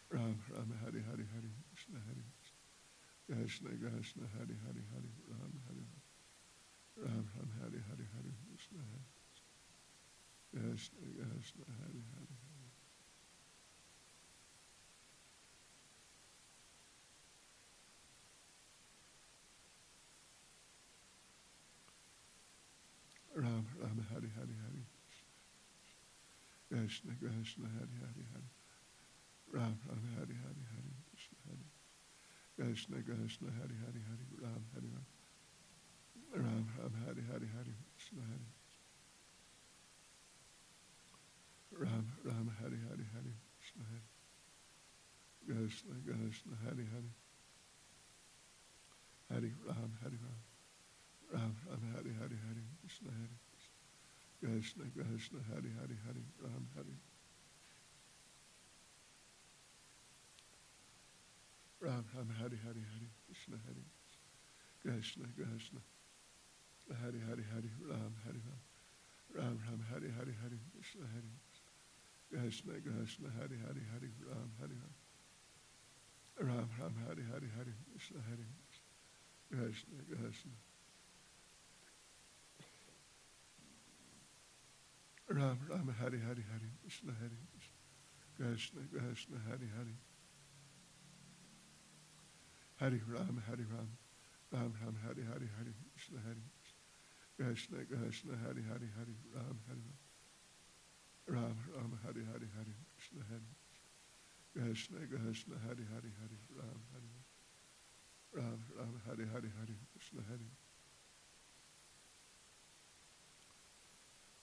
Ram Ram Hare Hare Hare Krishna Krishna Krishna Hare Hare Hare Ram Hare Ram Ram Hare Hare Hare Krishna Krishna Krishna Hare Hare Ram Ram Hare Hare Hare Krishna Krishna Hare Hare Hare Ram Ram Hare Hare Hare Krishna Krishna Hare Hare Hare Ram Hare Ram Ram Hare Hare Hare Krishna Ram Ram Hare Hare Hare Krishna Krishna Krishna Hare Hare Hare Ram Hare Ram Ram Ram Hare Hare Hare Krishna Krishna Krishna Hare Hare Hare Ram Hare Ram Ram Hare Hare Hare Krishna Krishna Krishna Hare Hare Hare Ram Hare Ram Ram Ram Hare Hare Hare Krishna Krishna Krishna Hare Hare Hare Ram Hare Ram Ram Ram Hare Hare Hare Krishna Krishna Krishna Ram Ram Hare Hare Hare Krishna Krishna Krishna Hare Hare Hare Ram Hare Ram Ram Ram Hare Hare Hare Krishna Krishna Krishna Hare Hare Hare Ram Hare Ram Ram Hare Hare Hare Krishna Krishna Krishna Hare Hare Hare Ram Hare Ram Ram Hare Hare Hare Krishna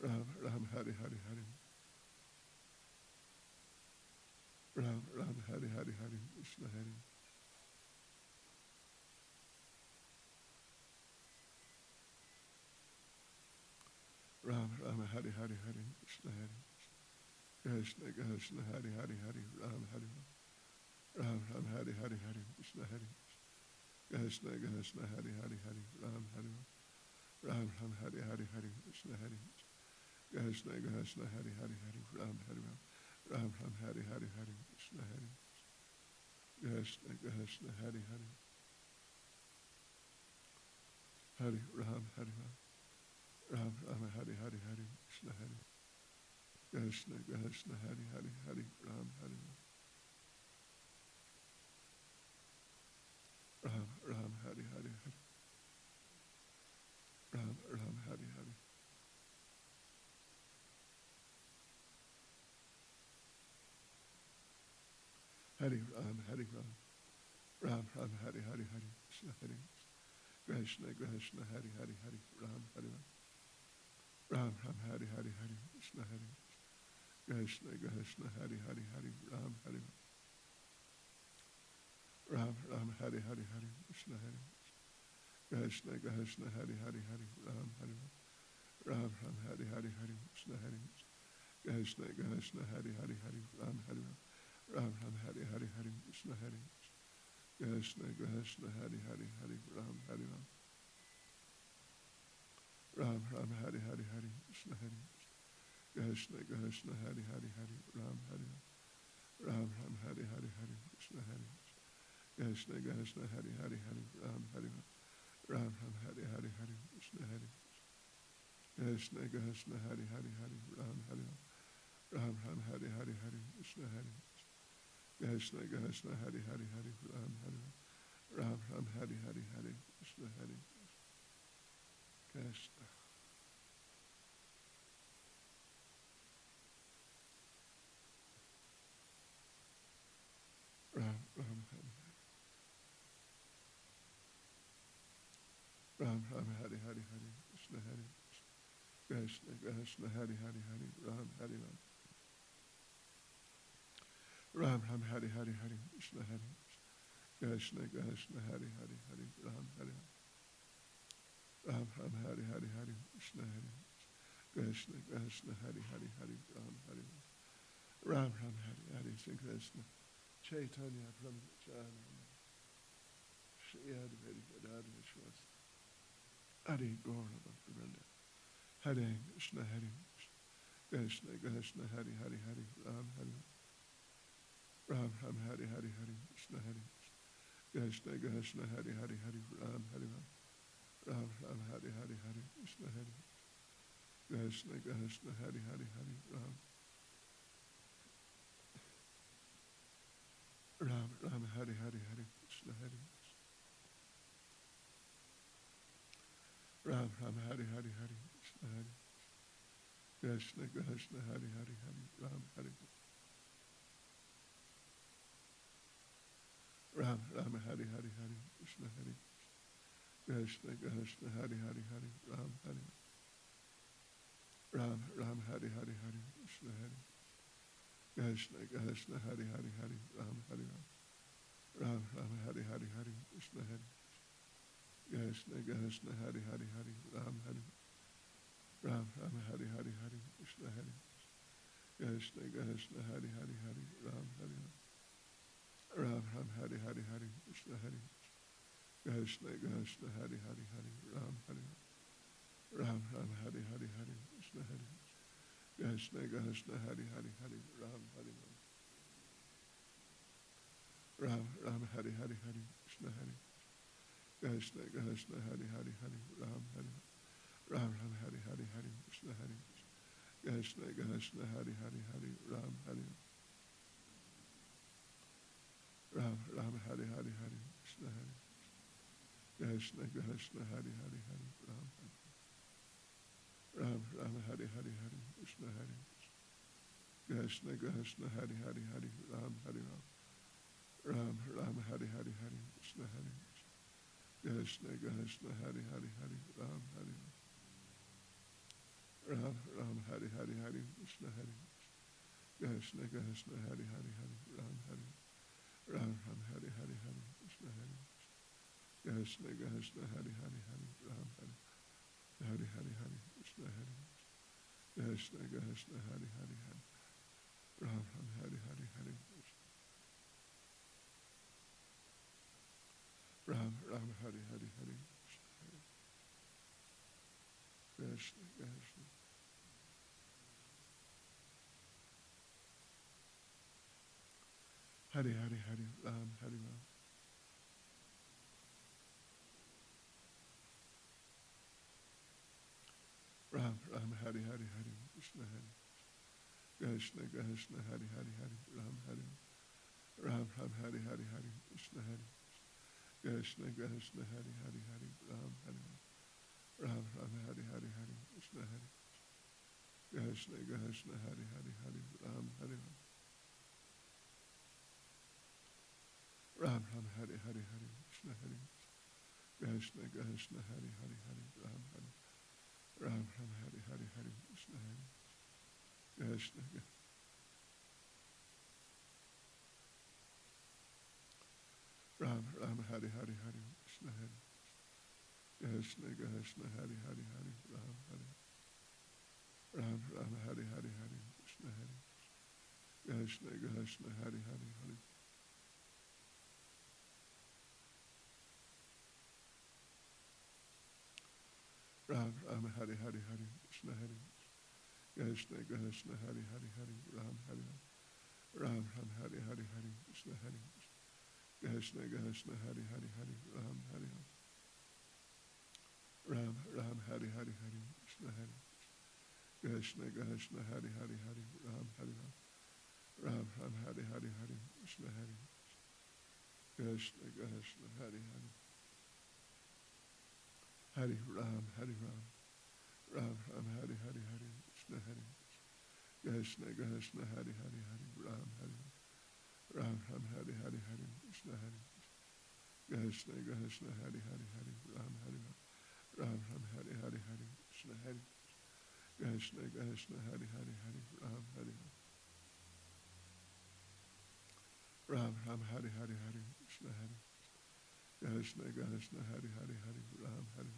Ram Ram Hare Hare Hare Ram Ram Hare Hare Hare Krishna Ram Ram Hare Hare Hare Krishna Krishna Krishna Hare Hare Hare Ram Hare Ram Ram Hare Hare Hare Krishna Krishna Krishna Hare Hare Hare Ram Hare Ram Ram Hare Hare Hare Krishna Krishna Krishna Hare Hare Hare Ram Hare Ram Ram Hare Hare Hare Krishna Krishna Krishna Hare Hare Hare Ram Hare Ram Ram Hare Hare Hare Krishna Krishna Krishna Hare Hare Hare Ram Hare Ram Ram Hare Hare Hare Ram Ram Hare Hare Hare Ram Hare Ram Ram Ram Hare Hare Hare Krishna Krishna Krishna Hare Hare Hare Ram Hare Ram Ram Hare Hare Hare Krishna Krishna Krishna Hare Hare Hare Ram Hare Ram Ram Hare Hare Hare Krishna Krishna Krishna Hare Hare Hare Ram Hare Ram Ram Hare Hare Hare Krishna Krishna Krishna Hare Hare Hare Ram Hare Ram Ram Hare Hare Hare Krishna Krishna Krishna Hare Hare Hare Ram Hare Ram Ram Hare Hare Hare Krishna Krishna Krishna Hari Hari Hari Ram Hari Ram Ram Hari Hari Hari Krishna Hari Krishna Krishna Hari Hari Hari Ram Hari Ram Ram Hari Hari Hari Krishna Hari Krishna Krishna Hari Hari Hari Ram Hari Ram Ram Hari Hari Hari Krishna Hari Krishna Krishna Hari Hari Hari Ram Hari Ram Ram Hari Hari Hari Krishna Hari Krishna Ram Ram Hari Ram Ram Hari Hari Hari Krishna Hari Krishna Krishna Hari Hari Hari Ram Hari Ram Ram Hari Hari Hari Krishna Hari Krishna Krishna Hari Hari Hari Ram Hari Ram Ram Hari Hari Hari Krishna Hari Krishna Krishna Hari Hari Hari Ram Hari Ram Ram Hari Hari Krishna Chaitanya Brahmacharya Shri Advaita Gadadhara Shwasta Hari Gaura Bhaktivinoda Hare Krishna Hare Krishna Krishna Hare Hare Hare Ram Hare Ram Ram Hare Hare Hare Krishna Hare Krishna Krishna Hare Hare Hare Ram Hare Ram Ram Hare Hare Hare Krishna Hare Krishna Krishna Hare Hare Hare Ram Ram Ram Hare Hare Hare Krishna Hare Ram Ram Hare Hare Hare Krishna Hare Krishna Krishna Hare Hare Hare Ram Hare Ram Ram Hare Hare Hare Krishna Hare Krishna Krishna Hare Hare Hare Ram Hare Ram Ram Hare Hare Hare Krishna Hare Krishna Krishna Hare Hare Hare Ram Hare Ram Ram Hare Hare Hare Krishna Hare Krishna Krishna Hare Hare Hare Ram Hare Ram Ram Hare Hare Hare Krishna Hare Krishna Krishna Hare Hare Hare Ram Hare Ram Ram Hare Hare Hare Krishna Hare Krishna Krishna Hare Hare Hare Ram Hare Ram Ram Hare Hare Hare Krishna Hare Krishna Krishna Hare Hare Hare Ram Hare Ram Ram Hare Hare Hare Krishna Hare Krishna Krishna Hare Hare Hare Ram Hare Ram Ram Hare Hare Hare Krishna Hare Krishna Krishna Hare Hare Hare Ram Hare Ram Ram Hare Hare Hare Krishna Hare Krishna Krishna Hare Hare Hare Ram Hare Ram Ram Hare Hare Hare Krishna Hare Krishna Krishna Hare Hare Hare Ram Hare Ram Ram Hare Hare Hare Krishna Hare Krishna Krishna Hare Hare Hare Ram Hare Ram Ram Hare Hare Hare Krishna Hare Krishna Krishna Hare Hare Hare Ram Hare Ram Ram Hare Hare Hare Krishna Hare Krishna Krishna Hare Hare Hare Ram Hare Hare Hare Hare Krishna Hare Krishna Krishna Hare Hare Hare Ram Ram Hare Hare Hare Ram Ram Hare Hare Hare Krishna Krishna Hare Hare Hare Ram Hare Ram Ram Ram Hare Hare Hare Krishna Hare Krishna Krishna Hare Hare Hare Ram Hare Ram Ram Hare Hare Hare Krishna Hare Krishna Krishna Hare Hare Hare Ram Hare Ram Ram Hare Hare Hare Krishna Hare Krishna Krishna Hare Hare Hare Ram Hare Ram Ram Hare Hare Hare Krishna Hare Krishna Krishna Hare Hare Hare Ram Hare Ram Ram Hare Hare Hare Krishna Hare Krishna Ram Ram Hare Hare Hare Krishna Hare Krishna Krishna Hare Hare Hare Ram Hare Ram Ram Hare Hare Hare Krishna Hare Krishna Krishna Hare Hare Hare Ram Ram Hare Hare Hare Krishna Hare Krishna Krishna Hari Hari Hari Ram Hari Ram Ram Hari Hari Hari Krishna Hari Krishna Krishna Hari Hari Hari Ram Hari Ram Ram Hari Hari Hari Krishna Hari Krishna Krishna Hari Hari Hari Ram Hari Ram Ram Hari Hari Hari Krishna Hari Krishna Krishna Hari Hari Hari Ram Hari Ram Ram Ram Hari Hari Hari Krishna Hari Krishna Krishna Hari Hari Hari Ram Hari Ram Ram Hari Hari Hari Krishna Hari Krishna Krishna Hari Hari Hari Ram Hari Ram Ram Hari Hari Hari Krishna Hari Krishna Krishna Hari Hari Hari Ram Hari Ram Ram Hari Hari Hari Krishna Hari Krishna Krishna Hari Hari Hari Ram Hari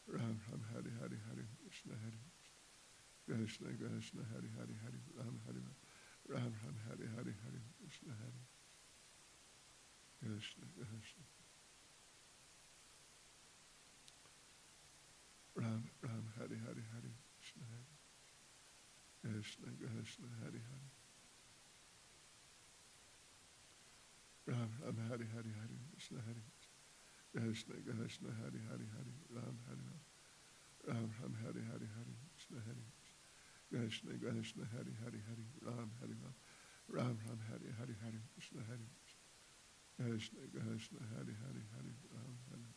Ram Ram Hari Hari Hari Krishna Hari Krishna Krishna Hari Hari Hari Ram Hari Ram Ram Hari Hari Hari Krishna Hari Krishna Krishna Ram Ram Hari Hari Hari Krishna Hari Krishna Krishna Hari Hari Ram Ram Hari Hari Hari Krishna Hari Krishna Krishna Hari Hari Hari Ram Hari Ram Ram Hari Hari Hari Krishna Hari Krishna Krishna Hari Hari Hari Ram Hari Ram Ram Hari Hari Hari Krishna Hari Krishna Krishna Hari Hari Hari Ram Hari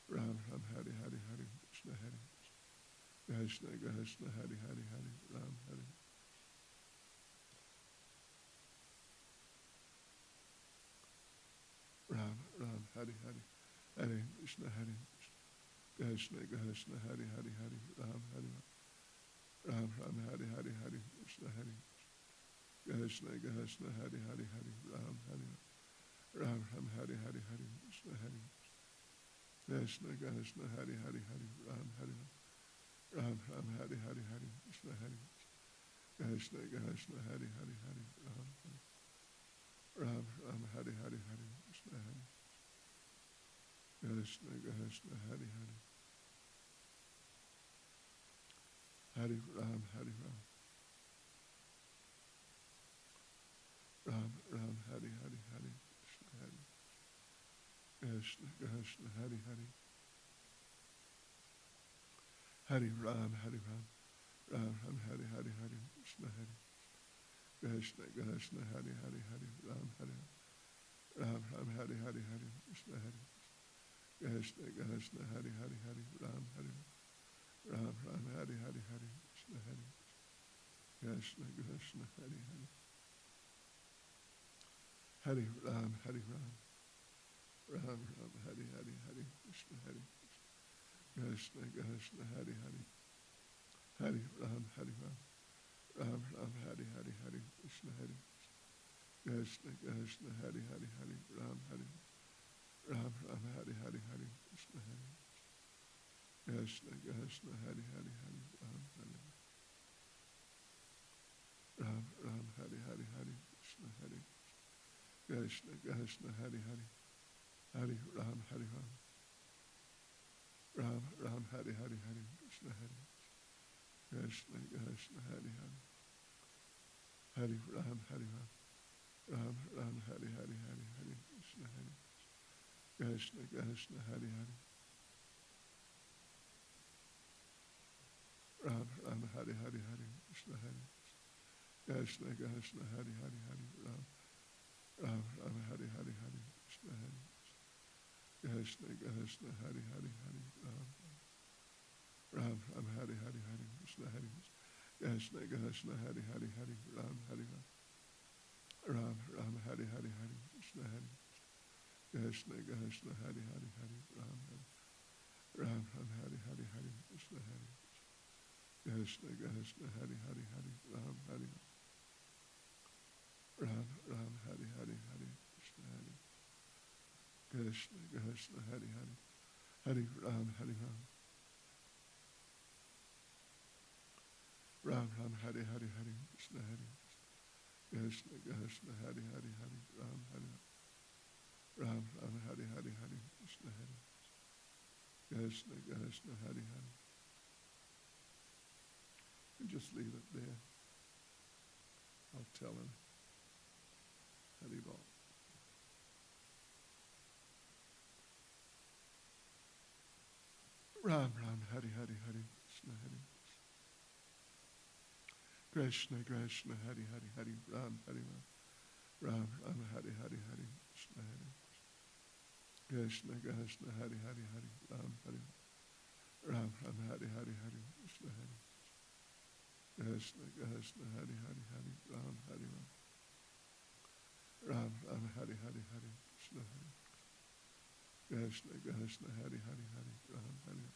Ram Ram Hari Hari Hari Krishna Hari Krishna Krishna Hari Hari Hari Ram Hari Ram Ram Hari Hari Hari Krishna Hari Krishna Krishna Hari Hari Hari Ram Hari Ram Ram Hari Hari Hari Krishna Hari Krishna Krishna Hari Hari Hari Ram Hari Ram Ram Hari Hari Hari Krishna Hari Krishna Krishna Hari Hari Hari Ram Hari Ram Ram Hari Hari Hari Krishna Hari Krishna Krishna Hari Hari Hari Ram Hari Ram Ram Hari Hari Hari Krishna Hari Krishna Krishna Hari Hari Hari Ram Hari Ram Ram Ram Hari Hari Hari Krishna Hari Krishna Krishna Hari Hari Hari Ram Hari Ram Ram Ram Hari Hari Hari Krishna Hari Krishna Krishna Hari Hari Hari Ram Hari Ram Ram Hari Hari Hari Krishna Hari Krishna Krishna Hari Hari Hari Ram Hari Ram Ram Hari Hari Hari Krishna Hari Krishna Krishna Hari Hari Hari Ram Hari Ram Ram Ram Hari Hari Hari Krishna Hari Krishna Krishna Hari Hari Hari Ram Hari Ram Ram Ram Hari Hari Hari Krishna Hari Krishna Krishna Hari Hari Hari Ram Hari Ram Ram Hari Hari Hari Krishna Hari Krishna Krishna Hari Hari Hari Ram Hari Ram Ram Hari Hari Hari Krishna Hari Krishna Krishna Hari Hari Hari Ram Hari Ram Ram Ram Hari Hari Hari Krishna Hari Krishna Krishna Hari Hari Hari Ram Hari Ram Ram Ram Hari Hari Hari Hari Krishna Hari Krishna Krishna Hari Hari Ram Ram Hari Hari Hari Krishna Hari Krishna Krishna Hari Hari Hari Ram Ram Ram Hari Hari Hari Krishna Hari Krishna Krishna Hari Hari Hari Ram Ram Ram Hari Hari Hari Krishna Hari Krishna Krishna Hari Hari Hari Ram Hari Ram Ram Hari Hari Hari Krishna Hari Krishna Krishna Hari Hari Hari Ram Ram Ram Hari Hari Hari Krishna Hari Krishna Krishna Hari Hari Hari Ram Hari Ram Ram Hari Hari Hari Krishna Hari Krishna Krishna Hari Hari Hari Ram Hari Ram Ram Ram Hari Hari Hari Krishna Hari Krishna Krishna Hari Hari Hari Ram Hari Ram Ram Hari Hari Hari Krishna Hari Krishna Krishna Hari Hari And just leave it there. I'll tell him. Hari Bol. Ram Ram Hari Hari Hari Krishna Hari Krishna Krishna Hari Hari Hari Ram Hari Ram Ram Ram Hari Hari Hari Krishna Hari Krishna Krishna Hari Hari Hari Ram Hari Ram Ram Hari Hari Hari Krishna Hari Krishna Krishna Hari Hari Hari Ram Hari Ram Ram Ram Hari Hari Hari Krishna Hari Krishna Krishna Hari Hari Hari Ram Hari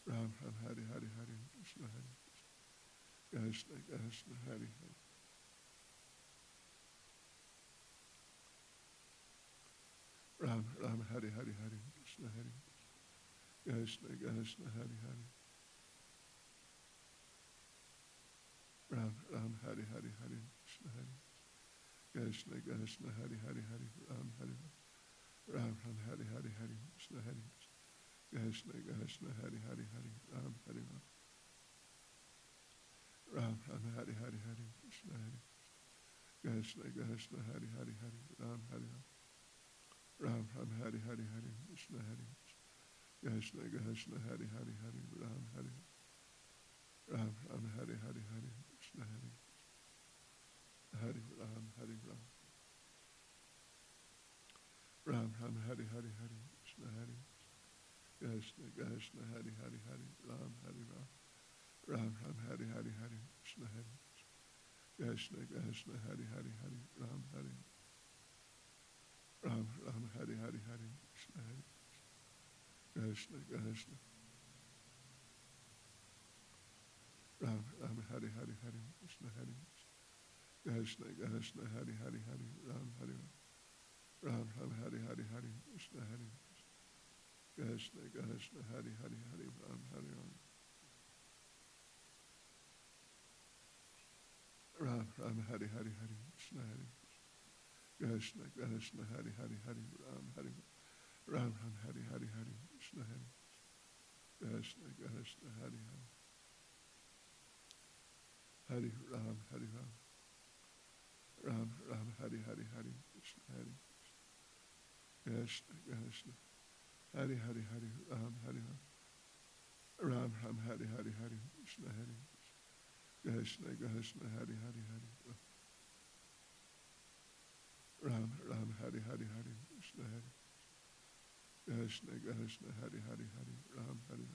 Ram Ram Hari Hari Hari Krishna Hari Krishna Krishna Hari Hari Ram Ram Hari Hari Hari Krishna Hari Krishna Krishna Hari Hari Ram Ram Hari Hari Hari Krishna Hari Krishna Krishna Hari Hari Hari Ram Hari Ram Ram Hari Hari Hari Krishna Hari Krishna Krishna Hari Hari Hari Ram Hari Ram Ram Hari Hari Hari Krishna Hari Krishna Krishna Hari Hari Hari Ram Hari Ram Ram Hari Hari Hari Krishna Hari Krishna Krishna Hari Hari Hari Ram Hari Ram Ram Hari Hari Hari Krishna Hari Hari Ram Hari Ram Ram Ram Hari Hari Hari Krishna Hari Krishna Krishna Hari Hari Hari Ram Hari Ram Ram Ram Hari Hari Hari Krishna Hari Krishna Krishna Hari Hari Hari Ram Hari Ram Ram Hari Hari Hari Krishna Hari Krishna Krishna Ram Ram Hari Hari Hari Krishna Hari Krishna Krishna Hari Hari Hari Ram Hari Ram Ram Hari Hari Hari Krishna Hari Krishna Krishna Hari Hari Hari Ram Hari Ram Ram Hari Hari Hari Krishna Hari Krishna Krishna Hari Hari Hari Ram Hari Ram Ram Hari Hari Hari Krishna Hari Krishna Krishna Hari Hari Hari Ram Hari Ram Ram Ram Hari Hari Hari Krishna Hari Krishna Krishna Hari Hari Hari Ram Hari Ram Ram Hari Hari Hari Krishna Hari Krishna Krishna Hari Hari Hari Ram Ram Hari Hari Hari Krishna Hari Krishna Krishna Hari Hari Hari Ram Hari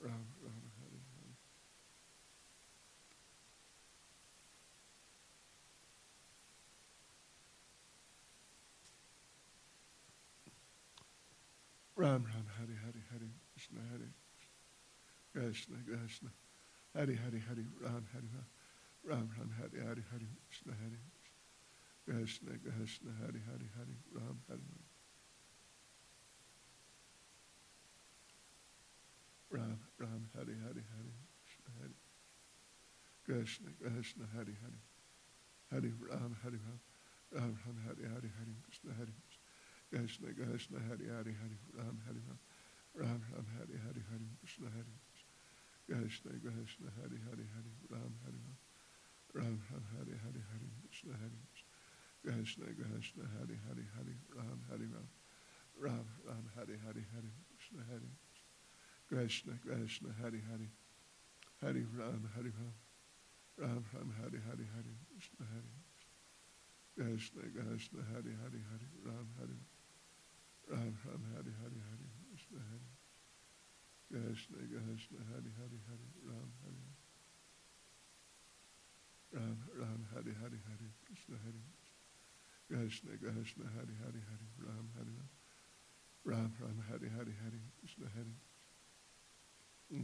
Ram Ram Hari Hari Ram Ram Hari Hari Hari Krishna Hari Krishna Krishna Hari Hari Hari Ram Hari Ram Ram Hari Hari Hari Krishna Hari Krishna Krishna Hari Hari Hari Ram Hari Ram Ram Hari Hari Hari Krishna Hari Krishna Krishna Hari Hari Hari Ram Hari Ram Ram Hari Hari Hari Krishna Hari Krishna Krishna Hari Hari Hari Ram Hari Ram Ram Hari Hari Hari Krishna Hari Krishna Krishna Hari Hari Hari Ram Hari Ram Ram Hari Hari Hari Krishna Hari Krishna Krishna Hari Hari Hari Ram Hari Ram Ram Hari Hari Hari Krishna Hari Krishna Krishna Hari Hari Hari Ram Hari Ram Ram Hari Hari Hari Krishna Hari Krishna Krishna Hari Hari Hari Ram Hari Ram Ram Hari Hari Hari Krishna Hari Krishna Krishna Hari Hari Hari Ram Hari Ram Ram Hari Hari Hari Krishna Hari Krishna Krishna Hari Hari Hari Ram Hari Ram Ram Hari Hari Hari Krishna Hari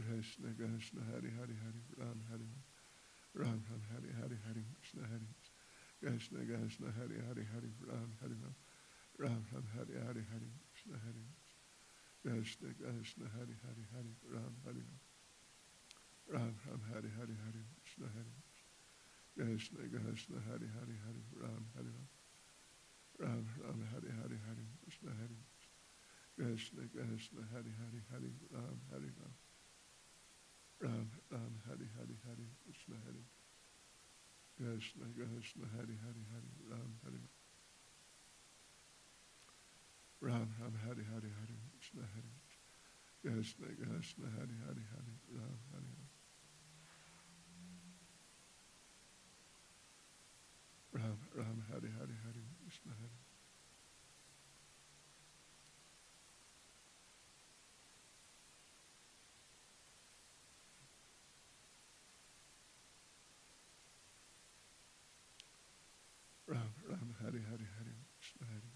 Krishna Krishna Hari Hari Hari Ram Hari Ram Ram Hari Hari Hari Krishna Hari Krishna Krishna Hari Hari Hari Ram Hari Ram Ram Hari Hari Hari Krishna Hari Krishna Krishna Hari Hari Hari Ram Hari Ram Ram Hari Hari Hari Krishna Hari Krishna Krishna Hari Hari Hari Ram Hari Ram Ram Hari Hari Hari Krishna Hari Krishna Krishna Hari Hari Hari Ram Hari Ram Ram Hari Hari Hari Krishna Hari Krishna Krishna Hari Hari Hari Ram Hari Ram Ram Hari Hari Hari Krishna Hari Krishna Krishna Hari Hari Hari Ram Hari Ram Ram Hari Hari Hari Krishna Hari Ram Ram Hari Hari Hari Krishna Hari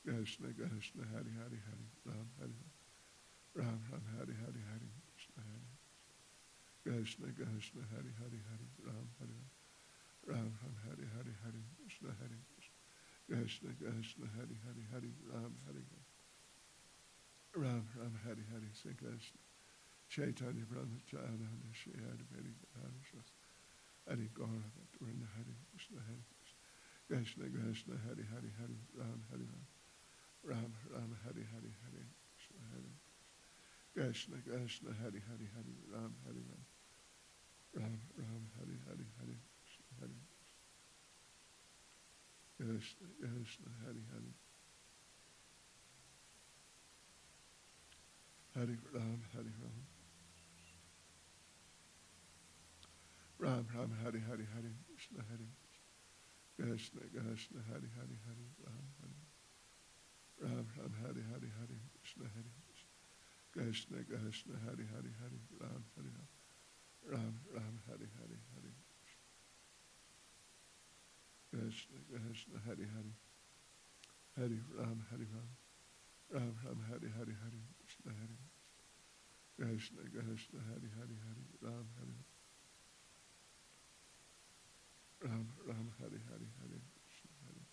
Krishna Krishna Hari Hari Hari Ram Hari Ram Ram Hari Hari Hari Krishna Hari Krishna Krishna Hari Hari Hari Ram Hari Ram Ram Hari Hari Hari Krishna Hari Krishna Krishna Hari Hari Hari Ram Hari Ram Ram Hari Hari Sri Krishna Chaitanya Brahmacharya Shri Hari Hari Hari Gaura Vrinda Hari Krishna Hari Krishna Krishna Hari Hari Hari Ram Hari Ram Ram Hari Hari Hari Krishna Hari Krishna Krishna Hari Hari Hari Ram Hari Ram Ram Hari Hari Hari Krishna Hari Krishna Krishna Hari Hari Hari Ram Hari Ram Ram Ram Hari Hari Hari Krishna Hari Krishna Krishna Hari Hari Hari Ram Hari Ram Ram Hari Hari Hari Krishna Hari Krishna Krishna Hari Hari Hari Ram Hari Ram Ram Hari Hari Hari Krishna Krishna Hari Hari Hari Ram Hari Ram Ram Ram Hari Hari Hari Krishna Hari Krishna Krishna Hari Hari Hari Ram Hari Ram Ram Hari Hari Hari Krishna Hari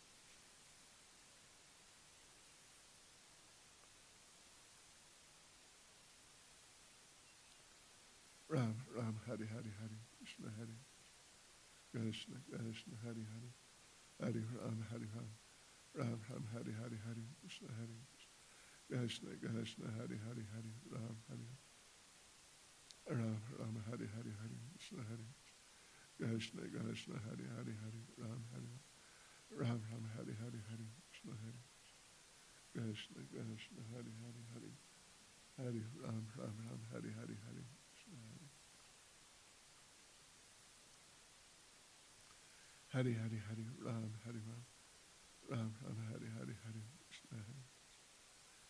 Ram Ram Hari Hari Hari Krishna Hari Krishna Krishna Hari Hari Hari Ram Hari Ram Ram Ram Hari Hari Hari Krishna Hari Krishna Krishna Hari Hari Hari Ram Hari Ram Ram Hari Hari Hari Krishna Hari Krishna Krishna Hari Hari Hari Ram Hari Ram Ram Hari Hari Hari Krishna Hari Krishna Krishna Hari Hari Hari Hari Ram Ram Ram Hari Hari Hari Krishna Hari Hari Hari Hari Ram Hari Ram Ram Ram Hari Hari Hari Krishna Hari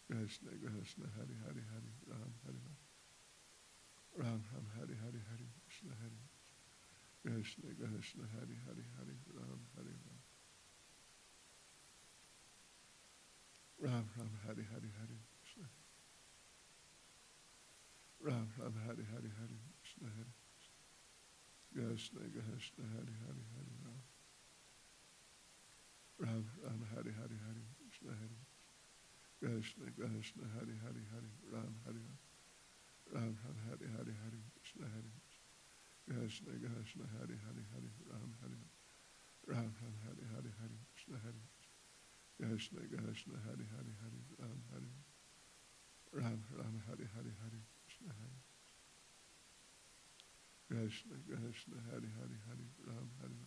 Krishna Krishna Hari Hari Hari Ram Hari Ram Ram Hari Hari Hari Krishna Hari Krishna Krishna Hari Hari Hari Ram Hari Ram Ram Hari Hari Hari Krishna Ram Ram Hari Hari Hari Krishna Hari Krishna Krishna Hari Hari Hari Ram Ram Ram Hari Hari Hari Krishna Hari Krishna Krishna Hari Hari Hari Ram Hari Ram Ram Hari Hari Hari Krishna Hari Krishna Krishna Hari Hari Hari Ram Hari Ram Ram Hari Hari Hari Krishna Hari Krishna Krishna Hari Hari Hari Ram Hari Ram Ram Hari Hari Hari Krishna Hari Krishna Krishna Hari Hari Hari Ram Hari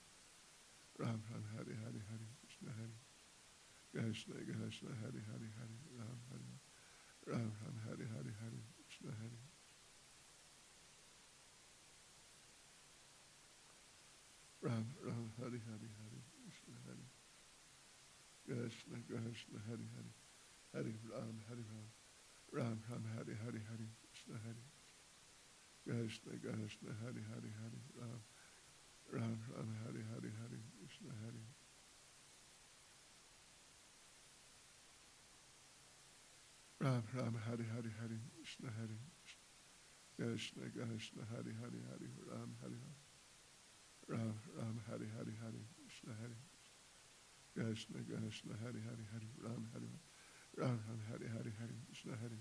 Ram Ram Hari Hari Hari Krishna Hari Krishna Krishna Hari Hari Hari Ram Hari Ram Ram Hari Hari Hari Krishna Hari Ram Ram Hari Hari Hari Krishna Hari Krishna Krishna Hari Hari Hari Ram Hari Ram Ram Ram Hari Hari Hari Krishna Hari Krishna Krishna Hari Hari Hari Ram Ram Ram Hari Hari Hari Krishna Hari Ram Ram Hari Hari Hari Krishna Hari Krishna Krishna Hari Hari Hari Ram Hari Ram Ram Hari Hari Hari Krishna Hari Krishna Krishna Hari Hari Hari Ram Hari Ram Ram Hari Hari Hari Krishna Hari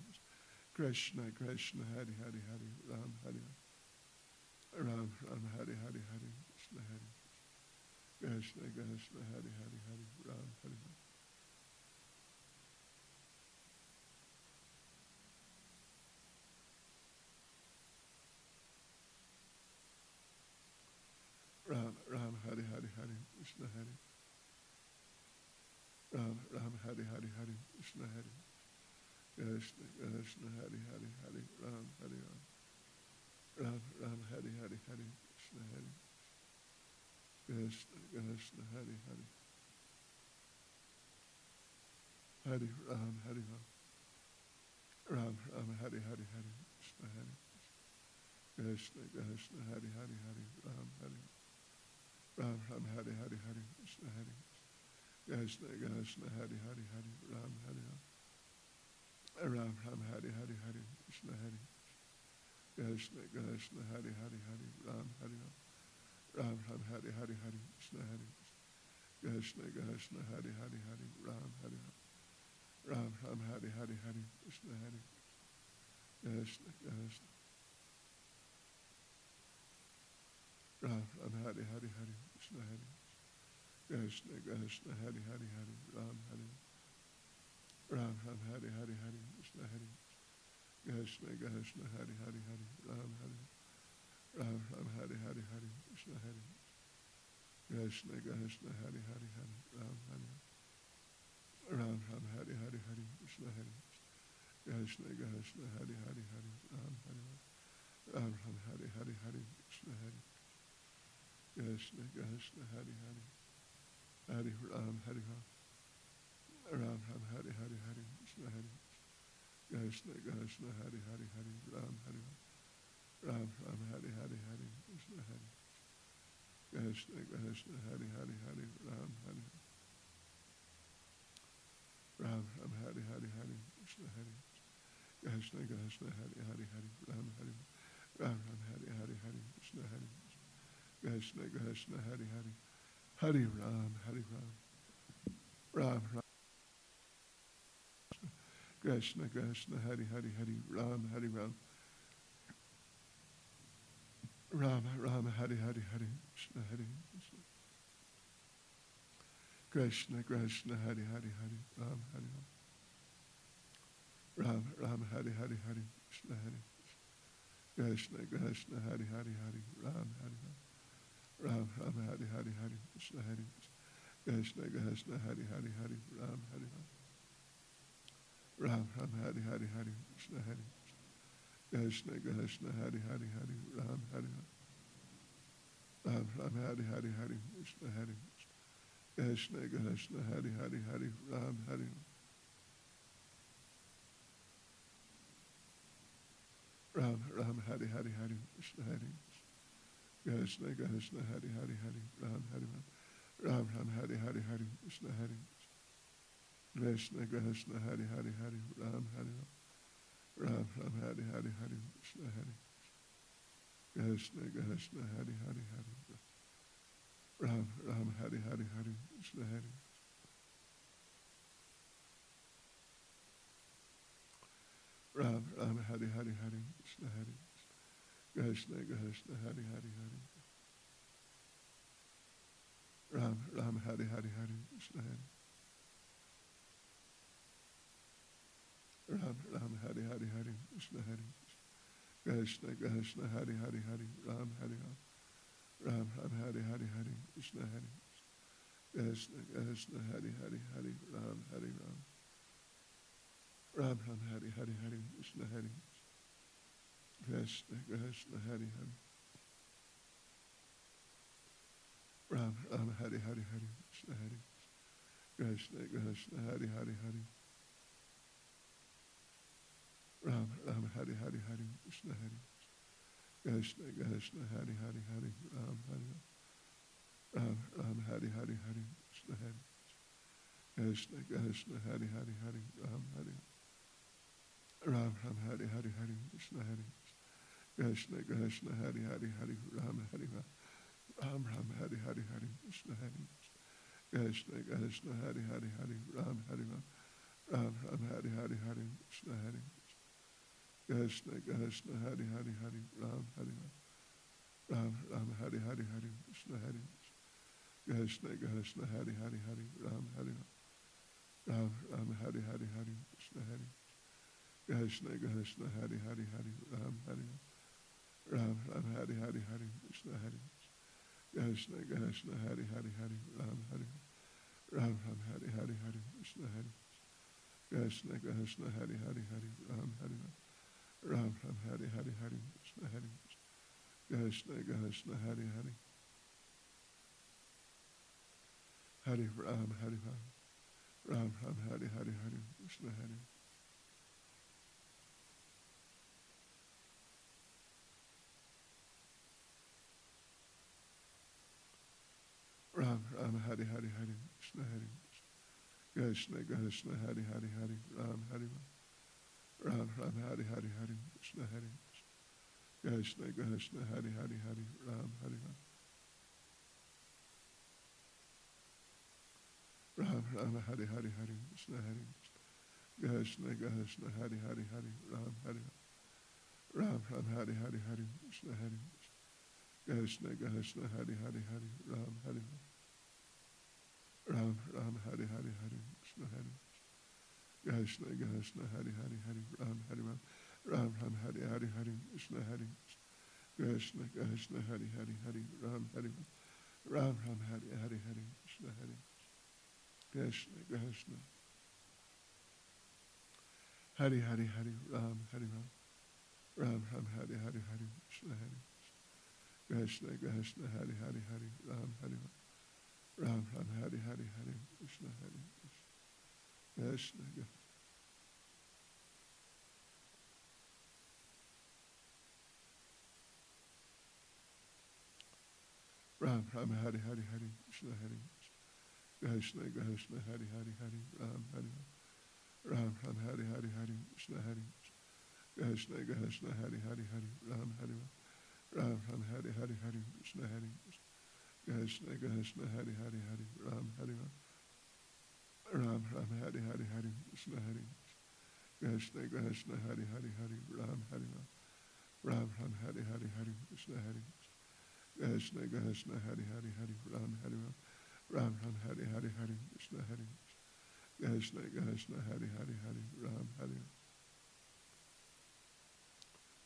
Krishna Krishna Hari Hari Hari Ram Hari Ram Ram Hari Hari Hari Krishna Hari Krishna Krishna Hari Hari Hari Ram Hari Hari Hari Hari Krishna Hari. Ram Ram Hari Hari Hari Krishna Hari. Krishna Krishna Hari Hari Hari Ram Hari Ram. Ram Ram Hari Hari Hari Krishna Hari. Krishna Krishna Hari Hari. Hari Ram Hari Ram. Ram Ram Hari Hari Hari Krishna Hari. Krishna Krishna Hari Hari Hari Ram Hari. Ram Ram Hari Hari Hari Krishna Hari. Krishna Krishna Hari Hari Hari Ram Hari Ram. Ram Ram Hari Hari Hari Krishna Hari. Krishna Krishna Hari Hari Hari Ram Hari Ram. Ram Ram Hari Hari Hari Krishna Hari. Krishna Krishna Hari Hari Hari Ram Hari Ram. Ram Ram Hari Hari Hari Krishna Hari. Krishna Krishna. Ram Ram Hari Hari Hari Krishna Hari. Krishna Krishna Hari Hari Hari Ram Hari. Ram Ram Hari Hari Hari Krishna Hari. Krishna Krishna Hari Hari Hari Ram Hari. Ram Ram Hari Hari Hari Krishna Hari. Krishna Krishna Hari Hari Hari Ram Hari. Ram Ram Hari Hari Hari Krishna Hari. Krishna Krishna Hari Hari Hari Ram Hari. Ram Ram Hari Hari Hari Krishna Hari. Krishna Krishna Hari Hari. Hari Ram Hari Ram. Ram Ram Hari Hari Hari Krishna Hari. Krishna Krishna Hari Hari Hari Ram Hari Ram. Ram Ram Hari Hari Hari Krishna Hari. Krishna Krishna Hari Hari Hari Ram Hari. Ram Ram Hari Hari Hari Krishna Hari. Krishna Krishna Hari Hari Hari Ram Hari. Ram Ram Hari Hari Hari Krishna Hari. Krishna Krishna Hari Hari. Hari Ram Hari Ram. Ram Ram. Krishna Krishna Hari Hari Hari Ram Hari Ram. Ram Ram Hari Hari Hari Krishna Hari. Krishna Krishna Hari Hari Hari Ram Hari Ram. Ram Ram Hari Hari Hari Krishna Hari. Krishna Krishna Hari Hari Hari Ram Hari Ram. Ram Ram Hari Hari Hari Krishna Hari. Krishna Krishna Hari Hari Hari Ram Hari Ram. Ram Ram Hari Hari Hari Krishna Hari. Krishna Krishna Hari Hari Hari Ram Hari Ram. Ram Ram Hari Hari Hari Krishna Hari. Krishna Krishna Hari Hari Hari Ram Hari Ram. Ram Ram Hari Hari Hari Krishna Hari. Krishna Krishna Hari Hari Hari Ram Hari Ram. Ram Ram Hari Hari Hari Krishna Hari. Krishna Krishna Hari Hari Hari Ram Hari Ram. Ram Ram Hari Hari Hari Krishna Hari. Krishna Krishna Hari Hari Hari Ram Ram Hari Hari Hari Krishna Hari. Ram Ram Hari Hari Hari Krishna Hari. Krishna Krishna Hari Hari Hari. Ram Ram Hari Hari Hari Krishna Hari. Ram Ram Hari Hari Hari Krishna Hari. Krishna Krishna Hari Hari Hari Ram Hari Ram. Ram Ram Hari Hari Hari Krishna Hari. Krishna Krishna Hari Hari Hari Ram Hari Ram. Ram Ram Hari Hari Hari Krishna Hari. Krishna Krishna Hari Hari. Ram Ram Hari Hari Hari Krishna Hari. Krishna Krishna Hari Hari Hari. Ram Ram Hari Hari Hari Krishna Hari. Krishna Krishna Hari Hari Hari Ram Hari Ram. Ram Ram Hari Hari Hari Krishna Hari. Krishna Krishna Hari Hari Hari Ram Hari Ram. Ram Ram Hari Hari Hari Krishna Hari. Krishna Krishna Hari Hari Hari Ram Hari Ram. Ram Ram Hari Hari Hari Krishna Hari. Krishna Krishna Hari Hari Hari Ram Hari Ram. Ram Ram Hari Hari Hari Krishna Hari. Krishna Krishna Hari Hari Hari Ram Hari Ram. Ram Ram Hari Hari Hari Krishna Hari. Krishna Krishna Hari Hari Hari Ram Hari Ram. Ram Ram Hari Hari Hari Krishna Hari. Krishna Krishna Hari Hari Hari Ram Hari Ram. Ram Ram Hari Hari Hari Krishna Hari. Krishna Krishna Hari Hari Hari Ram Hari Ram Ram Hari Hari Hari Krishna Hari Krishna Krishna Hari Hari Hari Ram Hari Ram Ram Hari Hari Hari Krishna Hari Krishna Krishna Hari Hari Hari Ram Hari Ram Ram Ram Hari Hari Hari Krishna Hari Ram Ram Hari Hari Hari Krishna Hari Krishna Krishna Hari Hari Hari Ram Hari Ram Ram Hari Hari Hari Krishna Hari Krishna Krishna Hari Hari Hari Ram Hari Ram Ram Hari Hari Hari Krishna Hari Krishna Krishna Hari Hari Hari Ram Hari Ram Ram Hari Hari Hari Krishna Hari Krishna Krishna Hari Hari Hari Ram Hari Ram Ram Hari Hari Hari Krishna Hari Krishna Krishna Hari Hari Hari Ram Hari Ram Ram Hari Hari Hari Krishna Hari Krishna Krishna Hari Hari Hari Ram Hari Ram Ram Hari Hari Hari Krishna Hari Krishna Krishna Hari Hari Hari Ram Hari Ram Ram Hari Hari Hari Krishna Hari Krishna Krishna Hari Hari Hari Ram Hari Ram Ram Hari Hari Hari Krishna Hari Krishna Ram Ram Hari Hari Hari Krishna Hari Krishna Krishna Hari Hari Hari Ram Hari Ram Ram Hari Hari Hari Krishna Hari Krishna Krishna Hari Hari Hari Ram Hari Ram Ram Hari Hari Hari Krishna Hari Krishna Krishna Hari Hari Hari Ram Hari Ram Ram Hari Hari Hari Krishna Hari Krishna Krishna Hari Hari Hari Ram Hari Ram Ram Hari Hari Hari Krishna Hari Krishna Krishna Hari Hari Hari Ram Hari Ram Ram Hari Hari Hari Krishna Hari Krishna Krishna Hari Hari Hari Ram Hari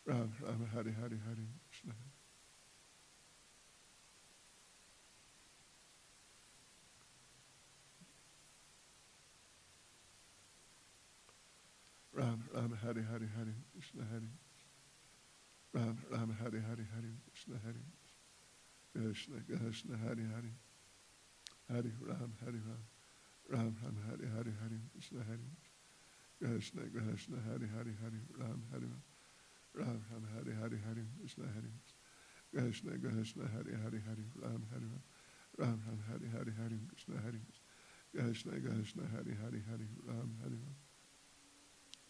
Ram Ram Hari Hari Hari Krishna Hari Ram Ram Hari Hari Hari Krishna Hari Ram Ram Hari Hari Hari Krishna Hari Krishna Krishna Hari Hari Hari Ram Hari Ram Ram Hari Hari Hari Krishna Hari Krishna Krishna Hari Hari Hari Ram Hari Ram Ram Hari Hari Hari Krishna Hari Krishna Krishna Hari Hari Hari Ram Hari Ram Ram Hari Hari Hari Krishna Hari Krishna Krishna Hari Hari Hari Ram Hari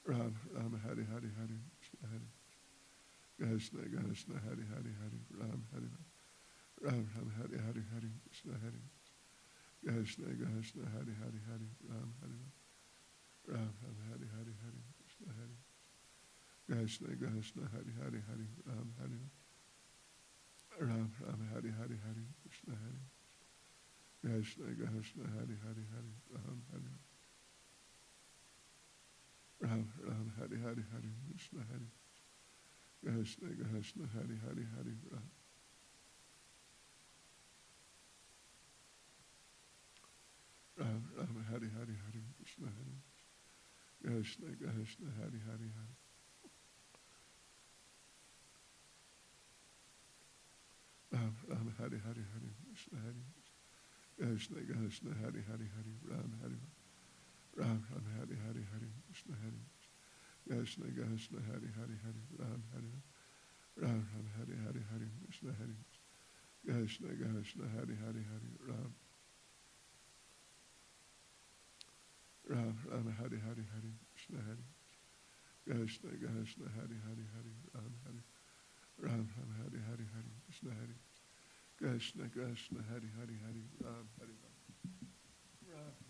Ram Ram Hari Hari Hari Krishna Hari Krishna Krishna Hari Hari Hari Ram Hari Ram Ram Hari Hari Hari Krishna Hari Krishna Krishna Hari Hari Hari Ram Hari Ram Ram Hari Hari Hari Krishna Hari Krishna Krishna Hari Hari Hari Ram Hari Ram Ram Hari Hari Hari Krishna Hari Krishna Krishna Hari Hari Hari Ram Hari Ram Ram Hari Hari Hari Krishna Hari Krishna Krishna Hari Hari Hari Ram Ram Ram Hari Hari Hari Krishna Hari Krishna Krishna Hari Hari Hari Ram Ram Hari Hari Hari Krishna Hari Krishna Krishna Hari Hari Hari Ram Hari Ram Ram Hari Hari Hari Krishna Hari Krishna Krishna Hari Hari Hari Ram Hari Ram Ram Hari Hari Hari Krishna Hari Krishna Krishna Hari Hari Hari Ram Ram Ram Hari Hari Hari Krishna Hari Krishna Krishna Hari Hari Hari Ram Hari Ram Ram Hari Hari Hari Krishna Hari Krishna Krishna Hari Hari Hari Ram Hari Ram